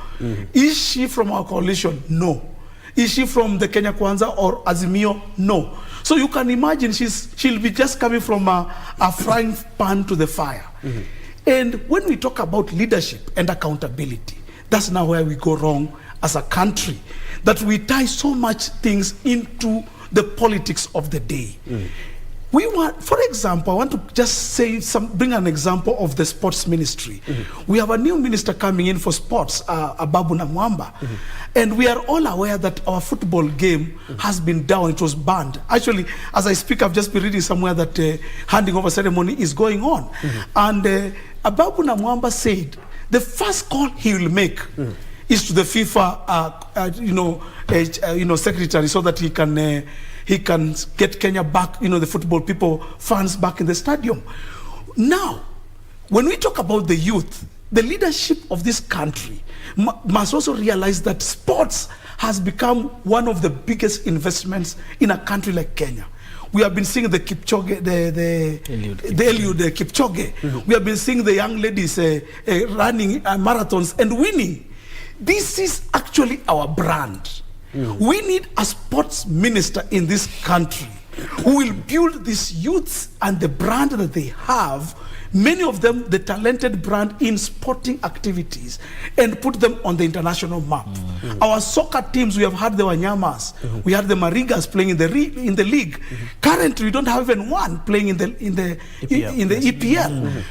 Is she from our coalition? No. Is she from the Kenya Kwanza or Azimio? No. So you can imagine she'll be just coming from a frying pan to the fire. And when we talk about leadership and accountability, that's now where we go wrong as a country, that we tie so much things into the politics of the day. We want, for example, I want to just bring an example of the sports ministry. We have a new minister coming in for sports, Ababu Namwamba, and we are all aware that our football game has been down. It was banned. Actually, as I speak, I've just been reading somewhere that handing over ceremony is going on, and Ababu Namwamba said the first call he will make is to the FIFA, secretary, so that he can get Kenya back, the football people, fans back in the stadium. Now, when we talk about the youth, the leadership of this country must also realize that sports has become one of the biggest investments in a country like Kenya. We have been seeing the Kipchoge, the Eliud Kipchoge. We have been seeing the young ladies running marathons and winning. This is actually our brand. We need a sports minister in this country who will build these youths and the brand that they have, many of them the talented brand in sporting activities, and put them on the international map. Our soccer teams, we have had the Wanyamas, we had the Marigas playing in the league. Currently, we don't have even one playing in the EPL.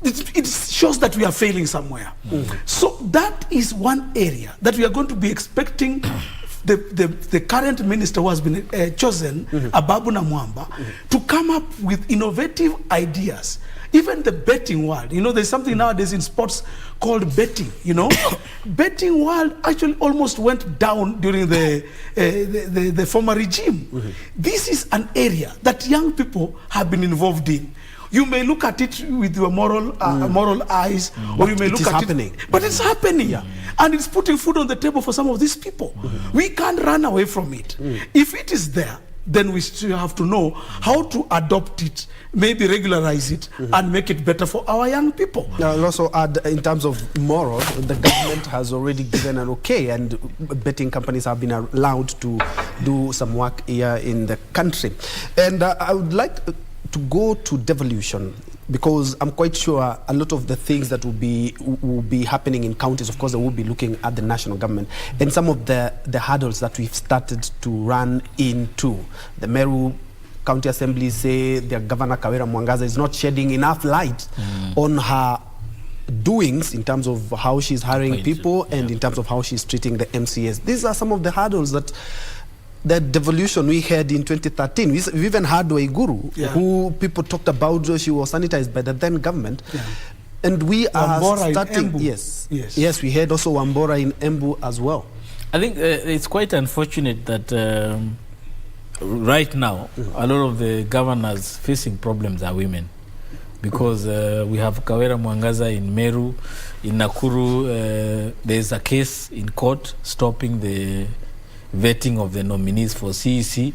It shows that we are failing somewhere. So that is one area that we are going to be expecting the current minister who has been chosen, Ababu Namwamba, to come up with innovative ideas. Even the betting world, there's something nowadays in sports called betting, Betting world actually almost went down during the former regime. This is an area that young people have been involved in. You may look at it with your moral eyes, or you may look at it, but it's happening, and it's putting food on the table for some of these people. We can't run away from it. If it is there, then we still have to know how to adopt it, maybe regularize it, and make it better for our young people. I'll also add, in terms of moral, the government has already given an okay, and betting companies have been allowed to do some work here in the country. And I would like to go to devolution, because I'm quite sure a lot of the things that will be happening in counties, of course, they will be looking at the national government, and some of the hurdles that we've started to run into. The Meru County Assembly say their Governor Kawira Mwangaza is not shedding enough light on her doings in terms of how she's hiring people and in terms of how she's treating the MCAs. These are some of the hurdles that the devolution we had in 2013. We even had Waiguru, who people talked about. She was sanitized by the then government. And we are Wambora starting, yes, we had also Wambora in Embu as well. I think it's quite unfortunate that right now, a lot of the governors facing problems are women. Because we have Kawira Mwangaza in Meru, in Nakuru, there's a case in court stopping the vetting of the nominees for CEC.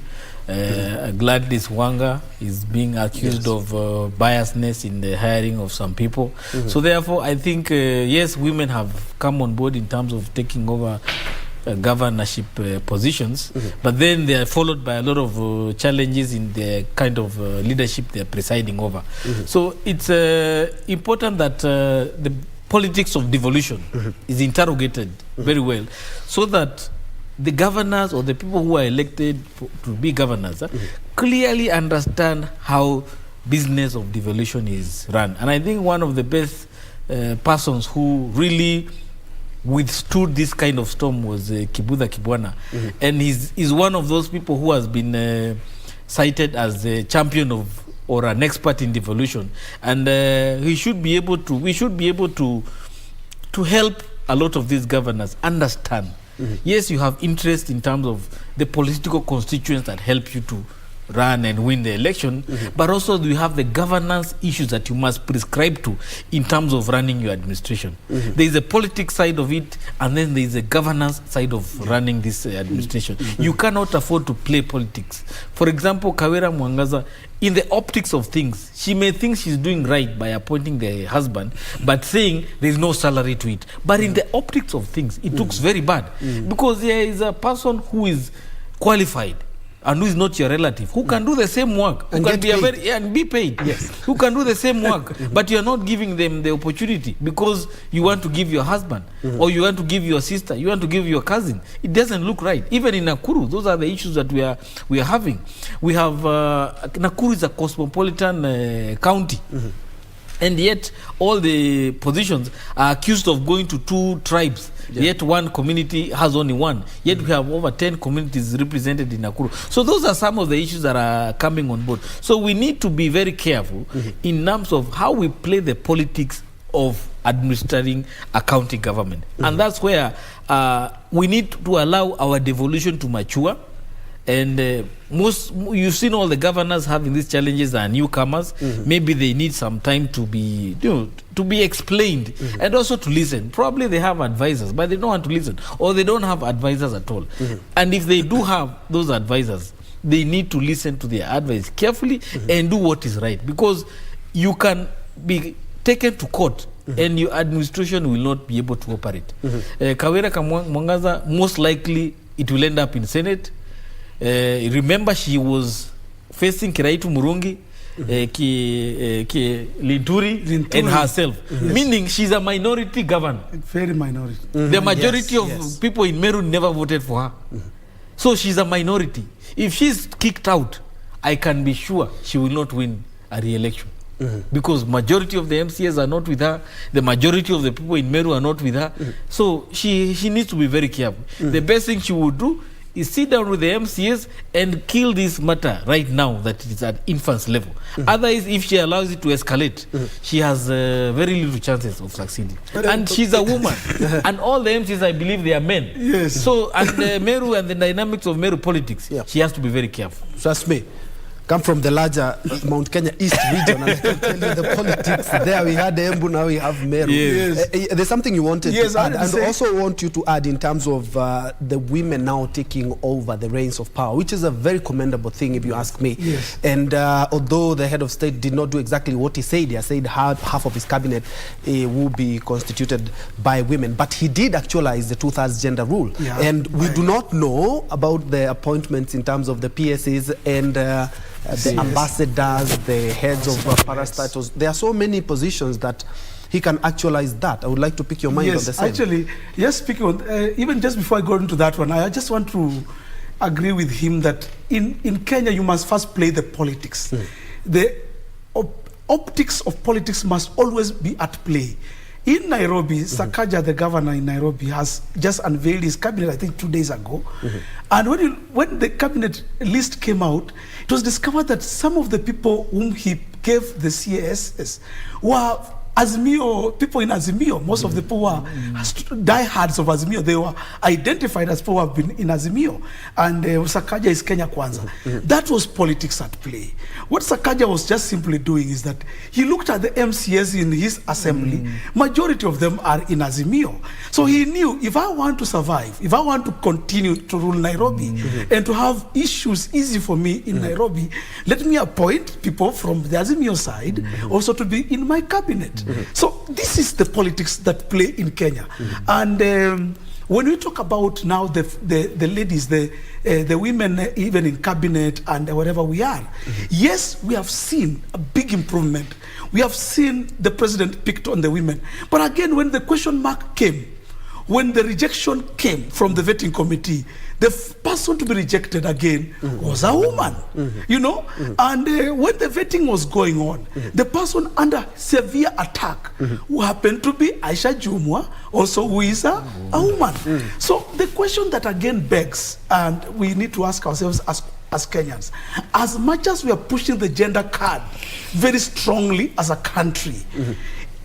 Gladys Wanga is being accused of biasness in the hiring of some people. So therefore, I think, yes, women have come on board in terms of taking over governorship positions, but then they are followed by a lot of challenges in the kind of leadership they are presiding over. So it's important that the politics of devolution is interrogated very well, so that the governors or the people who are elected to be governors clearly understand how business of devolution is run. And I think one of the best persons who really withstood this kind of storm was Kibudha Kibwana. And he's one of those people who has been cited as the champion of, or an expert in devolution. And we should be able to help a lot of these governors understand. Yes, you have interest in terms of the political constituents that help you to run and win the election, but also you have the governance issues that you must prescribe to in terms of running your administration. There is a politics side of it, and then there is a governance side of running this administration. You cannot afford to play politics. For example, Kawira Mwangaza, in the optics of things, she may think she's doing right by appointing the husband, but saying there is no salary to it. But in the optics of things, it looks very bad, because there is a person who is qualified and who is not your relative, who can do the same work, who can be and be paid, who can do the same work, but you are not giving them the opportunity because you want to give your husband, or you want to give your sister, you want to give your cousin. It doesn't look right. Even in Nakuru, those are the issues that we are having. We have Nakuru is a cosmopolitan county. And yet, all the positions are accused of going to 2 tribes. Yet one community has only one. Yet we have over 10 communities represented in Nakuru. So those are some of the issues that are coming on board. So we need to be very careful in terms of how we play the politics of administering a county government. And that's where we need to allow our devolution to mature. And you've seen all the governors having these challenges are newcomers. Maybe they need some time to be, to be explained and also to listen. Probably they have advisors, but they don't want to listen, or they don't have advisors at all. And if they do have those advisors, they need to listen to their advice carefully and do what is right, because you can be taken to court and your administration will not be able to operate. Kawira Mwangaza, most likely it will end up in Senate. Remember, she was facing Kiraitu Murungi, Linturi, and herself. Meaning she's a minority governor. Very minority. The majority of people in Meru never voted for her. So she's a minority. If she's kicked out, I can be sure she will not win a re-election. Because majority of the MCAs are not with her, the majority of the people in Meru are not with her. So she needs to be very careful. The best thing she would do is sit down with the MCAs and kill this matter right now that it is at infant's level. Otherwise, if she allows it to escalate, she has very little chances of succeeding. And she's a woman. And all the MCAs, I believe, they are men. Yes. So, and Meru and the dynamics of Meru politics, she has to be very careful. Trust me. Come from the larger Mount Kenya East region, and I can tell you the politics there. We had Embu, now we have Meru. Yes. There's something you wanted to add, and say, also want you to add in terms of the women now taking over the reins of power, which is a very commendable thing, if you ask me. Yes. And although the head of state did not do exactly what he said half of his cabinet will be constituted by women, but he did actualize the 2/3 gender rule. And we do not know about the appointments in terms of the PSAs and the ambassadors, the heads of parastatals. There are so many positions that he can actualize that. I would like to pick your mind on the same. Actually, speaking on, even just before I go into that one, I just want to agree with him that in Kenya, you must first play the politics. The optics of politics must always be at play. In Nairobi, Sakaja, the governor in Nairobi, has just unveiled his cabinet, I think 2 days ago. And when the cabinet list came out, it was discovered that some of the people whom he gave the CASs were Azimio, people in Azimio. Most of the people were diehards of Azimio. They were identified as people who have been in Azimio. And Sakaja is Kenya Kwanza. That was politics at play. What Sakaja was just simply doing is that he looked at the MCAs in his assembly. Majority of them are in Azimio. So he knew, if I want to survive, if I want to continue to rule Nairobi and to have issues easy for me in Nairobi, let me appoint people from the Azimio side also to be in my cabinet. So this is the politics that play in Kenya. And when we talk about now the ladies, the women, even in cabinet and wherever we are, yes, we have seen a big improvement. We have seen the president picked on the women. But again, when the question mark came, when the rejection came from the vetting committee, the person to be rejected again was a woman, you know? And when the vetting was going on, the person under severe attack who happened to be Aisha Jumwa, also who is a woman. So the question that again begs, and we need to ask ourselves as Kenyans, as much as we are pushing the gender card very strongly as a country,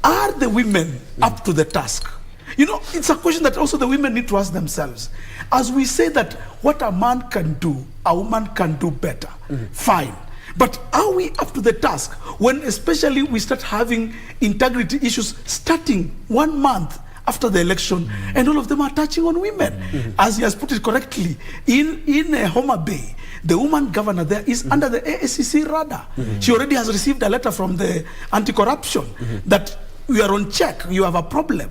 are the women up to the task? You know, it's a question that also the women need to ask themselves. As we say that what a man can do, a woman can do better. Fine. But are we up to the task when especially we start having integrity issues starting 1 month after the election and all of them are touching on women? As he has put it correctly, in Homa Bay, the woman governor there is under the AACC radar. She already has received a letter from the anti-corruption that we are on check, you have a problem.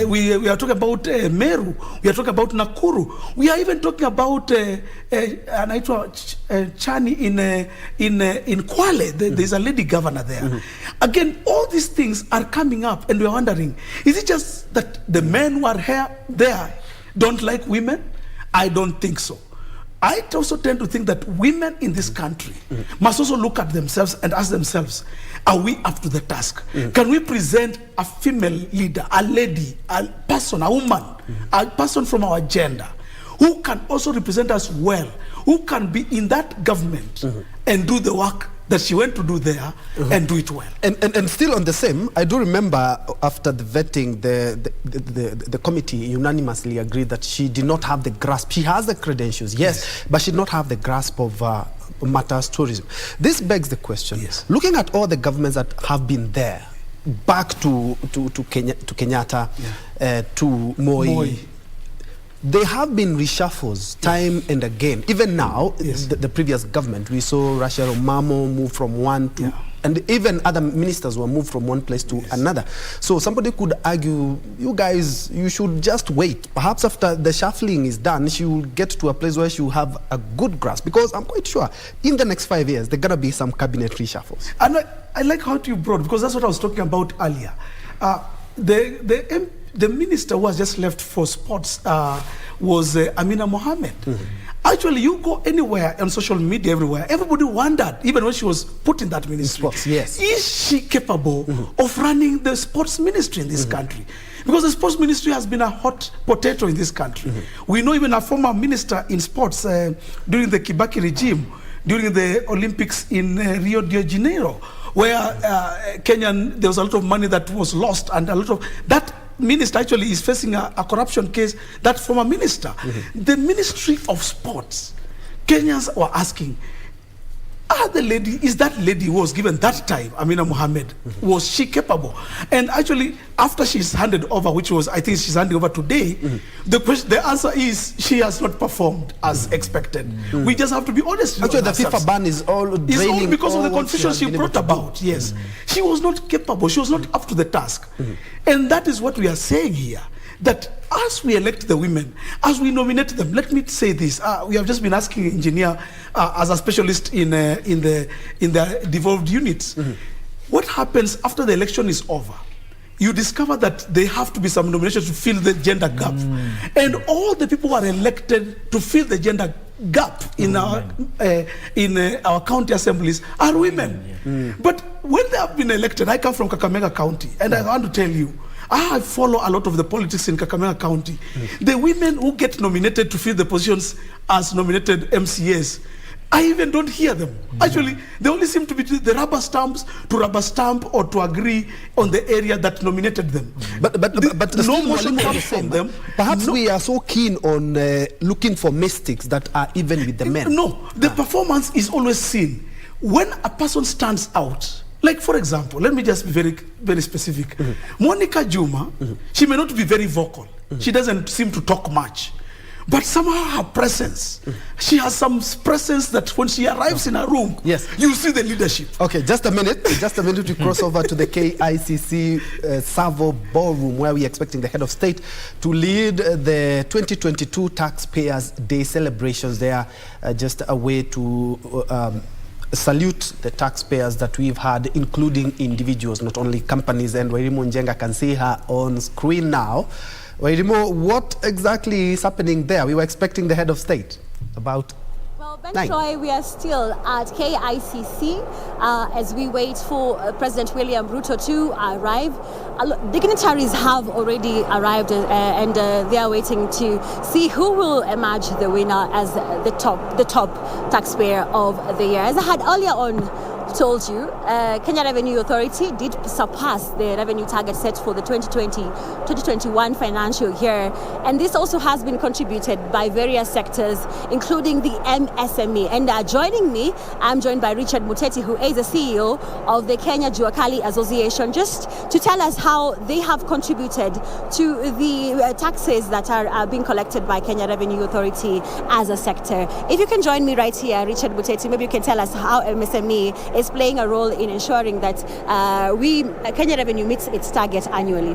We are talking about Meru, we are talking about Nakuru, we are even talking about Chani in Kwale. There's a lady governor there. Again, all these things are coming up and we are wondering, is it just that the men who are there don't like women? I don't think so. I also tend to think that women in this country must also look at themselves and ask themselves, are we up to the task? Can we present a female leader, a lady, a person, a woman, a person from our gender, who can also represent us well, who can be in that government and do the work that she went to do there and do it well. And still on the same, I do remember after the vetting, the committee unanimously agreed that she did not have the grasp. She has the credentials, yes. But she did not have the grasp of matters tourism. This begs the question, looking at all the governments that have been there, back to Kenyatta, to Moi, there have been reshuffles time and again. Even now, the previous government, we saw Rachel Omamo move from one to, and even other ministers were moved from one place to another. So somebody could argue, you guys, you should just wait. Perhaps after the shuffling is done, she will get to a place where she will have a good grasp. Because I'm quite sure in the next 5 years, there are going to be some cabinet reshuffles. And I like how you brought, because that's what I was talking about earlier. The minister who has just left for sports was Amina Mohammed. Actually, you go anywhere on social media, everywhere, everybody wondered, even when she was put in that ministry, sports, is she capable of running the sports ministry in this country? Because the sports ministry has been a hot potato in this country. We know even a former minister in sports during the Kibaki regime, during the Olympics in Rio de Janeiro, where there was a lot of money that was lost, and a lot of that minister actually is facing a corruption case, that former minister. The Ministry of Sports, Kenyans were asking, is that lady who was given that time, Amina Mohammed, was she capable? And actually, after she's handed over, which was, I think she's handing over today, the answer is she has not performed as expected. We just have to be honest. Actually, the FIFA ban is all draining because of the confusion she brought about. Yes, she was not capable. She was not up to the task. And that is what we are saying here, that as we elect the women, as we nominate them, let me say this, we have just been asking engineer as a specialist in the devolved units, what happens after the election is over? You discover that there have to be some nominations to fill the gender gap. And all the people who are elected to fill the gender gap in our county assemblies are women. But when they have been elected, I come from Kakamega County, and I want to tell you, I follow a lot of the politics in Kakamega County. The women who get nominated to fill the positions as nominated MCAs, I even don't hear them. Actually, they only seem to be the rubber stamps to rubber stamp or to agree on the area that nominated them. But no motion comes from them. Perhaps we are so keen on looking for mystics that are even with the men. No, the performance is always seen. When a person stands out, like for example, let me just be very, very specific. Monica Juma, she may not be very vocal. She doesn't seem to talk much. But somehow her presence, she has some presence that when she arrives in a room, you see the leadership. Okay, just a minute to cross over to the KICC Savo Ballroom, where we're expecting the head of state to lead the 2022 Taxpayers Day celebrations. They are just a way to salute the taxpayers that we've had, including individuals, not only companies. And Wairimu Njenga can see her on screen now. Wairimu, what exactly is happening there? We were expecting the head of state about Ben Troy, we are still at KICC as we wait for President William Ruto to arrive. Dignitaries have already arrived and they are waiting to see who will emerge the winner as the top taxpayer of the year. As I had earlier on told you, Kenya Revenue Authority did surpass the revenue target set for the 2020-2021 financial year, and this also has been contributed by various sectors, including the MSME. And joining me, I'm joined by Richard Muteti, who is the CEO of the Kenya Juakali Association, just to tell us how they have contributed to the taxes that are being collected by Kenya Revenue Authority as a sector. If you can join me right here, Richard Muteti, maybe you can tell us how MSME is playing a role in ensuring that Kenya Revenue meets its target annually.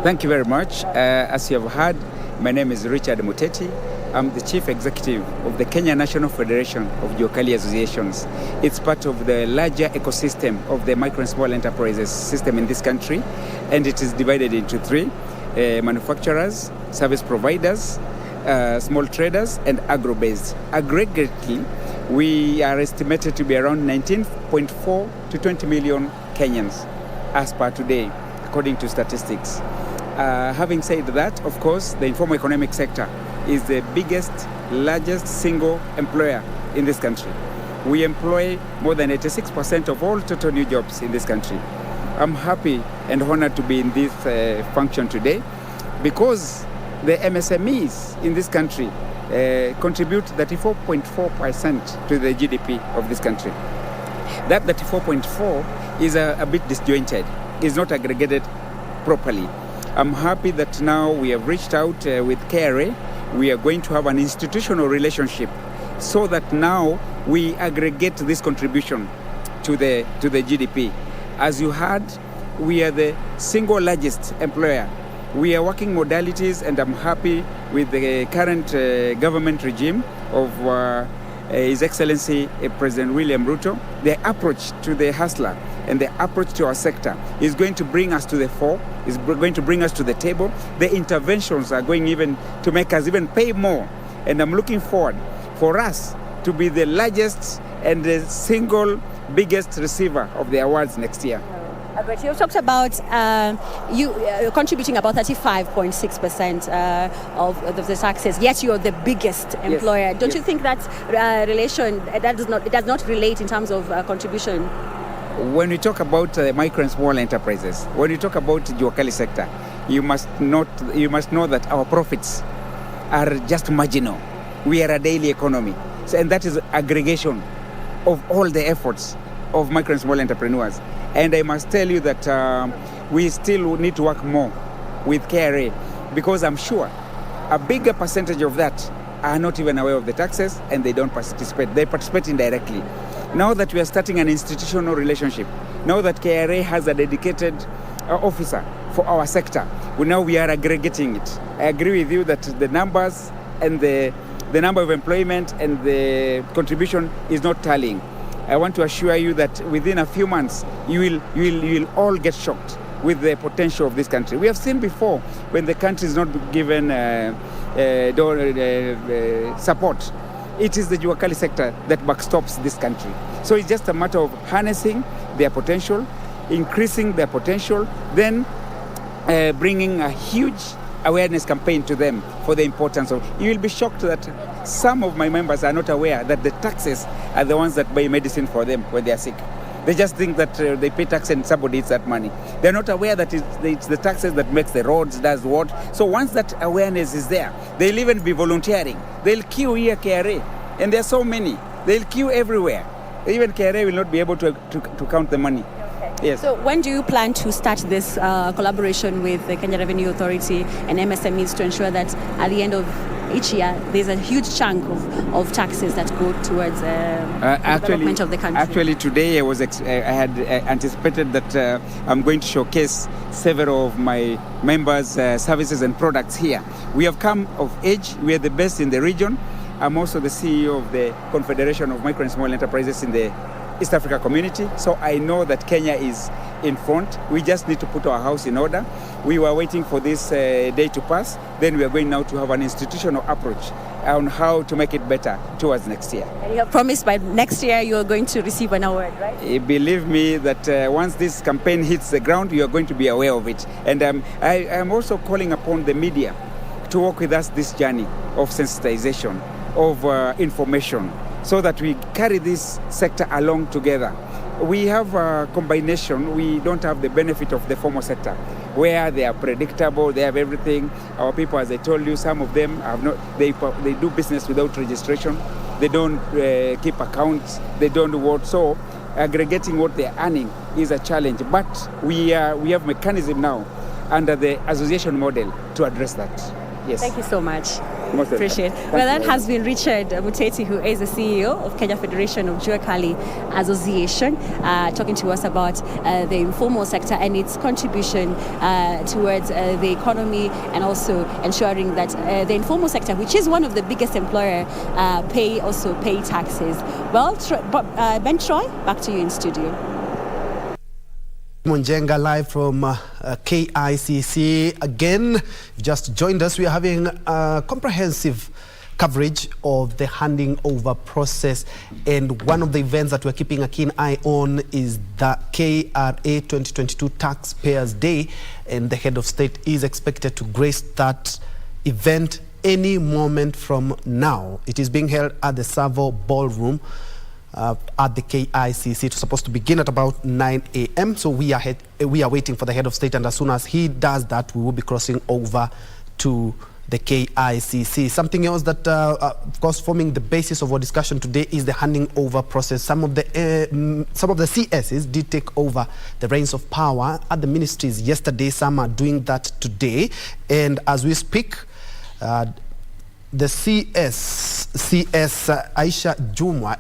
Thank you very much. As you have heard, my name is Richard Muteti. I'm the Chief Executive of the Kenya National Federation of Juakali Associations. It's part of the larger ecosystem of the micro and small enterprises system in this country, and it is divided into three: manufacturers, service providers, small traders, and agro-based. Aggregately, we are estimated to be around 19.4 to 20 million Kenyans as per today, according to statistics. Having said that, of course, the informal economic sector is the biggest, largest single employer in this country. We employ more than 86% of all total new jobs in this country. I'm happy and honored to be in this function today because the MSMEs in this country contribute 34.4% to the GDP of this country. That 34.4 is a bit disjointed. It's not aggregated properly. I'm happy that now we have reached out with KRA. We are going to have an institutional relationship so that now we aggregate this contribution to the GDP. As you heard, we are the single largest employer. We are working modalities, and I'm happy with the current government regime of His Excellency President William Ruto. The approach to the hustler and the approach to our sector is going to bring us to the fore, is going to bring us to the table. The interventions are going even to make us even pay more. And I'm looking forward for us to be the largest and the single biggest receiver of the awards next year. But you talked about you contributing about 35.6% of the taxes, yet you're the biggest employer. Yes. Don't you think that relation, it does not relate in terms of contribution? When we talk about micro and small enterprises, when we talk about the Juakali sector, you must know that our profits are just marginal. We are a daily economy. So, and that is aggregation of all the efforts of micro and small entrepreneurs. And I must tell you that we still need to work more with KRA because I'm sure a bigger percentage of that are not even aware of the taxes and they don't participate. They participate indirectly. Now that we are starting an institutional relationship, now that KRA has a dedicated officer for our sector, we are aggregating it. I agree with you that the numbers and the number of employment and the contribution is not tallying. I want to assure you that within a few months, you will all get shocked with the potential of this country. We have seen before when the country is not given support. It is the Juakali sector that backstops this country. So it's just a matter of harnessing their potential, increasing their potential, then bringing a huge awareness campaign to them for the importance of. You will be shocked that some of my members are not aware that the taxes are the ones that buy medicine for them when they are sick. They just think that they pay tax and somebody eats that money. They're not aware that it's the taxes that makes the roads, does what. So once that awareness is there, they'll even be volunteering. They'll queue here KRA. And there are so many. They'll queue everywhere. Even KRA will not be able to count the money. Yes. So when do you plan to start this collaboration with the Kenya Revenue Authority and MSMEs to ensure that at the end of each year there's a huge chunk of taxes that go towards the development of the country? Actually, today I had anticipated that I'm going to showcase several of my members' services and products here. We have come of age. We are the best in the region. I'm also the CEO of the Confederation of Micro and Small Enterprises in the East Africa community, so I know that Kenya is in front. We just need to put our house in order. We were waiting for this day to pass, then we are going now to have an institutional approach on how to make it better towards next year. And you have promised by next year you are going to receive an award, right? Believe me that once this campaign hits the ground, you are going to be aware of it. And I am also calling upon the media to work with us this journey of sensitization, of information, so that we carry this sector along together. We have a combination. We don't have the benefit of the formal sector, where they are predictable, they have everything. Our people, as I told you, some of them have not. They do business without registration. They don't keep accounts. They don't do what. So aggregating what they are earning is a challenge. But we have mechanism now under the association model to address that. Yes. Thank you so much. Most appreciate. Well, that has been Richard Muteti, who is the CEO of Kenya Federation of Juakali Association, talking to us about the informal sector and its contribution towards the economy, and also ensuring that the informal sector, which is one of the biggest employer, pay taxes. Well, Ben Troy, back to you in studio. Monjenga live from KICC. Again, just joined us. We are having a comprehensive coverage of the handing over process, and one of the events that we're keeping a keen eye on is the KRA 2022 Taxpayers Day, and the head of state is expected to grace that event any moment from now. It is being held at the Savo Ballroom. at the KICC. It's supposed to begin at about 9 a.m. So we are waiting for the head of state, and as soon as he does that, we will be crossing over to the KICC. Something else that, of course, forming the basis of our discussion today is the handing over process. Some of the CSs did take over the reins of power at the ministries yesterday. Some are doing that today, and as we speak, the CS Aisha Jumwa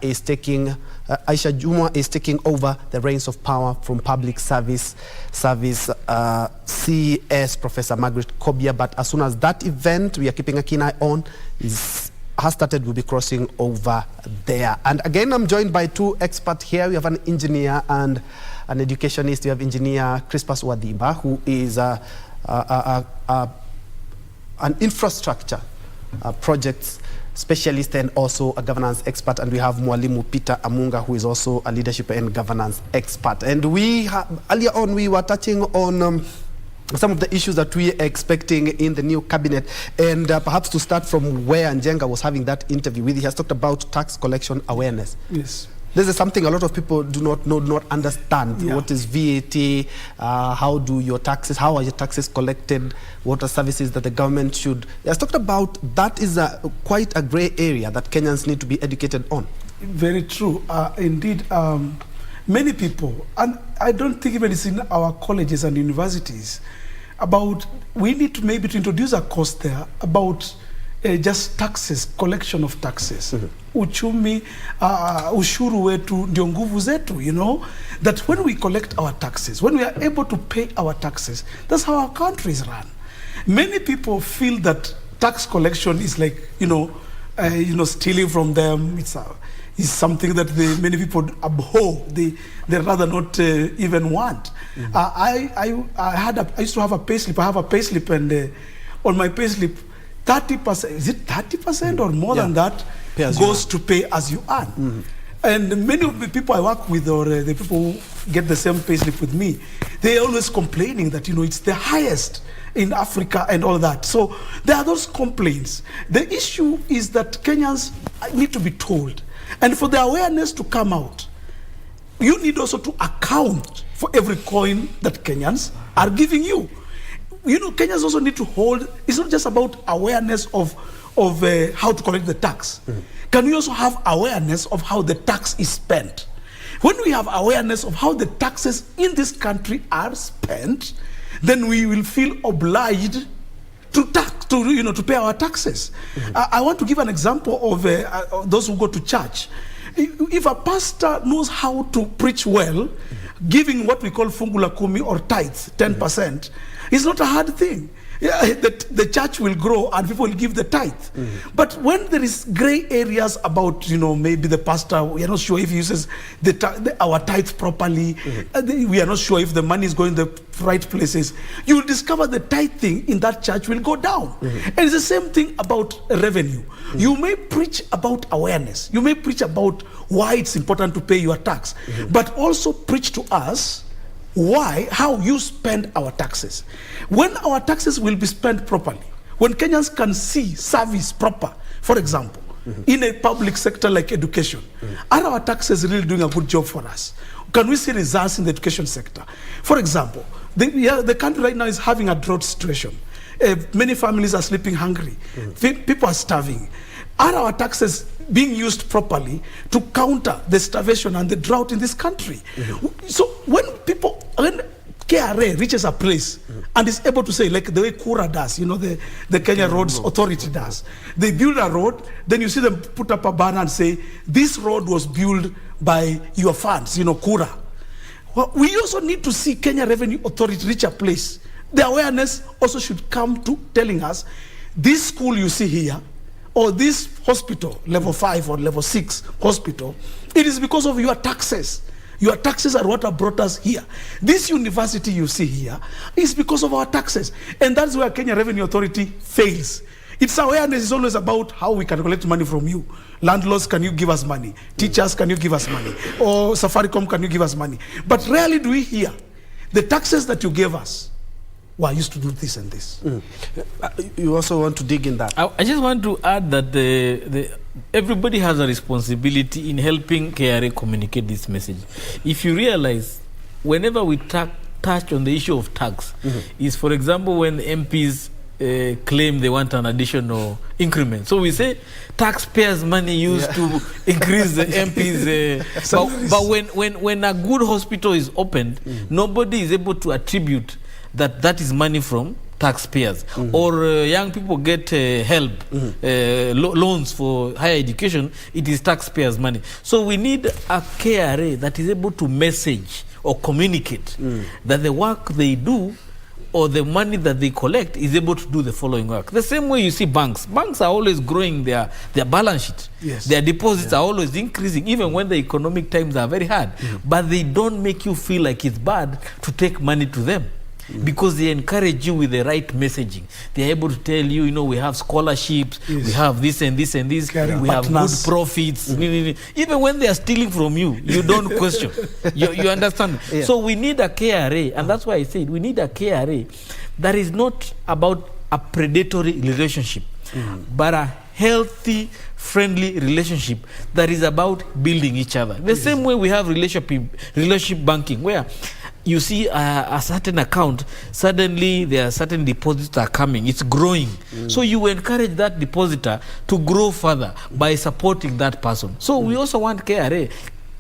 is taking over the reins of power from Public Service CS Professor Margaret Kobia. But as soon as that event we are keeping a keen eye on has started, we'll be crossing over there. And again, I'm joined by two experts here. We have an engineer and an educationist. We have engineer Crispus Wadimba, who is an infrastructure projects specialist and also a governance expert, and we have Mwalimu Peter Amunga, who is also a leadership and governance expert. And earlier on we were touching on some of the issues that we are expecting in the new cabinet, and perhaps to start from where Njenga was having that interview with, he has talked about tax collection awareness. Yes. This is something a lot of people do not know, do not understand. Yeah. What is VAT? How are your taxes collected? What are services that the government should? Let's talk about that. Is quite a gray area that Kenyans need to be educated on. Very true. Indeed, many people, and I don't think even it's in our colleges and universities, we need to maybe to introduce a course there about just taxes, collection of taxes. Uchumi, ushuru wetu, ndio nguvu zetu, you know, that when we collect our taxes, when we are able to pay our taxes, that's how our country is run. Many people feel that tax collection is like, stealing from them. It's something that many people abhor. They rather not even want. I used to have a payslip. I have a payslip, and on my payslip, 30%, is it 30% or more than that, goes to pay as you earn. And many of the people I work with, or the people who get the same payslip with me, they're always complaining that, it's the highest in Africa and all that. So there are those complaints. The issue is that Kenyans need to be told, and for the awareness to come out, you need also to account for every coin that Kenyans are giving you. Kenyans also need to hold, it's not just about awareness of how to collect the tax. Can we also have awareness of how the tax is spent? When we have awareness of how the taxes in this country are spent, then we will feel obliged to pay our taxes. I want to give an example of those who go to church. If a pastor knows how to preach well, giving what we call fungu la kumi or tithe, 10%, it's not a hard thing. The church will grow and people will give the tithe. But when there is gray areas about, maybe the pastor, we are not sure if he uses our tithe properly, we are not sure if the money is going the right places, you will discover the tithing in that church will go down. And it's the same thing about revenue. You may preach about awareness. You may preach about why it's important to pay your tax, but also preach to us how you spend our taxes. When our taxes will be spent properly, when Kenyans can see service proper, for example, in a public sector like education, are our taxes really doing a good job for us? Can we see results in the education sector? For example, the country right now is having a drought situation. Many families are sleeping hungry. People are starving. Are our taxes being used properly to counter the starvation and the drought in this country? So when KRA reaches a place and is able to say, like the way Kura does, the Kenya Roads Authority does, they build a road, then you see them put up a banner and say, this road was built by your funds, Kura. Well, we also need to see Kenya Revenue Authority reach a place. The awareness also should come to telling us, this school you see here, or this hospital, level 5 or level 6 hospital, it is because of your taxes. Your taxes are what have brought us here. This university you see here is because of our taxes. And that's where Kenya Revenue Authority fails. Its awareness is always about how we can collect money from you. Landlords, can you give us money? Teachers, can you give us money? Or Safaricom, can you give us money? But rarely do we hear the taxes that you gave us were used to do this and this. You also want to dig in that? I just want to add that everybody has a responsibility in helping KRA communicate this message. If you realize, whenever we touch on the issue of tax, is, for example, when the MPs claim they want an additional increment. So we say taxpayers' money used to increase the MPs. But when a good hospital is opened, nobody is able to attribute that is money from taxpayers. Or young people get help, loans for higher education, it is taxpayers' money. So we need a KRA that is able to message or communicate that the work they do or the money that they collect is able to do the following work. The same way you see banks. Banks are always growing their balance sheet. Yes. Their deposits are always increasing, even when the economic times are very hard. But they don't make you feel like it's bad to take money to them. Because they encourage you with the right messaging. They are able to tell you, we have scholarships, we have this and this and this, we have good profits. Even when they are stealing from you, you don't question. You understand? Yeah. So we need a KRA, and that's why I said we need a KRA that is not about a predatory relationship, but a healthy, friendly relationship that is about building each other. The same way we have relationship banking, where you see a certain account, suddenly there are certain deposits that are coming, it's growing. So you encourage that depositor to grow further by supporting that person. So we also want KRA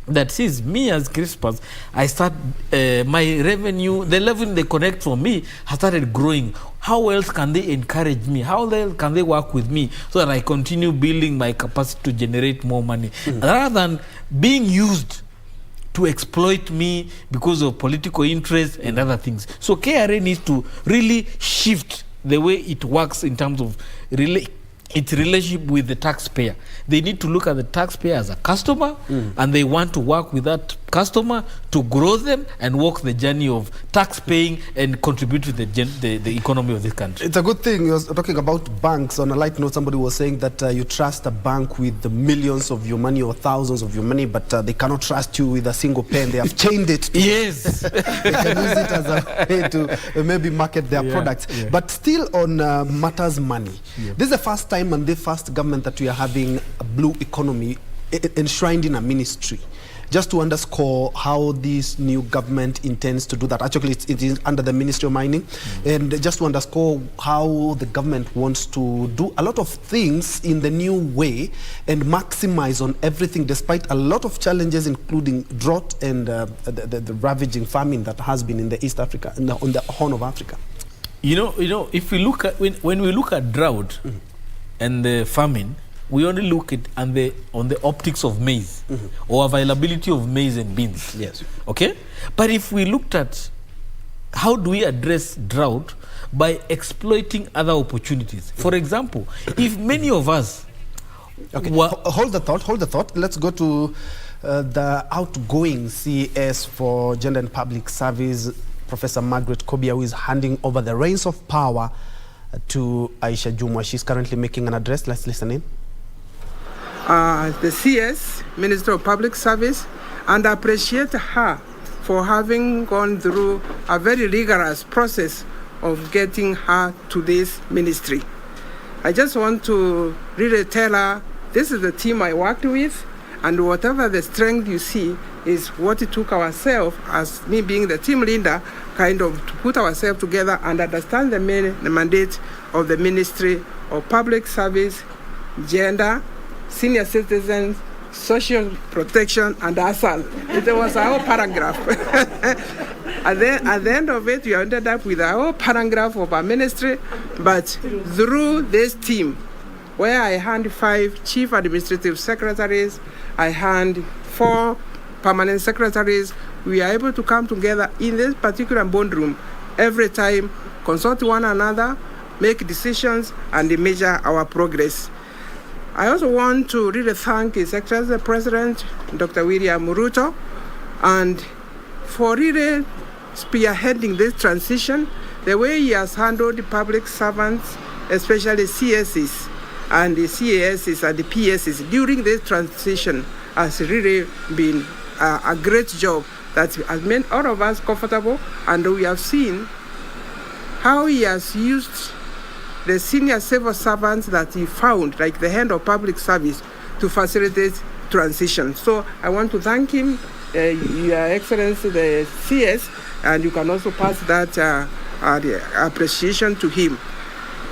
that sees me as Crispus, I start, my revenue, the level they collect from me has started growing. How else can they encourage me? How else can they work with me so that I continue building my capacity to generate more money? Rather than being used to exploit me because of political interest and other things. So KRA needs to really shift the way it works in terms of its relationship with the taxpayer. They need to look at the taxpayer as a customer, and they want to work with that customer to grow them and walk the journey of tax paying and contribute to the economy of this country. It's a good thing. You're talking about banks. On a light note, somebody was saying that you trust a bank with the millions of your money or thousands of your money, but they cannot trust you with a single pen. They have chained it. Yes. They can use it as a way to maybe market their products. Yeah. But still on matters money. This is the first time and the first government that we are having a blue economy enshrined in a ministry. Just to underscore how this new government intends to do that. Actually, it is under the Ministry of Mining. And just to underscore how the government wants to do a lot of things in the new way and maximize on everything, despite a lot of challenges, including drought and the ravaging famine that has been in the East Africa, on the Horn of Africa. If we look at, when we look at drought and the famine, we only look at on the optics of maize or availability of maize and beans. Yes. Okay? But if we looked at how do we address drought, by exploiting other opportunities. For example, if many of us... Okay, hold the thought. Let's go to the outgoing CES for Gender and Public Service, Professor Margaret Kobia, who is handing over the reins of power to Aisha Jumwa. She's currently making an address. Let's listen in. The CS, Minister of Public Service, and I appreciate her for having gone through a very rigorous process of getting her to this ministry. I just want to really tell her, this is the team I worked with, and whatever the strength you see is what it took ourselves, as me being the team leader, kind of to put ourselves together and understand the mandate of the Ministry of Public Service, Gender, Senior Citizens, Social Protection, and ASAL. It was our paragraph. At the end of it, we ended up with our paragraph of our ministry, but through this team, where I hand 5 chief administrative secretaries, I hand 4 permanent secretaries, we are able to come together in this particular boardroom every time, consult one another, make decisions, and measure our progress. I also want to really thank His Excellency the President, Dr. William Ruto, and for really spearheading this transition, the way he has handled the public servants, especially CSs and the CASs and the PSs during this transition has really been a great job that has made all of us comfortable, and we have seen how he has used the senior civil servants that he found, like the head of public service, to facilitate transition. So I want to thank him, Your Excellency, the CS, and you can also pass that appreciation to him.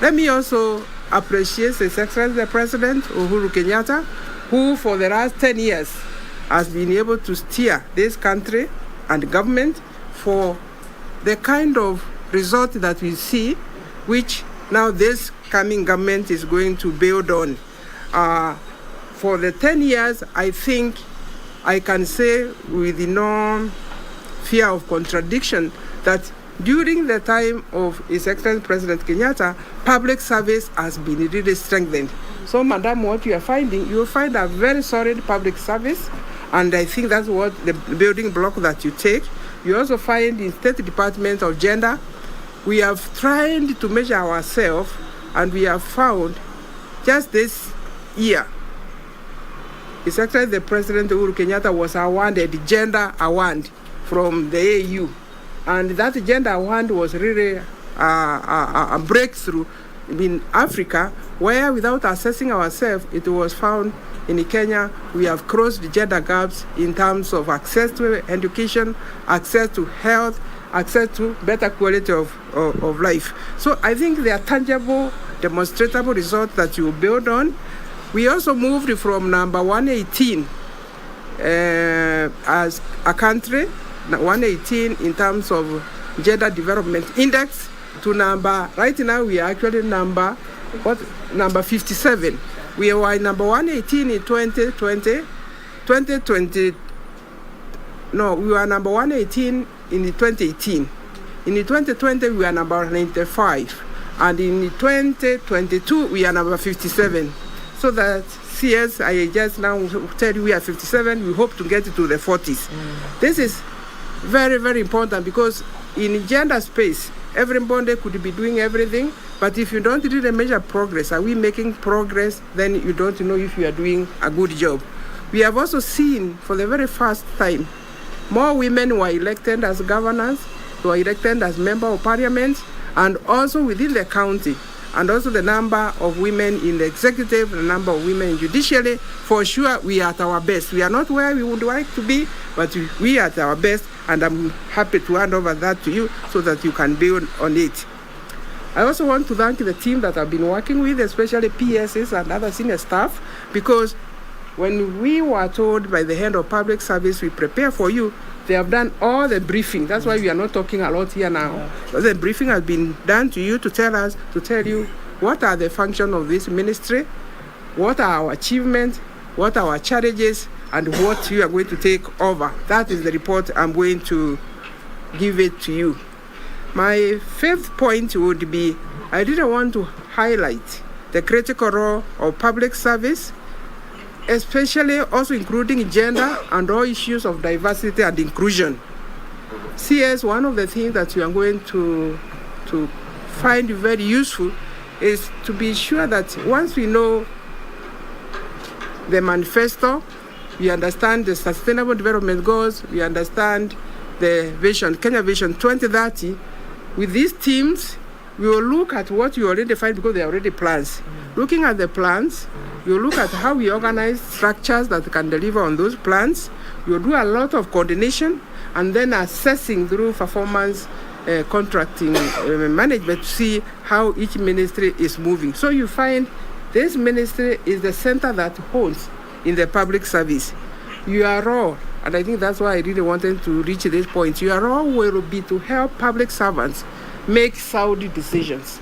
Let me also appreciate His Excellency the President, Uhuru Kenyatta, who for the last 10 years has been able to steer this country and government for the kind of result that we see, which now this coming government is going to build on. For the 10 years, I think I can say with no fear of contradiction that during the time of His Excellency President Kenyatta, public service has been really strengthened. So, Madam, what you are finding, you will find a very solid public service, and I think that's what the building block that you take. You also find in State Department of Gender, we have tried to measure ourselves, and we have found just this year, His Excellency the President Uhuru Kenyatta was awarded the Gender Award from the AU. And that Gender Award was really a breakthrough in Africa, where without assessing ourselves, it was found in Kenya, we have crossed the gender gaps in terms of access to education, access to health, access to better quality of life. So I think there are tangible, demonstrable results that you build on. We also moved from number 118 as a country, 118 in terms of gender development index, to right now we are actually number 57. We were number 118 in 2020. No, we were number 118 in 2018. In 2020, we are number 95. And in 2022, we are number 57. So that CS, I just now tell you we are 57, we hope to get to the 40s. This is very, very important because in gender space, everybody could be doing everything, but if you don't really measure progress, are we making progress, then you don't know if you are doing a good job. We have also seen for the very first time, more women were elected as governors, were elected as member of parliament, and also within the county, and also the number of women in the executive, the number of women in judiciary. For sure, we are at our best. We are not where we would like to be, but we are at our best, and I'm happy to hand over that to you so that you can build on it. I also want to thank the team that I've been working with, especially PSs and other senior staff, because when we were told by the head of public service, we prepare for you, they have done all the briefing. That's why we are not talking a lot here now. Yeah. The briefing has been done to you to tell you what are the functions of this ministry, what are our achievements, what are our challenges, and what you are going to take over. That is the report I'm going to give it to you. My fifth point would be, I didn't want to highlight the critical role of public service, especially also including gender and all issues of diversity and inclusion. CS, one of the things that you are going to find very useful is to be sure that once we know the manifesto, we understand the Sustainable Development Goals, we understand the vision, Kenya Vision 2030, with these teams, we will look at what you already find because they are already plans. Looking at the plans, you look at how we organize structures that can deliver on those plans. You do a lot of coordination and then assessing through performance contracting management to see how each ministry is moving. So you find this ministry is the center that holds in the public service. Your role, and I think that's why I really wanted to reach this point, your role will be to help public servants make sound decisions.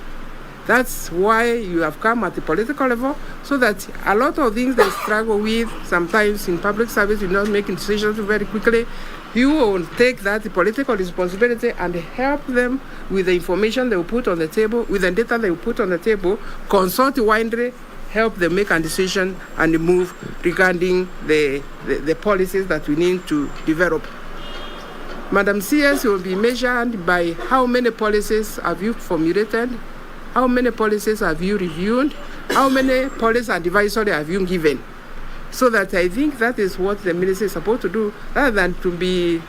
That's why you have come at the political level, so that a lot of things they struggle with sometimes in public service, you're not making decisions very quickly. You will take that political responsibility and help them with the information they will put on the table, with the data they will put on the table, consult widely, help them make a decision and move regarding the policies that we need to develop. Madam CS will be measured by how many policies have you formulated, how many policies have you reviewed, how many policies advisory have you given. So that I think that is what the ministry is supposed to do, rather than to be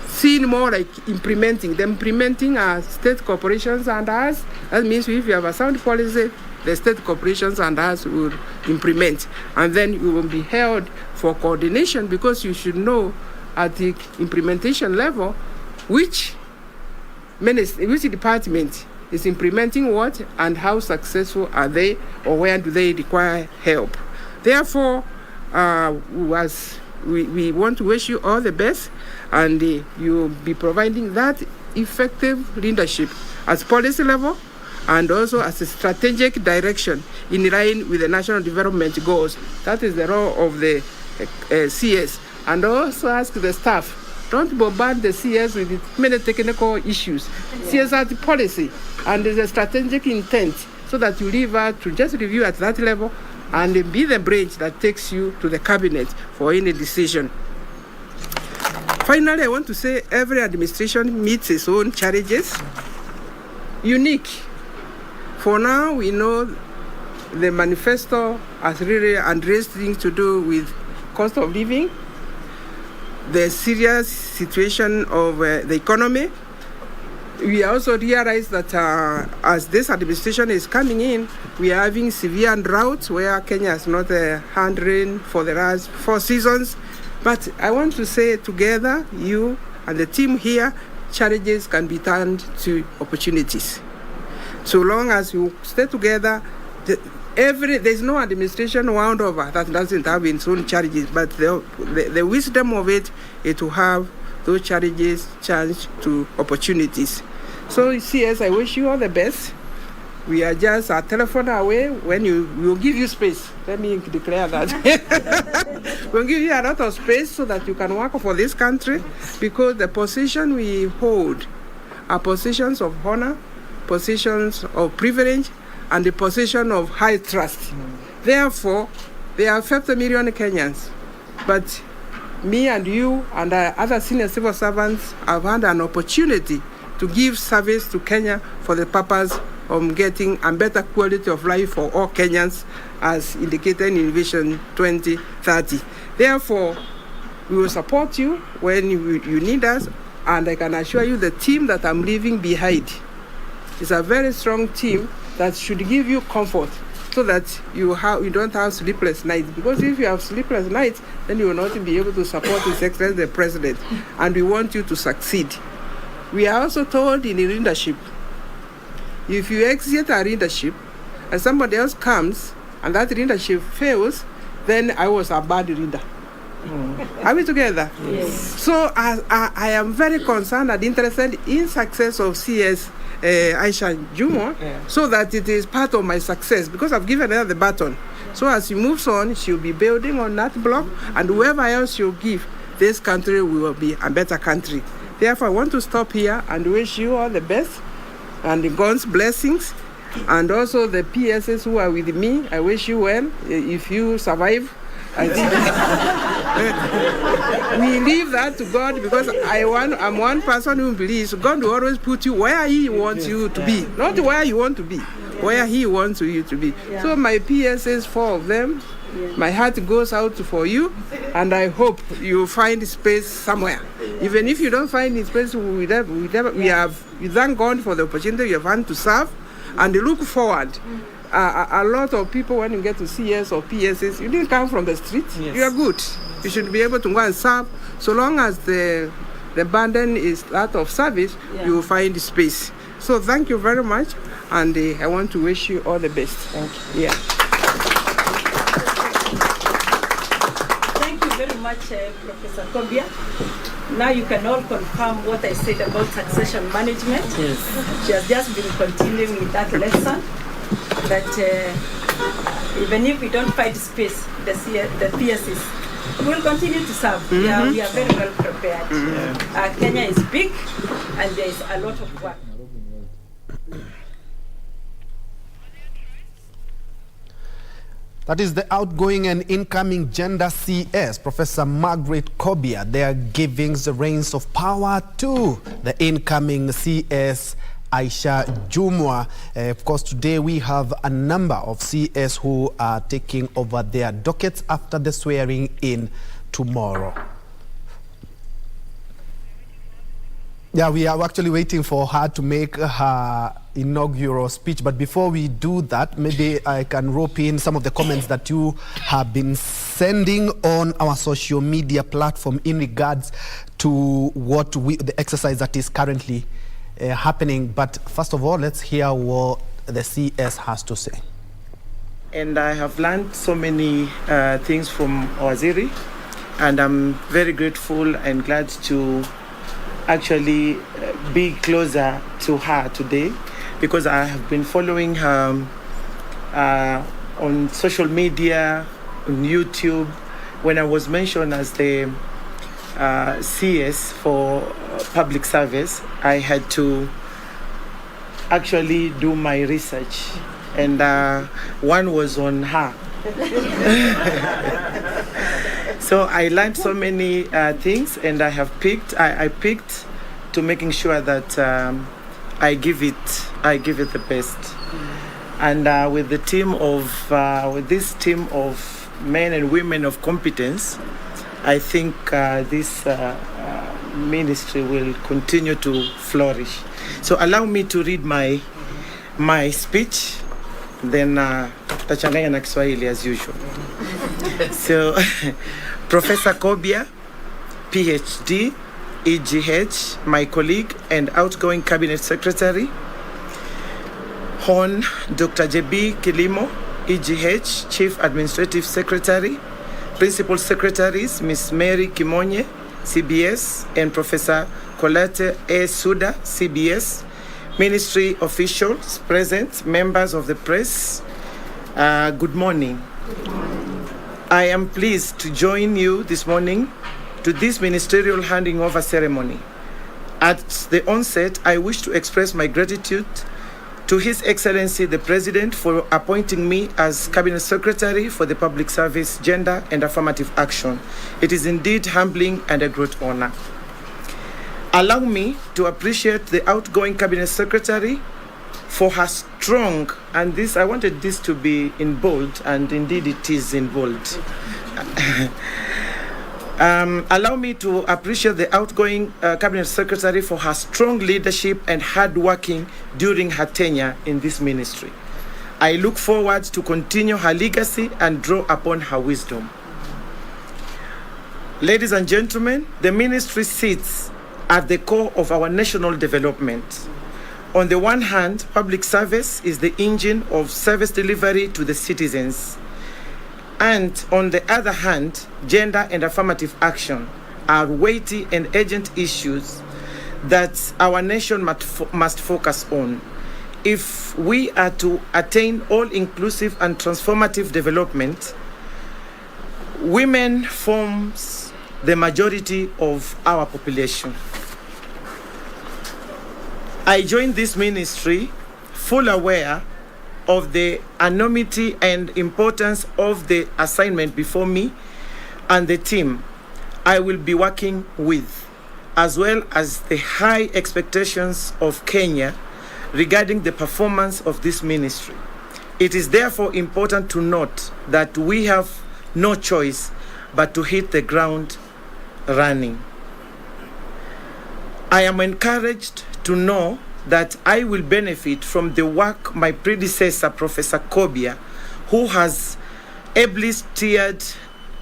seen more like implementing. The implementing are state corporations and us. That means if you have a sound policy, the state corporations and us will implement. And then you will be held for coordination, because you should know at the implementation level which department is implementing what and how successful are they, or where do they require help. Therefore, we want to wish you all the best, and you'll be providing that effective leadership at policy level and also as a strategic direction in line with the national development goals. That is the role of the CS. And also ask the staff, don't bombard the CS with many technical issues. CS has the policy and there's a strategic intent, so that you leave her to just review at that level and be the bridge that takes you to the cabinet for any decision. Finally, I want to say every administration meets its own challenges, unique. For now, we know the manifesto has really addressed things to do with cost of living, the serious situation of the economy. We also realize that as this administration is coming in, we are having severe drought where Kenya is not handling for the last 4 seasons. But I want to say together, you and the team here, challenges can be turned to opportunities. So long as you stay together, there's no administration wound over that doesn't have its own challenges, but the wisdom of it is to have those challenges change to opportunities. So CS, I wish you all the best. We are just a telephone away. When we'll give you space. Let me declare that. We'll give you a lot of space so that you can work for this country, because the position we hold are positions of honor, positions of privilege, and the position of high trust. Therefore, they affect 1 million Kenyans. But me and you and other senior civil servants have had an opportunity to give service to Kenya for the purpose of getting a better quality of life for all Kenyans, as indicated in Vision 2030. Therefore, we will support you when you need us, and I can assure you the team that I'm leaving behind is a very strong team that should give you comfort, so that you don't have sleepless nights. Because if you have sleepless nights, then you will not be able to support His Excellency the President, and we want you to succeed. We are also told in the leadership, if you exit our leadership and somebody else comes and that leadership fails, then I was a bad leader. Are we together? Yes. So I am very concerned and interested in success of CS Aisha Jumwa, so that it is part of my success, because I've given her the baton. So as she moves on, she'll be building on that block, and whoever else she'll give, this country will be a better country. Therefore, I want to stop here and wish you all the best and God's blessings. And also the PSs who are with me, I wish you well. If you survive, I think we leave that to God, because I'm one person who believes God will always put you where He wants you to be, not where you want to be, where He wants you to be. So my PSs, 4 of them, my heart goes out for you, and I hope you find space somewhere. Even if you don't find space, we thank God for the opportunity you have had to serve, and look forward. A lot of people, when you get to CS or PSs, you didn't come from the street. Yes. You are good. You should be able to go and serve. So long as the burden is that of service, you will find space. So thank you very much, and I want to wish you all the best. Thank you. Thank you very much, Professor Kobia. Now you can all confirm what I said about succession management. Yes. She has just been continuing with that lesson. That even if we don't find space, the PSs will continue to serve. Mm-hmm. We are very well prepared. Mm-hmm. Kenya is big, and there is a lot of work. That is the outgoing and incoming gender CS, Professor Margaret Kobia. They are giving the reins of power to the incoming CS, Aisha Jumwa. Of course, today we have a number of CS who are taking over their dockets after the swearing in tomorrow. Yeah, we are actually waiting for her to make her inaugural speech. But before we do that, maybe I can rope in some of the comments that you have been sending on our social media platform in regards to what the exercise that is currently happening. But first of all, let's hear what the CS has to say. And I have learned so many things from Waziri, and I'm very grateful and glad to actually be closer to her today, because I have been following her on social media, on YouTube. When I was mentioned as the CS for public service, I had to actually do my research, and one was on her. So I learned so many things, and I picked to making sure that I give it the best. And with this team of men and women of competence, I think this ministry will continue to flourish. So allow me to read my speech, then tutachanganya na Kiswahili as usual. So, Professor Kobia, PhD, EGH, my colleague and outgoing Cabinet Secretary. Hon Dr. JB Kilimo, EGH, Chief Administrative Secretary. Principal Secretaries, Ms. Mary Kimonye, CBS, and Professor Colette A. Suda, CBS. Ministry officials present, members of the press, good morning. I am pleased to join you this morning to this ministerial handing over ceremony. At the onset, I wish to express my gratitude to His Excellency the President for appointing me as Cabinet Secretary for the Public Service, Gender and Affirmative Action. It is indeed humbling and a great honor. Allow me to appreciate the outgoing Cabinet Secretary for her strong, and this, I wanted this to be in bold, and indeed it is in bold. Allow me to appreciate the outgoing Cabinet Secretary for her strong leadership and hard working during her tenure in this ministry. I look forward to continue her legacy and draw upon her wisdom. Ladies and gentlemen, the ministry sits at the core of our national development. On the one hand, public service is the engine of service delivery to the citizens. And on the other hand, gender and affirmative action are weighty and urgent issues that our nation must focus on. If we are to attain all-inclusive and transformative development, women forms the majority of our population. I joined this ministry full aware of the enormity and importance of the assignment before me and the team I will be working with, as well as the high expectations of Kenya regarding the performance of this ministry. It is therefore important to note that we have no choice but to hit the ground running. I am encouraged to know that I will benefit from the work my predecessor, Professor Kobia, who has ably steered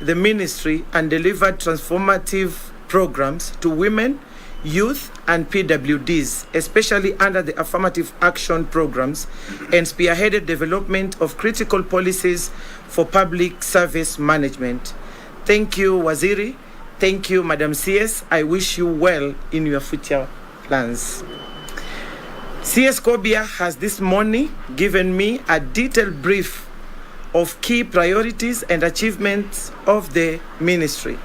the ministry and delivered transformative programs to women, youth, and PWDs, especially under the affirmative action programs, and spearheaded development of critical policies for public service management. Thank you, Waziri. Thank you, Madam CS. I wish you well in your future plans. CS Kobia has this morning given me a detailed brief of key priorities and achievements of the ministry.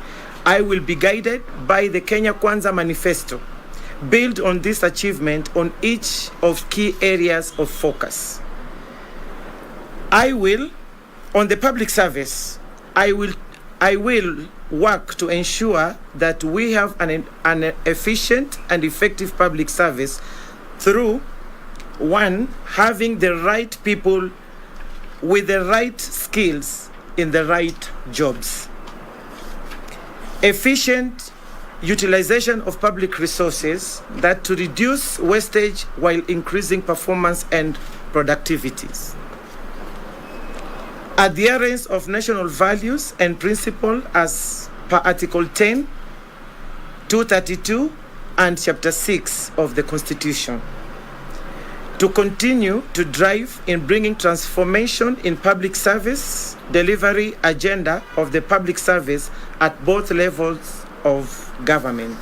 I will be guided by the Kenya Kwanza Manifesto, build on this achievement on each of key areas of focus. On the public service, I will work to ensure that we have an efficient and effective public service through, one, having the right people with the right skills in the right jobs. Efficient utilization of public resources, that to reduce wastage while increasing performance and productivities. Adherence of national values and principles as per Article 10, 232, and Chapter 6 of the Constitution. To continue to drive in bringing transformation in public service delivery agenda of the public service at both levels of government.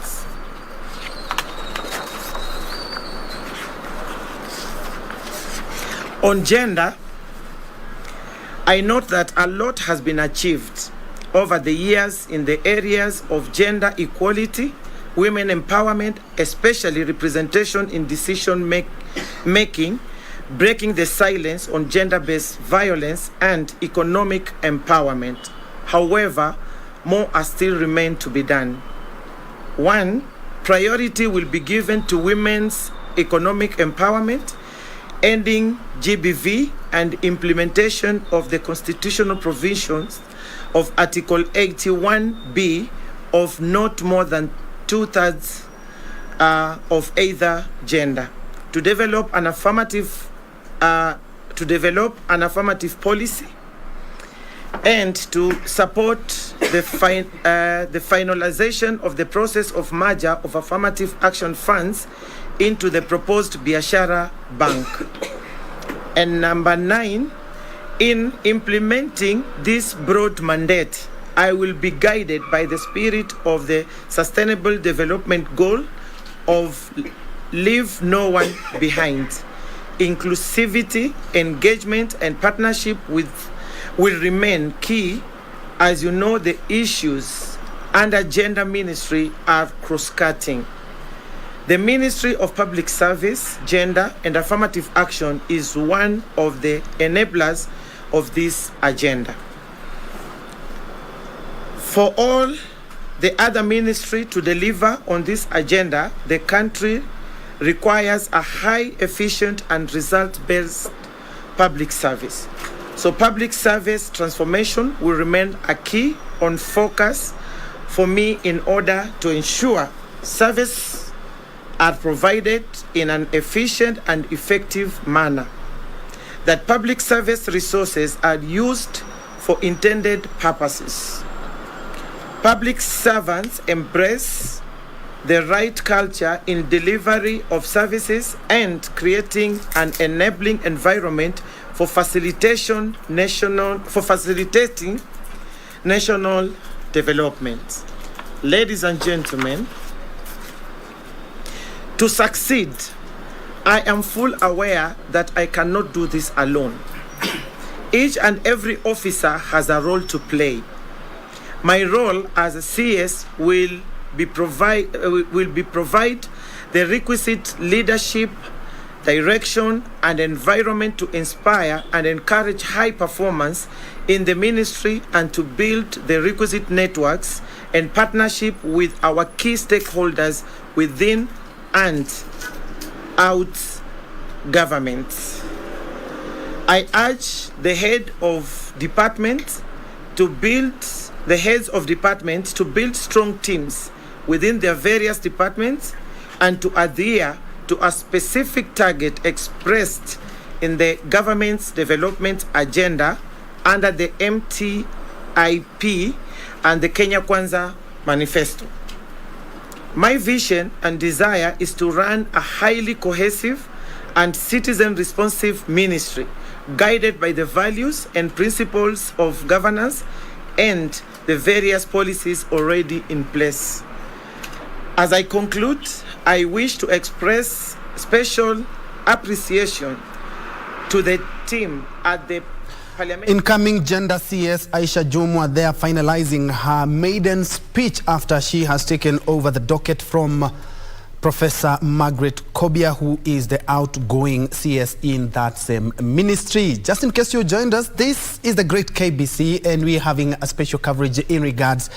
On gender, I note that a lot has been achieved over the years in the areas of gender equality, women empowerment, especially representation in decision making, breaking the silence on gender-based violence, and economic empowerment. However, more are still remain to be done. 1, priority will be given to women's economic empowerment, ending GBV and implementation of the constitutional provisions of Article 81B of not more than 2/3 of either gender. To develop an affirmative policy, and to support the finalization of the process of merger of affirmative action funds into the proposed Biashara Bank. And number 9, in implementing this broad mandate, I will be guided by the spirit of the Sustainable Development Goal of Leave No One Behind. Inclusivity, engagement, and partnership will remain key. As you know, the issues under gender ministry are cross-cutting. The Ministry of Public Service, Gender and Affirmative Action is one of the enablers of this agenda. For all the other ministry to deliver on this agenda, the country requires a high, efficient, and result-based public service. So public service transformation will remain a key on focus for me in order to ensure service are provided in an efficient and effective manner, that public service resources are used for intended purposes. Public servants embrace the right culture in delivery of services and creating an enabling environment for facilitating national development. Ladies and gentlemen, to succeed, I am full aware that I cannot do this alone. Each and every officer has a role to play. My role as a CS will be provide the requisite leadership, direction, and environment to inspire and encourage high performance in the ministry, and to build the requisite networks and partnership with our key stakeholders within and out government. I urge the heads of department to build strong teams within their various departments and to adhere to a specific target expressed in the government's development agenda under the MTIP and the Kenya Kwanza Manifesto. My vision and desire is to run a highly cohesive and citizen-responsive ministry, guided by the values and principles of governance and the various policies already in place. As I conclude, I wish to express special appreciation to the team at the Incoming Gender CS Aisha Jumwa there finalizing her maiden speech after she has taken over the docket from Professor Margaret Kobia, who is the outgoing CS in that same ministry. Just in case you joined us, this is the great KBC, and we're having a special coverage in regards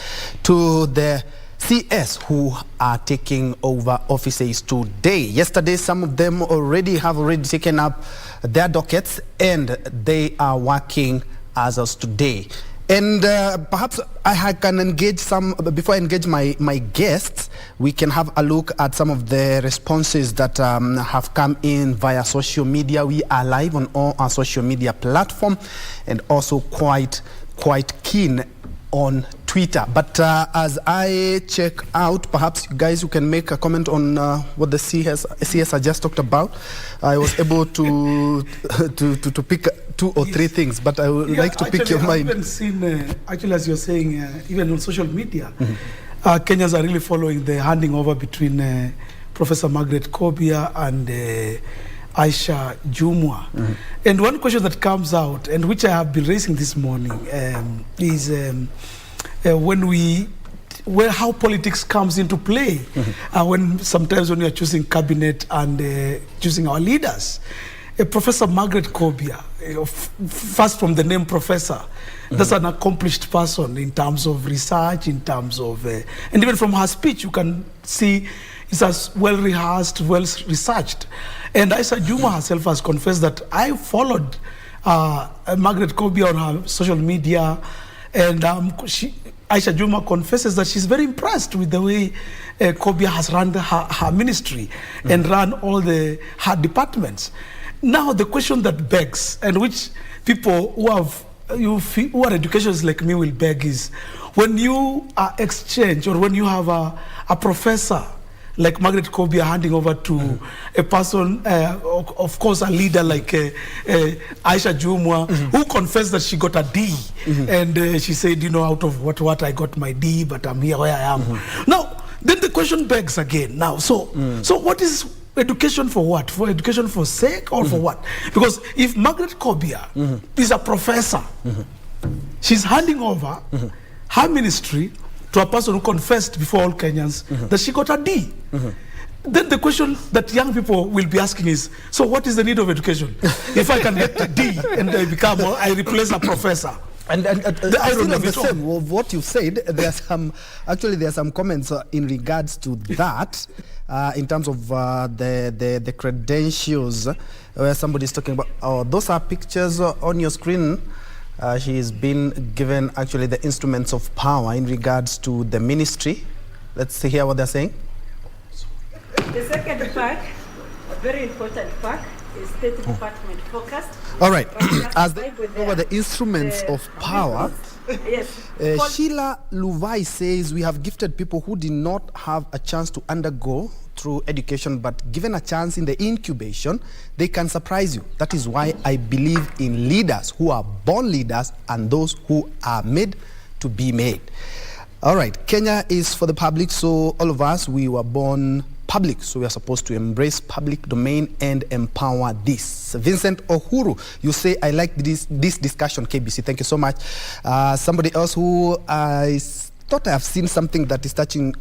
to the CS who are taking over offices today. Yesterday, some of them have already taken up their dockets, and they are working as of today. And perhaps I can engage before I engage my guests, we can have a look at some of the responses that have come in via social media. We are live on all our social media platform and also quite keen on Twitter. But as I check out, perhaps you guys, you can make a comment on what the CS has just talked about. I was able to pick 2 or 3 things, but I would like to pick your mind. I've even seen, actually, as you're saying, even on social media, Kenyans are really following the handing over between Professor Margaret Kobia and Aisha Jumwa. And one question that comes out, and which I have been raising this morning, is how politics comes into play when sometimes when we are choosing cabinet and choosing our leaders. Professor Margaret Kobia, first from the name professor, that's an accomplished person in terms of research, in terms of, and even from her speech, you can see it's as well rehearsed, well researched. And Aisha Jumwa herself has confessed that I followed Margaret Kobia on her social media, and Aisha Jumwa confesses that she's very impressed with the way Kobia has run her ministry and run all her departments. Now the question that begs, and which people who are educationists like me will beg, is when you exchange, or when you have a professor like Margaret Kobia handing over to a person, of course a leader like Aisha Jumwa, who confessed that she got a D, and she said, out of what I got my D, but I'm here where I am. Now, then the question begs again. Now, so what is education for what? For education for sake or for what? Because if Margaret Kobia is a professor, she's handing over her ministry to a person who confessed before all Kenyans that she got a D. Then the question that young people will be asking is, so what is the need of education? If I can get a D and I replace a professor. And I don't know the same of what you said. There are some comments in regards to that, in terms of the credentials, where somebody is talking about. Those are pictures on your screen. She's been given actually the instruments of power in regards to the ministry. Let's hear what they're saying. The second part, a very important part, is State Department focused. All right. As they go over the instruments of power, Sheila Luvai says, we have gifted people who did not have a chance to undergo through education, but given a chance in the incubation, they can surprise you. That is why I believe in leaders who are born leaders and those who are made to be made. All right, Kenya is for the public, so all of us, we were born public, so we are supposed to embrace public domain and empower this. Vincent Ohuru, you say, I like this discussion, KBC. Thank you so much. Somebody else who I thought I have seen something that is touching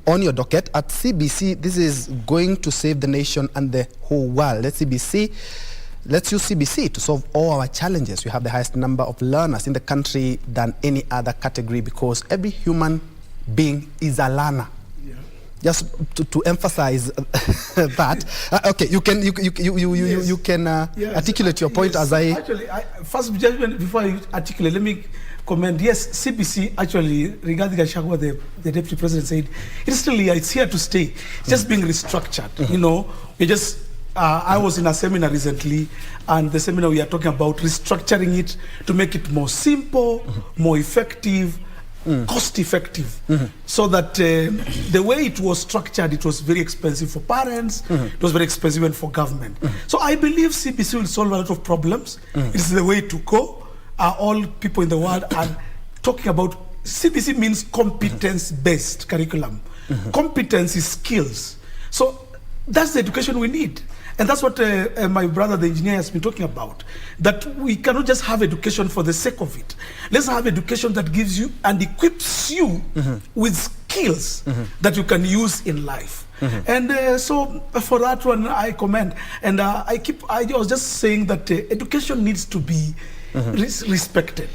on your docket at CBC. This is going to save the nation and the whole world. Let's use CBC to solve all our challenges. We have the highest number of learners in the country than any other category because every human being is a learner. Just to emphasize that. Okay, you can articulate your point as I. Actually, first, before I articulate, let me comment. Yes, CBC actually, regarding Gachagua, the deputy president said, it's still here, it's here to stay. It's just being restructured. We just. I was in a seminar recently, and the seminar we are talking about restructuring it to make it more simple, more effective. Cost-effective, so that the way it was structured, it was very expensive for parents, it was very expensive even for government. So I believe CBC will solve a lot of problems. It's the way to go. All people in the world are talking about CBC means competence-based curriculum. Competence is skills. So that's the education we need. And that's what my brother, the engineer, has been talking about, that we cannot just have education for the sake of it. Let's have education that gives you and equips you with skills that you can use in life. And so for that one, I commend. And I was just saying that education needs to be respected.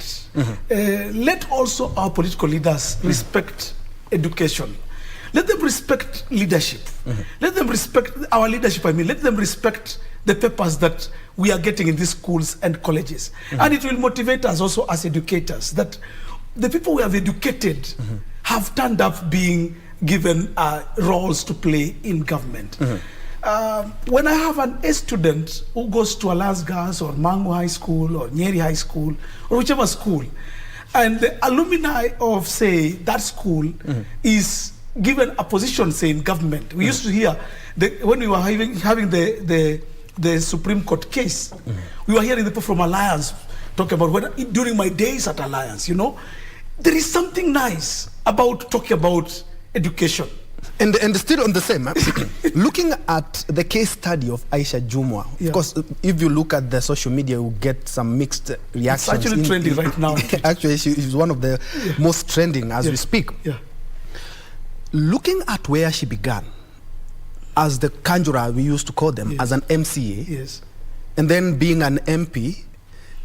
Let also our political leaders respect education. Let them respect leadership. Let them respect our leadership. Let them respect the papers that we are getting in these schools and colleges. And it will motivate us also as educators that the people we have educated have turned up being given roles to play in government. When I have a student who goes to Alliance Girls or Mango High School or Nyeri High School or whichever school, and the alumni of, say, that school is given a position, say, in government. We used to hear, when we were having the Supreme Court case, we were hearing the people from Alliance talk about, during my days at Alliance, you know, there is something nice about talking about education. And still on the same, looking at the case study of Aisha Jumwa, of course, if you look at the social media, you get some mixed reactions. It's actually trending right now. Actually, she is one of the most trending as we speak. Looking at where she began, as the Kanjura, we used to call them, as an MCA, and then being an MP,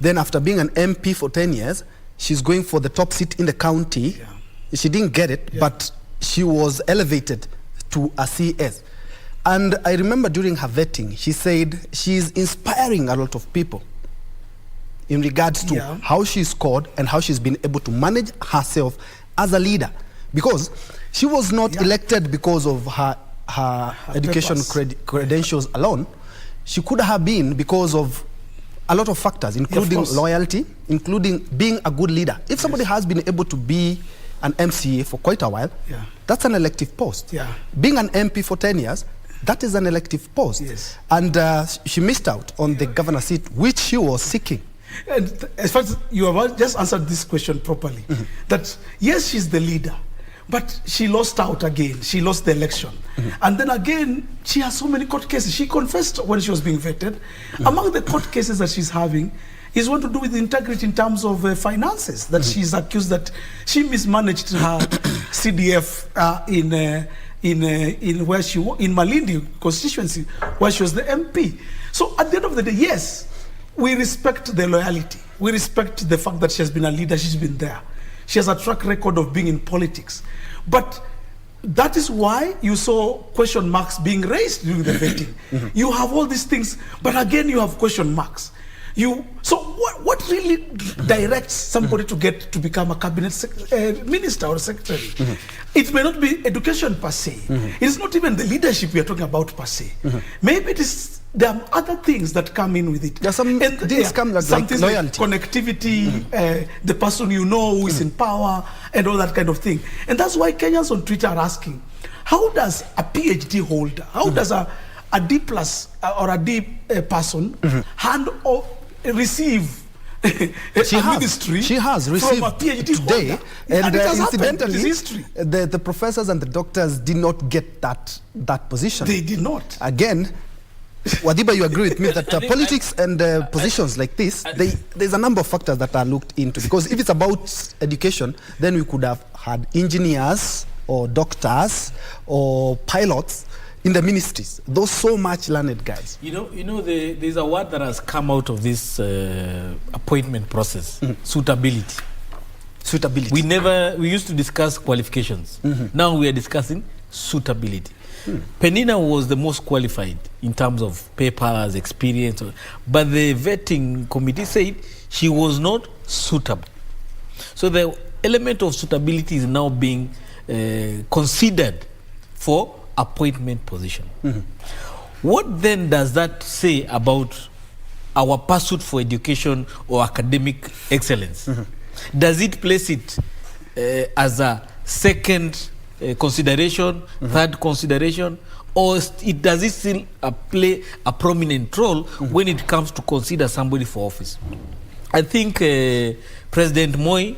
then after being an MP for 10 years, she's going for the top seat in the county. She didn't get it, but she was elevated to a CS. And I remember during her vetting, she said she's inspiring a lot of people in regards to how she scored and how she's been able to manage herself as a leader. Because she was not elected because of her education credentials alone. She could have been because of a lot of factors, including loyalty, including being a good leader. If somebody has been able to be an MCA for quite a while, that's an elective post. Being an MP for 10 years, that is an elective post. And she missed out on the governor seat, which she was seeking. And as far as you have just answered this question properly, that yes, she's the leader, but she lost out again. She lost the election. And then again, she has so many court cases. She confessed when she was being vetted. Among the court cases that she's having is one to do with integrity in terms of finances, that she's accused that she mismanaged her CDF in where she in Malindi constituency, where she was the MP. So at the end of the day, yes, we respect the loyalty. We respect the fact that she has been a leader, she's been there. She has a track record of being in politics. But that is why you saw question marks being raised during the vetting. You have all these things, but again, you have question marks. So what really directs somebody to get to become a cabinet minister or secretary? It may not be education per se. It's not even the leadership we are talking about per se. Maybe there are other things that come in with it. There are some things come like loyalty, like connectivity, the person you know who is in power, and all that kind of thing. And that's why Kenyans on Twitter are asking, how does a PhD holder, how does a D plus or a D person receive ministry she has received from a PhD today, holder? and it has incidentally, history. The professors and the doctors did not get that position. They did not. Again, Wadiba, you agree with me that politics and positions like this, there's a number of factors that are looked into. Because if it's about education, then we could have had engineers or doctors or pilots in the ministries, those so much learned guys. You know, there's a word that has come out of this appointment process: suitability. Suitability. We used to discuss qualifications. Now we are discussing suitability. Penina was the most qualified in terms of papers, experience, but the vetting committee said she was not suitable. So the element of suitability is now being considered for appointment position. What then does that say about our pursuit for education or academic excellence? Does it place it as a second consideration, third consideration, or does it still play a prominent role when it comes to consider somebody for office? I think President Moi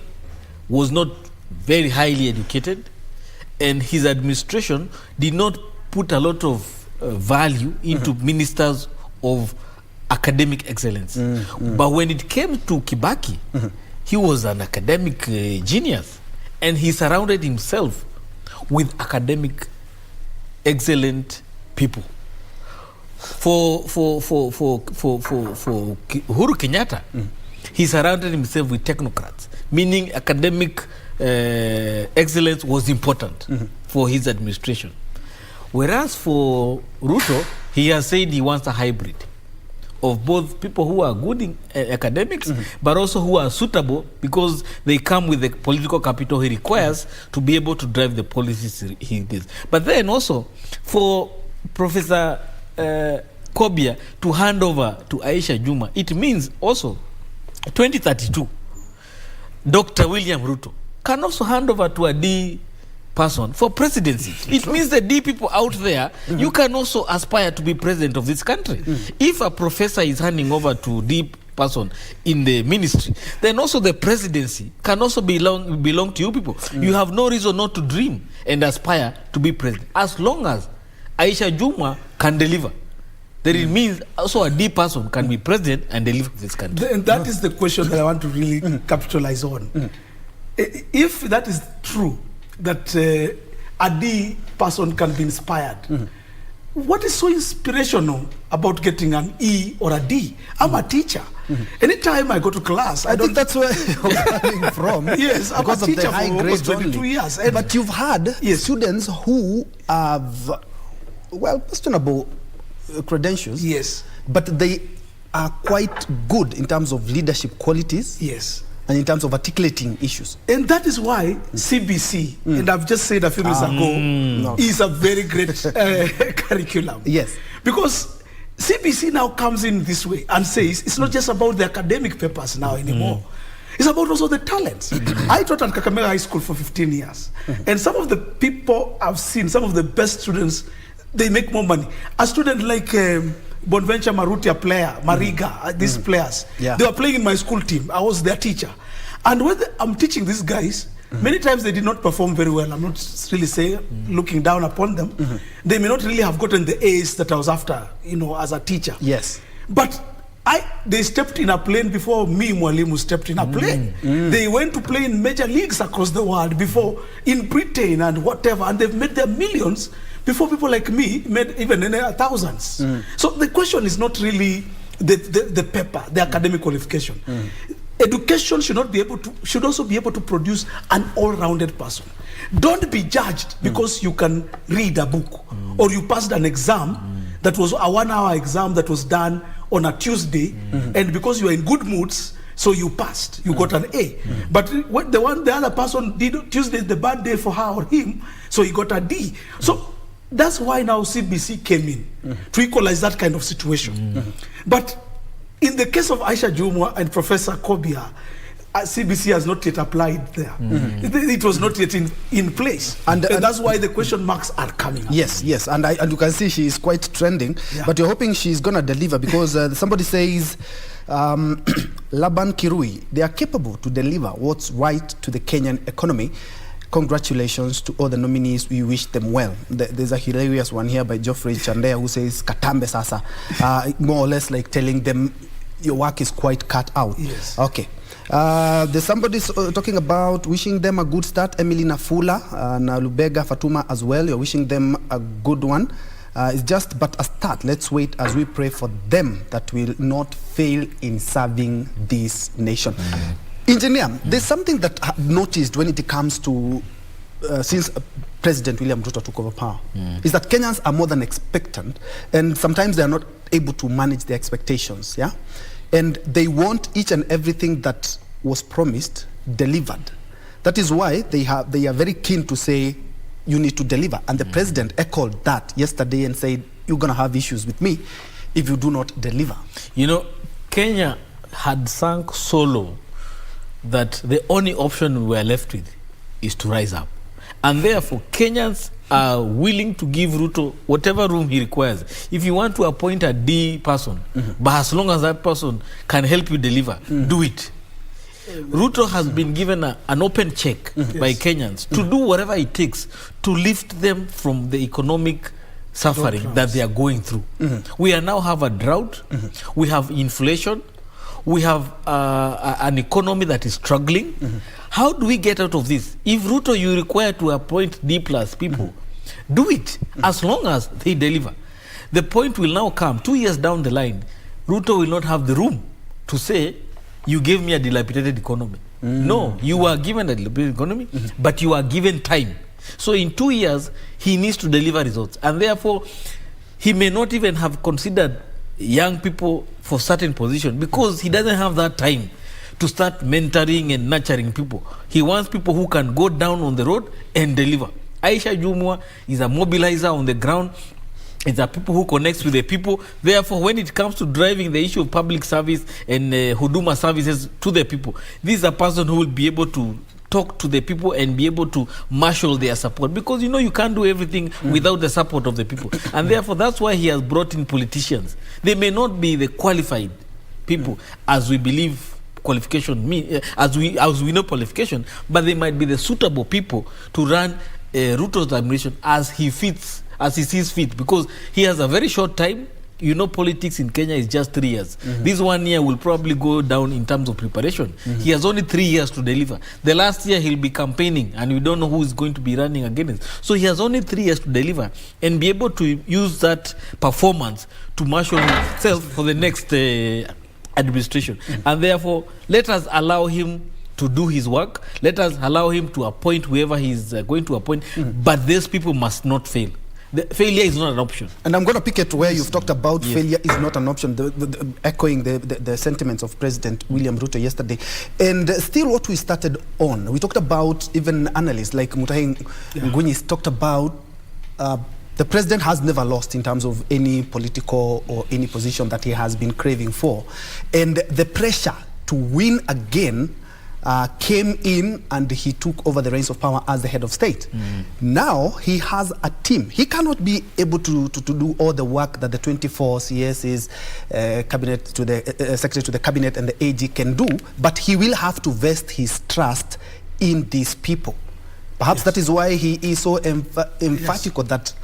was not very highly educated, and his administration did not put a lot of value into ministers of academic excellence. But when it came to Kibaki, he was an academic genius, and he surrounded himself with academic excellent people. For Uhuru Kenyatta, he surrounded himself with technocrats, meaning academic excellence was important for his administration. Whereas for Ruto, he has said he wants a hybrid. of both people who are good in academics, but also who are suitable because they come with the political capital he requires to be able to drive the policies he does. But then also, for Professor Kobia to hand over to Aisha Juma, it means also 2032, Dr. William Ruto can also hand over to a D person for presidency. It means the D people out there, you can also aspire to be president of this country. If a professor is handing over to D person in the ministry, then also the presidency can also belong to you people. You have no reason not to dream and aspire to be president, as long as Aisha Juma can deliver. Then it means also a D person can be president and deliver this country. And that is the question that I want to really capitalize on. If that is true, that a D person can be inspired, what is so inspirational about getting an E or a D? I'm a teacher. Anytime I go to class, I think that's where you're coming from. Yes, I'm because a of teacher the high for almost grades 22 only. years. But you've had students who have, well, questionable credentials. Yes. But they are quite good in terms of leadership qualities. Yes. And in terms of articulating issues. And that is why CBC, and I've just said a few minutes ago, is a very great curriculum. Yes. Because CBC now comes in this way and says it's not just about the academic papers now anymore. It's about also the talents. I taught at Kakamega High School for 15 years. And some of the people I've seen, some of the best students, they make more money. A student like Bonventure Marutia player, Mariga, these players, they were playing in my school team. I was their teacher. And when I'm teaching these guys, many times they did not perform very well. I'm not really saying, looking down upon them. They may not really have gotten the A's that I was after, as a teacher. Yes. But they stepped in a plane before me, Mwalimu, stepped in a plane. They went to play in major leagues across the world before, in Britain and whatever, and they've made their millions before people like me made even thousands. So the question is not really the paper, the academic qualification. Education should also be able to produce an all-rounded person. Don't be judged because you can read a book or you passed an exam that was a 1-hour exam that was done on a Tuesday, and because you are in good moods, so you passed, you got an A. But what the other person did, Tuesday is the bad day for her or him, so he got a D. So that's why now CBC came in to equalize that kind of situation. But in the case of Aisha Juma and Professor Kobia, CBC has not yet applied there. It was not yet in place. And that's why the question marks are coming up. Yes, yes. And you can see she is quite trending. But you're hoping she's going to deliver because somebody says, Laban Kirui, they are capable to deliver what's right to the Kenyan economy. Congratulations to all the nominees. We wish them well. There's a hilarious one here by Geoffrey Chandea who says, Katambe Sasa. More or less like telling them, your work is quite cut out. Yes. Okay. There's somebody talking about wishing them a good start. Emily Nafula, Nalubega Fatuma as well. You're wishing them a good one. It's just but a start. Let's wait as we pray for them that will not fail in serving this nation. Engineer, there's something that I've noticed when it comes to since President William Ruto took over power, is that Kenyans are more than expectant, and sometimes they are not able to manage their expectations, and they want each and everything that was promised delivered. That is why they are very keen to say, you need to deliver. And the president echoed that yesterday and said, you're going to have issues with me if you do not deliver. Kenya had sunk so low that the only option we were left with is to rise up. And therefore, Kenyans are willing to give Ruto whatever room he requires. If you want to appoint a D person, but as long as that person can help you deliver, do it. Ruto has been given an open check by Kenyans to do whatever it takes to lift them from the economic suffering that they are going through. We now have a drought, we have inflation, we have an economy that is struggling. How do we get out of this? If Ruto, you require to appoint D+ people, do it as long as they deliver. The point will now come 2 years down the line, Ruto will not have the room to say, you gave me a dilapidated economy. No, you are given a dilapidated economy, but you are given time. So in 2 years, he needs to deliver results. And therefore, he may not even have considered young people for certain position because he doesn't have that time to start mentoring and nurturing people. He wants people who can go down on the road and deliver. Aisha Jumwa is a mobilizer on the ground. It's a people who connects with the people. Therefore, when it comes to driving the issue of public service and Huduma services to the people, this is a person who will be able to talk to the people and be able to marshal their support, because you can't do everything without the support of the people. And therefore, that's why he has brought in politicians. They may not be the qualified people as we believe qualification mean, as we know qualification, but they might be the suitable people to run Ruto's administration as he sees fit, because he has a very short time. Politics in Kenya is just 3 years. This 1 year will probably go down in terms of preparation. He has only 3 years to deliver. The last year he'll be campaigning, and we don't know who is going to be running against. So he has only 3 years to deliver and be able to use that performance to marshal himself for the next administration. And therefore, let us allow him to do his work. Let us allow him to appoint whoever he's going to appoint. But these people must not fail. Failure is not an option. And I'm going to pick it where you've talked about failure is not an option, echoing the sentiments of President William Ruto yesterday. And still what we started on, we talked about, even analysts like Mutahi Ngunyis talked about the president has never lost in terms of any political or any position that he has been craving for. And the pressure to win again came in, and he took over the reins of power as the head of state. Now he has a team. He cannot be able to do all the work that the 24 CS's cabinet to the secretary to the cabinet and the AG can do, but he will have to vest his trust in these people. Perhaps that is why he is so emphatic that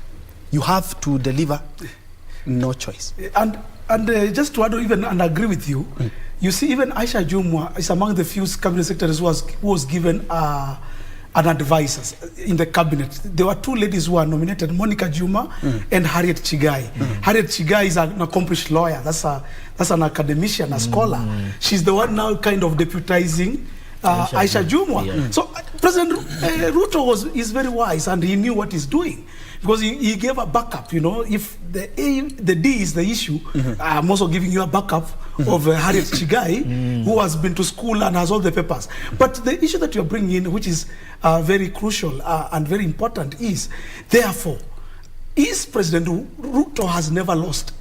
you have to deliver, no choice. And just to add even and agree with you, you see, even Aisha Jumwa is among the few cabinet secretaries who was given an advisor in the cabinet. There were two ladies who were nominated, Monica Juma and Harriet Chigai. Harriet Chigai is an accomplished lawyer. That's an academician, a scholar. She's the one now kind of deputizing Aisha Jumwa. So President Ruto is very wise, and he knew what he's doing, because he gave a backup. If the D is the issue, I'm also giving you a backup of Harriet Chigai, who has been to school and has all the papers. But the issue that you're bringing in, which is very crucial and very important, is therefore, President Ruto has never lost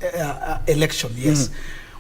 election, yes.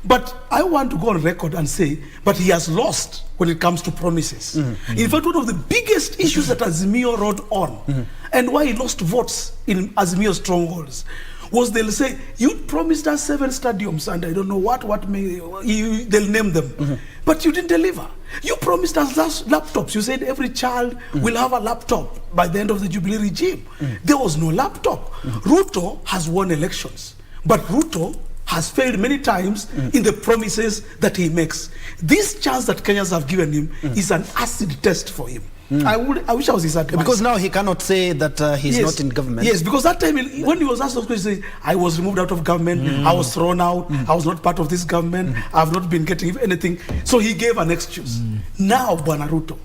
But I want to go on record and say, but he has lost when it comes to promises. In fact, one of the biggest issues that Azimio wrote on, and why he lost votes in Azimio strongholds, was they'll say, you promised us 7 stadiums, and I don't know they'll name them. But you didn't deliver. You promised us laptops. You said every child will have a laptop by the end of the Jubilee regime. There was no laptop. Ruto has won elections, but Ruto has failed many times in the promises that he makes. This chance that Kenyans have given him is an acid test for him. I wish I was his advisor. Because now he cannot say that he's not in government. Yes, because that time when he was asked those questions, he said, I was removed out of government, I was thrown out, I was not part of this government, I've not been getting anything. So he gave an excuse. Now, Bwana Ruto,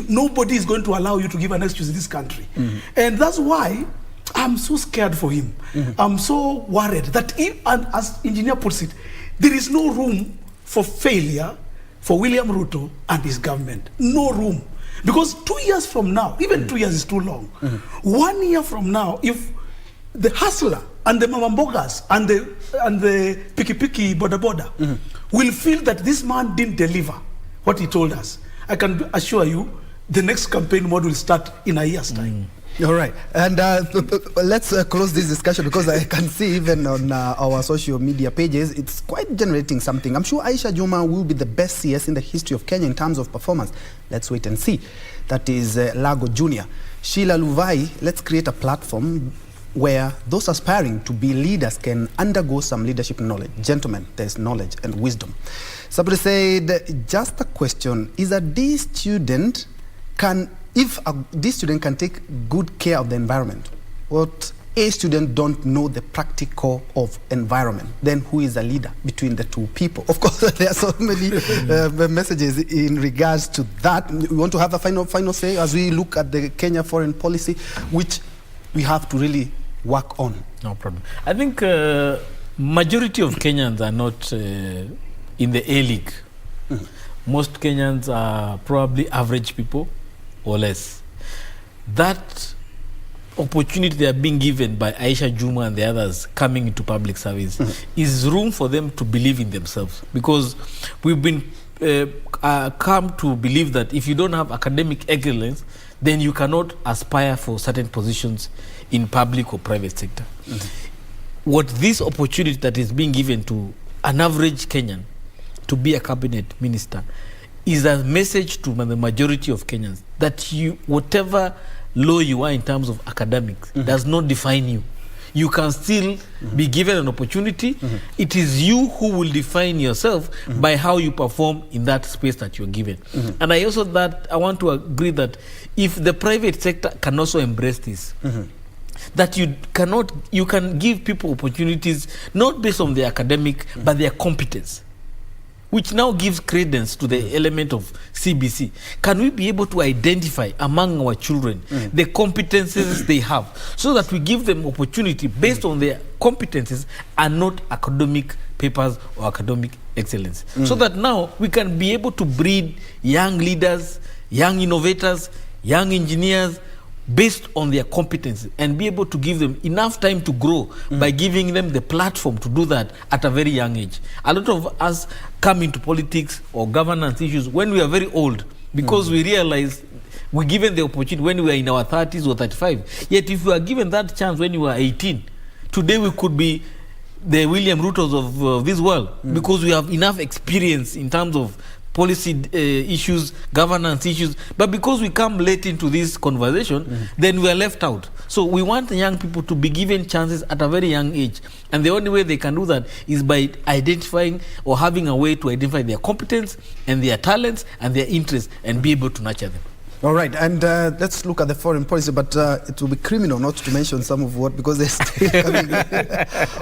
nobody is going to allow you to give an excuse in this country. And that's why I'm so scared for him. I'm so worried that and as engineer puts it, there is no room for failure for William Ruto and his government. No room. Because 2 years from now, even 2 years is too long. 1 year from now, if the hustler and the mamambogas and the piki boda will feel that this man didn't deliver what he told us, I can assure you the next campaign mode will start in a year's time. All right, and let's close this discussion, because I can see even on our social media pages, it's quite generating something. I'm sure Aisha Juma will be the best CS in the history of Kenya in terms of performance. Let's wait and see. That is Lago Jr. Sheila Luvai, let's create a platform where those aspiring to be leaders can undergo some leadership knowledge. Gentlemen, there's knowledge and wisdom. Somebody said, just a question, is a D student if a D student can take good care of the environment, what A student don't know the practical of environment, then who is a leader between the two people? Of course, there are so many messages in regards to that. We want to have a final say as we look at the Kenya foreign policy, which we have to really work on. No problem. I think Majority of Kenyans are not in the A league. Most Kenyans are probably average people or less. That opportunity they are being given by Aisha Juma and the others coming into public service is room for them to believe in themselves, because we've been come to believe that if you don't have academic excellence, then you cannot aspire for certain positions in public or private sector. What this opportunity that is being given to an average Kenyan to be a cabinet minister is a message to the majority of Kenyans that you, whatever low you are in terms of academics, does not define you. You can still be given an opportunity. It is you who will define yourself by how you perform in that space that you're given. And I also I want to agree that if the private sector can also embrace this, that you can give people opportunities not based on their academic but their competence, which now gives credence to the element of CBC. Can we be able to identify among our children the competences they have, so that we give them opportunity based on their competences and not academic papers or academic excellence? So that now we can be able to breed young leaders, young innovators, young engineers, based on their competence, and be able to give them enough time to grow by giving them the platform to do that at a very young age. A lot of us come into politics or governance issues when we are very old, because we realize we're given the opportunity when we are in our 30s or 35. Yet if we are given that chance when we were 18, today we could be the William Rutos of this world, because we have enough experience in terms of policy issues, governance issues. But because we come late into this conversation, then we are left out. So we want young people to be given chances at a very young age. And the only way they can do that is by identifying or having a way to identify their competence and their talents and their interests and be able to nurture them. All right, and let's look at the foreign policy, but it will be criminal not to mention some of what, because they're still coming.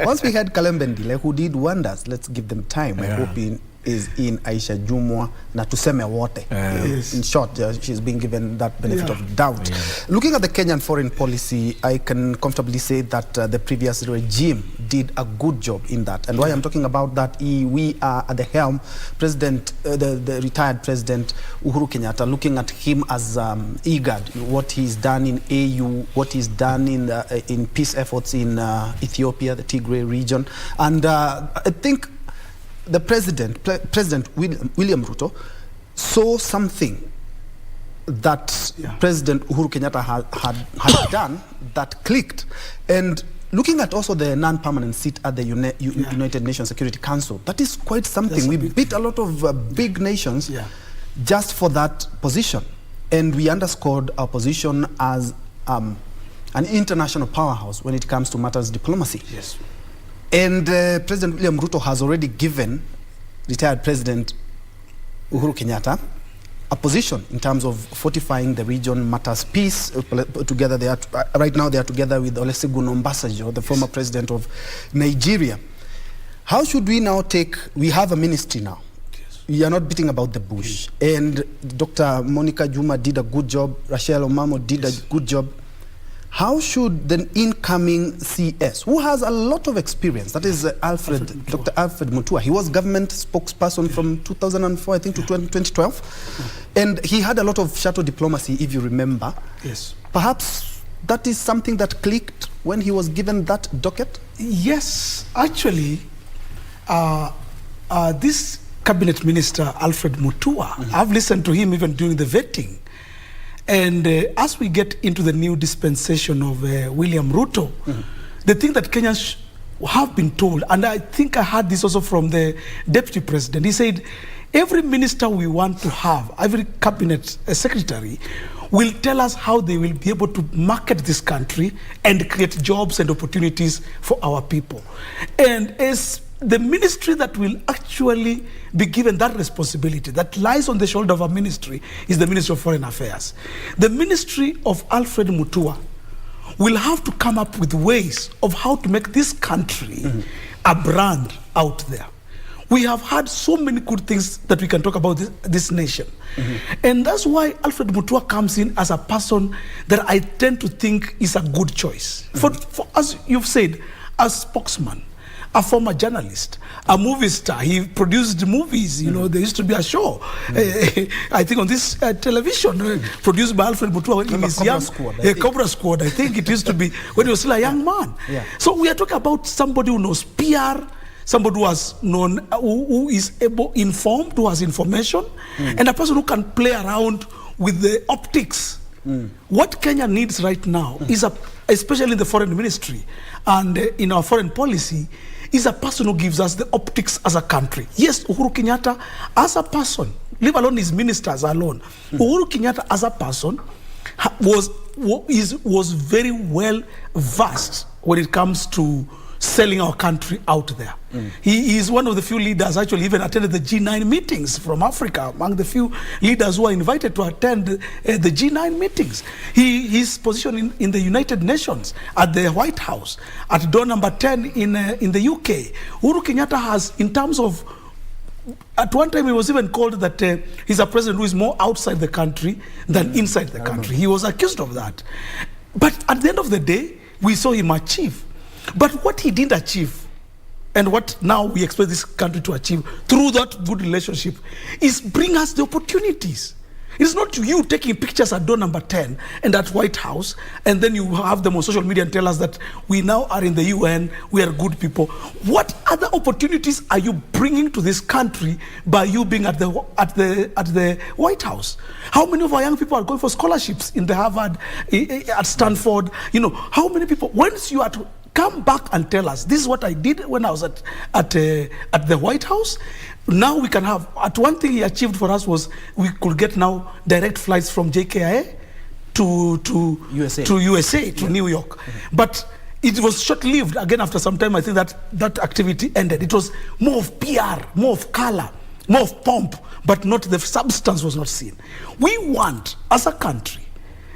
Once we had Kalembendile, who did wonders, let's give them time. I hope is in Aisha Jumwa na tuseme wote. In short, she's being given that benefit of doubt. Looking at the Kenyan foreign policy, I can comfortably say that the previous regime did a good job in that. And why I'm talking about that, we are at the helm, President, the retired President Uhuru Kenyatta, looking at him as IGAD, what he's done in AU, what he's done in peace efforts in Ethiopia, the Tigray region. And I think the President William Ruto saw something that President Uhuru Kenyatta had done that clicked. And looking at also the non-permanent seat at the United Nations Security Council, that is quite something. We beat a lot of big nations just for that position. And we underscored our position as an international powerhouse when it comes to matters diplomacy. And President William Ruto has already given retired President Uhuru Kenyatta a position in terms of fortifying the region matters peace. Together, right now they are together with Olusegun Obasanjo, the former president of Nigeria. How should we now we have a ministry now. We are not beating about the bush. And Dr. Monica Juma did a good job. Rachel Omamo did a good job. How should the incoming CS, who has a lot of experience, that is Dr. Alfred Mutua, he was government spokesperson from 2004, I think, to 2012. And he had a lot of shadow diplomacy, if you remember. Perhaps that is something that clicked when he was given that docket? Yes, actually, this cabinet minister, Alfred Mutua, I've listened to him even during the vetting. And as we get into the new dispensation of William Ruto, the thing that Kenyans have been told, and I think I heard this also from the deputy president, he said, every minister we want to have, every cabinet secretary, will tell us how they will be able to market this country and create jobs and opportunities for our people. And as the ministry that will actually be given that responsibility, that lies on the shoulder of our ministry, is the Ministry of Foreign Affairs. The ministry of Alfred Mutua will have to come up with ways of how to make this country a brand out there. We have had so many good things that we can talk about this nation. And that's why Alfred Mutua comes in as a person that I tend to think is a good choice. For as you've said, as spokesman, a former journalist, a movie star. He produced movies. You know, there used to be a show, I think on this television, produced by Alfred Mutua when he was young. Cobra Squad, I think it used to be when he was still a young man. So we are talking about somebody who knows PR, somebody who has known, who is informed, who has information, and a person who can play around with the optics. What Kenya needs right now is especially in the foreign ministry and in our foreign policy, is a person who gives us the optics as a country. Yes, Uhuru Kenyatta as a person, leave alone his ministers alone. Uhuru Kenyatta as a person was very well versed when it comes to selling our country out there. He is one of the few leaders, actually even attended the G9 meetings from Africa, among the few leaders who are invited to attend the G9 meetings. His position in the United Nations, at the White House, at door number 10 in the UK. Uhuru Kenyatta has, in terms of, at one time he was even called that he's a president who is more outside the country than inside the country. He was accused of that. But at the end of the day, we saw him achieve. But what he didn't achieve, and what now we expect this country to achieve through that good relationship, is bring us the opportunities. It's not you taking pictures at door number 10 and at White House, and then you have them on social media and tell us that we now are in the UN, we are good people. What other opportunities are you bringing to this country by you being at the White House? How many of our young people are going for scholarships in the Harvard, at Stanford? You know, how many people, once you are to come back and tell us, this is what I did when I was at the White House. Now we can have, one thing he achieved for us was we could get now direct flights from JKIA to USA, to New York. But it was short-lived. Again, after some time, I think that activity ended. It was more of PR, more of color, more of pomp, but not, the substance was not seen. We want, as a country,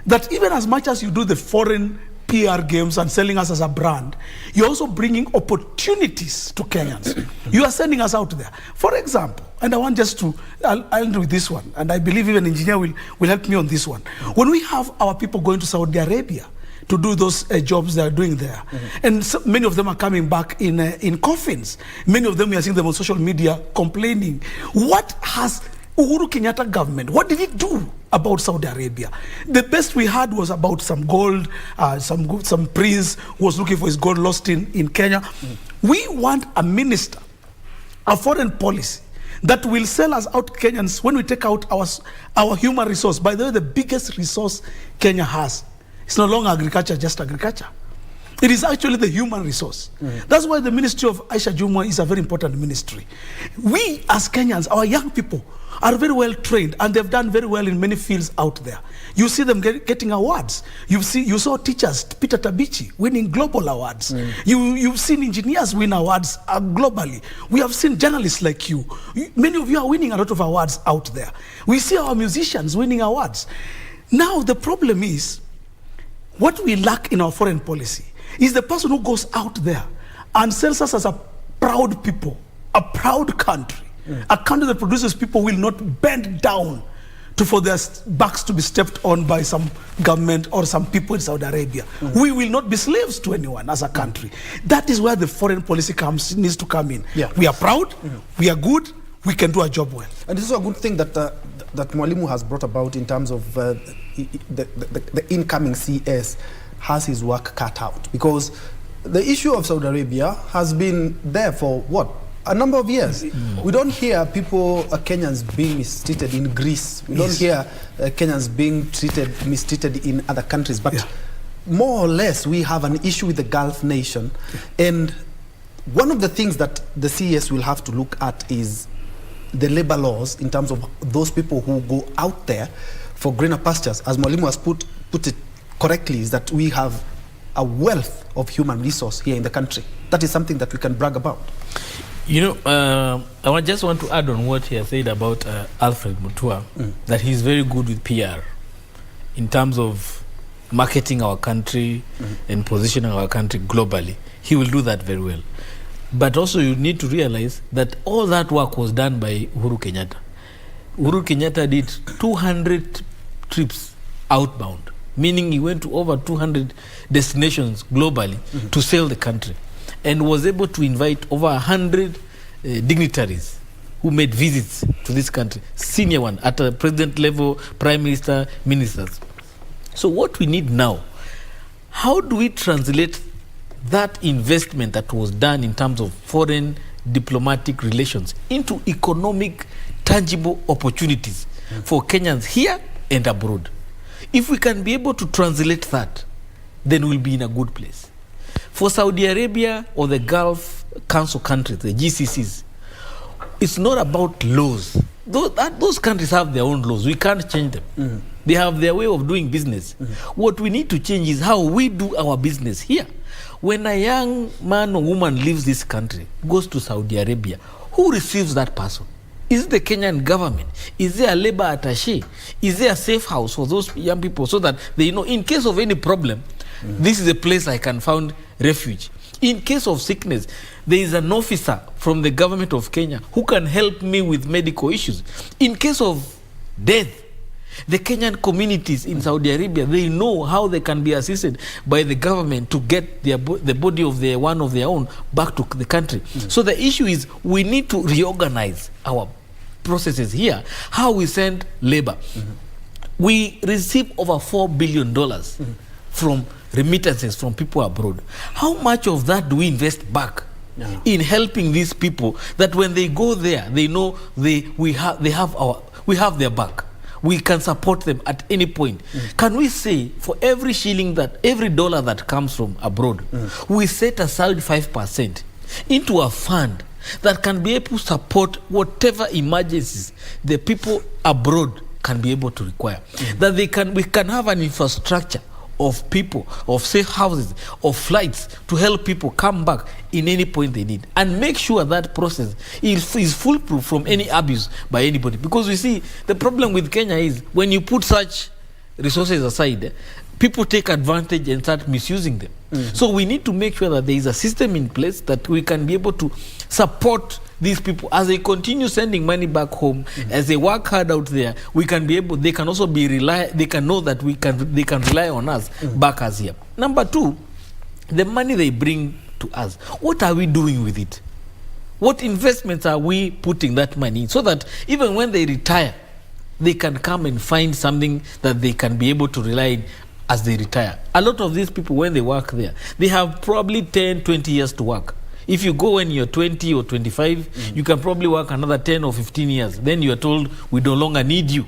that even as much as you do the foreign PR games and selling us as a brand, you're also bringing opportunities to Kenyans. You are sending us out there. For example, and I want just to, I'll end with this one, and I believe even engineer will help me on this one. When we have our people going to Saudi Arabia to do those jobs they are doing there, and so many of them are coming back in coffins. Many of them, we are seeing them on social media complaining. What has Uhuru Kenyatta government, what did it do about Saudi Arabia? The best we had was about some gold, some prince who was looking for his gold lost in Kenya. We want a minister, a foreign policy that will sell us out Kenyans when we take out our human resource. By the way, the biggest resource Kenya has, it's no longer agriculture, just agriculture. It is actually the human resource. That's why the Ministry of Aisha Jumwa is a very important ministry. We as Kenyans, our young people, are very well trained, and they've done very well in many fields out there. You see them getting awards. You saw teachers, Peter Tabichi, winning global awards. You've seen engineers win awards globally. We have seen journalists like you. Many of you are winning a lot of awards out there. We see our musicians winning awards. Now the problem is, what we lack in our foreign policy is the person who goes out there and sells us as a proud people, a proud country, a country that produces people will not bend down for their backs to be stepped on by some government or some people in Saudi Arabia. We will not be slaves to anyone as a country. That is where the foreign policy needs to come in. We are proud, we are good, we can do our job well. And this is a good thing that Mwalimu has brought about in terms of the incoming CS has his work cut out, because the issue of Saudi Arabia has been there for what? A number of years. We don't hear people, Kenyans being mistreated in Greece. We don't hear Kenyans being mistreated in other countries. But more or less, we have an issue with the Gulf nation. And one of the things that the CES will have to look at is the labor laws in terms of those people who go out there for greener pastures. As Mwalimu has put it correctly, is that we have a wealth of human resource here in the country. That is something that we can brag about. You know, I just want to add on what he has said about Alfred Mutua, that he's very good with PR in terms of marketing our country and positioning our country globally. He will do that very well. But also you need to realize that all that work was done by Uhuru Kenyatta. Uhuru Kenyatta did 200 trips outbound, meaning he went to over 200 destinations globally to sell the country. and was able to invite over 100 dignitaries who made visits to this country, senior one at a president level, prime minister, ministers. So what we need now, how do we translate that investment that was done in terms of foreign diplomatic relations into economic, tangible opportunities for Kenyans here and abroad? If we can be able to translate that, then we'll be in a good place. For Saudi Arabia or the Gulf Council countries, the GCCs, it's not about laws. Those countries have their own laws. We can't change them. They have their way of doing business. What we need to change is how we do our business here. When a young man or woman leaves this country, goes to Saudi Arabia, who receives that person? Is it the Kenyan government? Is there a labor attaché? Is there a safe house for those young people so that they know in case of any problem, this is a place I can find refuge? In case of sickness, there is an officer from the government of Kenya who can help me with medical issues. In case of death, the Kenyan communities in Saudi Arabia, they know how they can be assisted by the government to get the body of one of their own back to the country. So the issue is we need to reorganize our processes here, how we send labor. We receive over $4 billion from remittances from people abroad. How much of that do we invest back in helping these people that when they go there, they know we have their back. We can support them at any point. Can we say for every dollar that comes from abroad, we set aside 5% into a fund that can be able to support whatever emergencies the people abroad can be able to require? That we can have an infrastructure of people, of safe houses, of flights to help people come back in any point they need, and make sure that process is foolproof from any abuse by anybody. Because we see the problem with Kenya is when you put such resources aside, people take advantage and start misusing them. So we need to make sure that there is a system in place that we can be able to support these people as they continue sending money back home, as they work hard out there. They can also they can know that they can rely on us back as here. Number two, the money they bring to us, what are we doing with it? What investments are we putting that money in so that even when they retire, they can come and find something that they can be able to rely on as they retire? A lot of these people, when they work there, they have probably 10, 20 years to work. If you go when you're 20 or 25, you can probably work another 10 or 15 years. Then you are told, we no longer need you.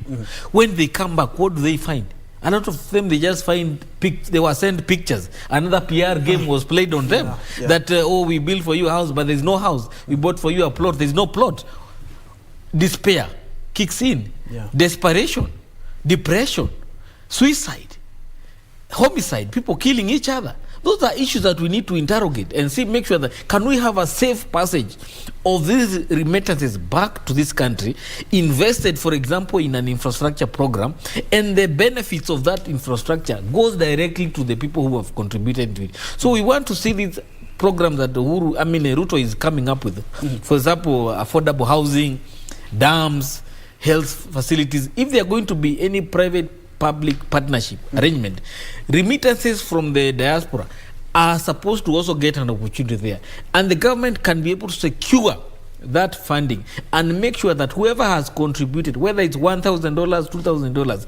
When they come back, what do they find? A lot of them, they just find, they were sent pictures. Another PR game was played on them. That, we built for you a house, but there's no house. We bought for you a plot, there's no plot. Despair kicks in. Desperation, depression, suicide, homicide, people killing each other. Those are issues that we need to interrogate and make sure that can we have a safe passage of these remittances back to this country, invested, for example, in an infrastructure program, and the benefits of that infrastructure goes directly to the people who have contributed to it. So we want to see these programs that Ruto is coming up with. For example, affordable housing, dams, health facilities. If there are going to be any private-public partnership arrangement, remittances from the diaspora are supposed to also get an opportunity there. And the government can be able to secure that funding and make sure that whoever has contributed, whether it's $1,000, $2,000,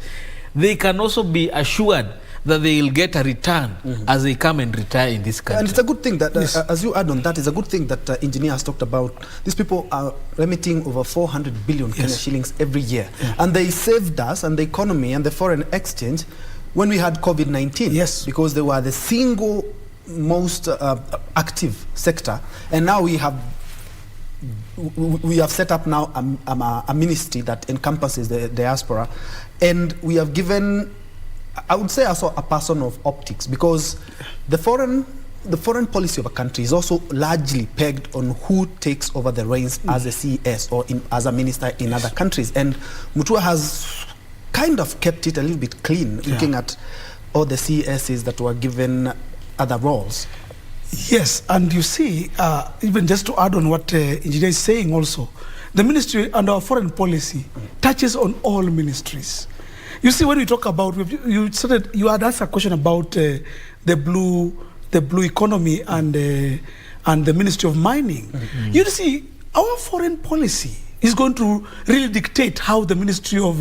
they can also be assured that they will get a return as they come and retire in this country. And it's a good thing that, as you add on that, it's a good thing that engineer has talked about. These people are remitting over 400 billion Kenya shillings every year. And they saved us and the economy and the foreign exchange when we had COVID-19. Because they were the single most active sector. And now we have set up now a ministry that encompasses the diaspora. And we have given, I would say, also a person of optics, because the foreign policy of a country is also largely pegged on who takes over the reins as a CES or as a minister in other countries. And Mutua has kind of kept it a little bit clean, looking at all the CESs that were given other roles. Yes, and you see, even just to add on what engineer is saying also, the ministry and our foreign policy touches on all ministries. You see, when we talk about, you had asked a question about the blue economy and and the Ministry of Mining. You see, our foreign policy is going to really dictate how the Ministry of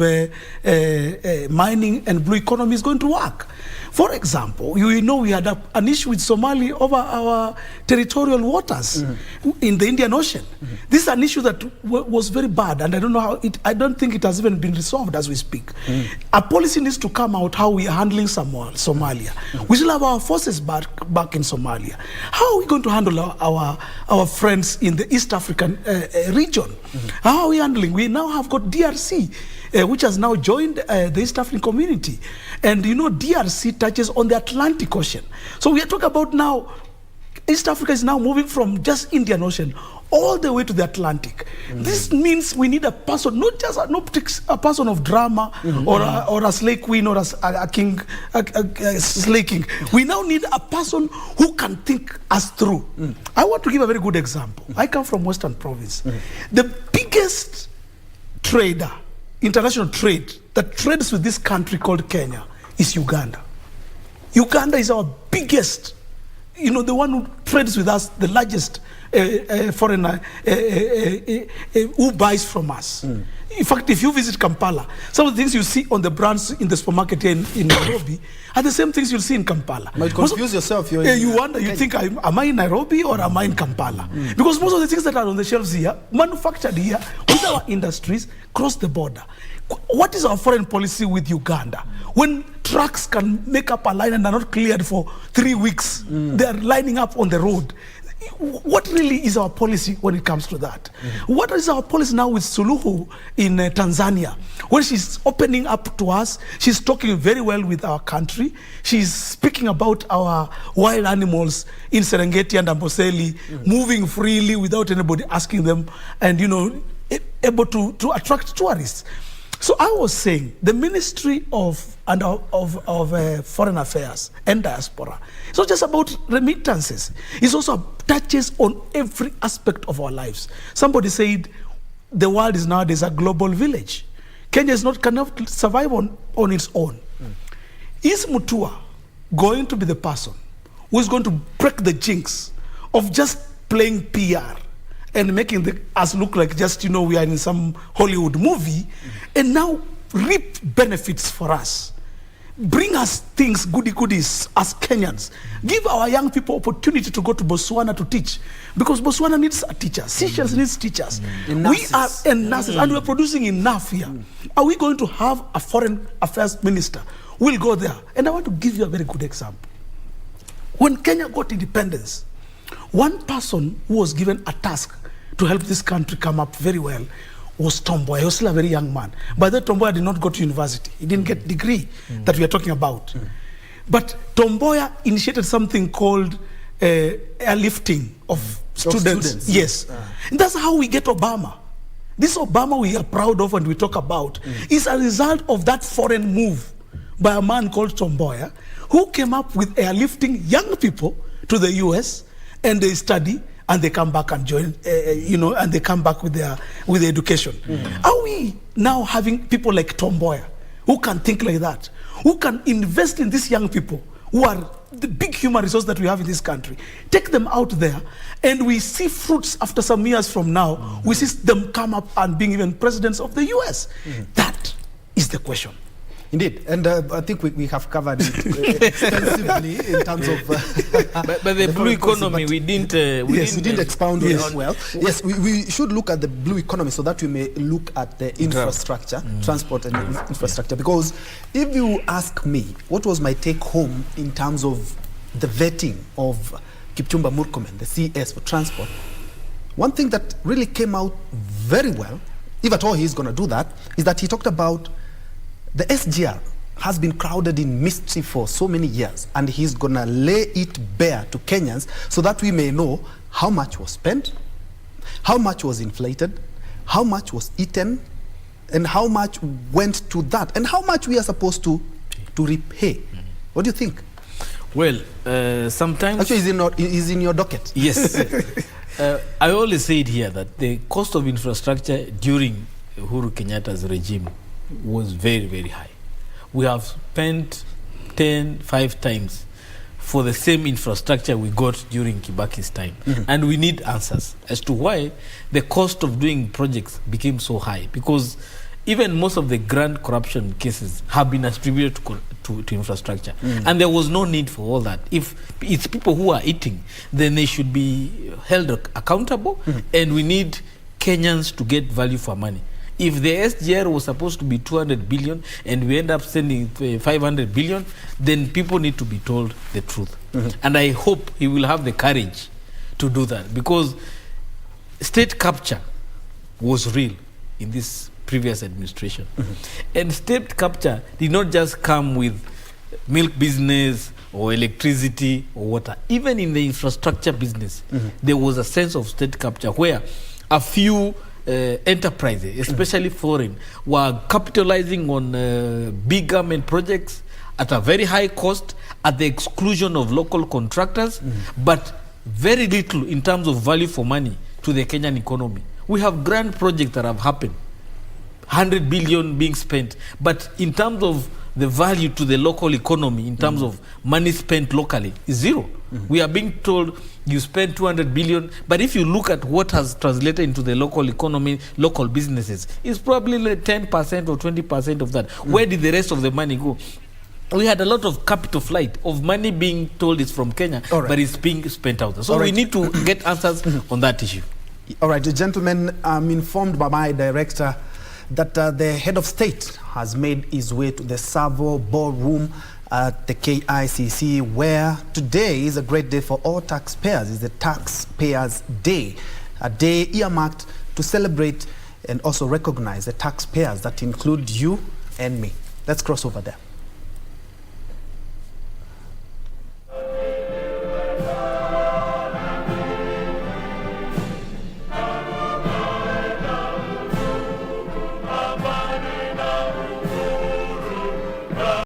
Mining and Blue Economy is going to work. For example, you know we had an issue with Somalia over our territorial waters in the Indian Ocean. This is an issue that was very bad, and I don't know how I don't think it has even been resolved as we speak. A policy needs to come out how we are handling Somalia. We still have our forces back in Somalia. How are we going to handle our friends in the East African region? How are we handling? We now have got DRC, which has now joined the East African community. And you know, DRC touches on the Atlantic Ocean. So we are talking about now, East Africa is now moving from just Indian Ocean all the way to the Atlantic. This means we need a person, not just a person of drama or a slay queen or a king, a slay king. We now need a person who can think us through. I want to give a very good example. I come from Western Province. The biggest trader, international trade, that trades with this country called Kenya is Uganda. Uganda is our biggest, you know, the one who trades with us, the largest foreigner who buys from us. In fact, if you visit Kampala, some of the things you see on the brands in the supermarket here in Nairobi are the same things you'll see in Kampala. Might confuse yourself. You wonder, you think, am I in Nairobi or am I in Kampala? Because most of the things that are on the shelves here, manufactured here, with our industries, cross the border. What is our foreign policy with Uganda? When trucks can make up a line and are not cleared for 3 weeks, they are lining up on the road. What really is our policy when it comes to that? What is our policy now with Suluhu in Tanzania? When she's opening up to us, she's talking very well with our country. She's speaking about our wild animals in Serengeti and Amboseli, moving freely without anybody asking them, and you know, able to attract tourists. So I was saying the Ministry of Foreign Affairs and Diaspora, it's not just about remittances. It also touches on every aspect of our lives. Somebody said the world is nowadays a global village. Kenya cannot survive on its own. Is Mutua going to be the person who is going to break the jinx of just playing PR and making us look like just, you know, we are in some Hollywood movie, and now reap benefits for us? Bring us things, goodies as Kenyans. Give our young people opportunity to go to Botswana to teach, because Botswana needs a teacher. Seychelles needs teachers. We are nurses, and we are producing enough here. Are we going to have a foreign affairs minister who will go there? And I want to give you a very good example. When Kenya got independence, one person who was given a task to help this country come up very well was Tom Mboya. He was still a very young man. By the way, Tom Mboya did not go to university. He didn't get the degree that we are talking about. But Tom Mboya initiated something called airlifting of students. Yes. And that's how we get Obama. This Obama we are proud of and we talk about is a result of that foreign move by a man called Tom Mboya, who came up with airlifting young people to the US, and they study, and they come back and join, and they come back with their education. Are we now having people like Tom Mboya who can think like that, who can invest in these young people who are the big human resource that we have in this country, take them out there, and we see fruits after some years from now, we see them come up and being even presidents of the US? That is the question. Indeed, and I think we have covered it extensively in terms of... but the blue economy, we didn't expound on it well. Yes, we should look at the blue economy so that we may look at the infrastructure, transport and infrastructure. Because if you ask me, what was my take home in terms of the vetting of Kipchumba Murkomen, the CS for transport, one thing that really came out very well, if at all he's going to do that, is that he talked about the SGR has been crowded in mystery for so many years, and he's going to lay it bare to Kenyans so that we may know how much was spent, how much was inflated, how much was eaten, and how much went to that, and how much we are supposed to repay. What do you think? Well, sometimes... Actually, is in your docket. Yes. I always say it here that the cost of infrastructure during Uhuru Kenyatta's regime was very, very high. We have spent 5 times for the same infrastructure we got during Kibaki's time. And we need answers as to why the cost of doing projects became so high, because even most of the grand corruption cases have been attributed to infrastructure. And there was no need for all that. If it's people who are eating, then they should be held accountable, and we need Kenyans to get value for money. If the SGR was supposed to be 200 billion and we end up sending 500 billion, then people need to be told the truth. And I hope he will have the courage to do that, because state capture was real in this previous administration. And state capture did not just come with milk business or electricity or water. Even in the infrastructure business, there was a sense of state capture where a few enterprises, especially foreign, were capitalizing on big government projects at a very high cost, at the exclusion of local contractors, but very little in terms of value for money to the Kenyan economy. We have grand projects that have happened, 100 billion being spent, but in terms of the value to the local economy, in terms of money spent locally, is zero. We are being told you spend 200 billion, but if you look at what has translated into the local economy, local businesses, it's probably like 10% or 20% of that. Where did the rest of the money go? We had a lot of capital flight of money being told it's from Kenya, but it's being spent out there. So we need to get answers on that issue. All right, gentlemen, I'm informed by my director that the head of state has made his way to the Savo ballroom at the KICC, where today is a great day for all taxpayers. It's the Taxpayers' Day, a day earmarked to celebrate and also recognize the taxpayers that include you and me. Let's cross over there.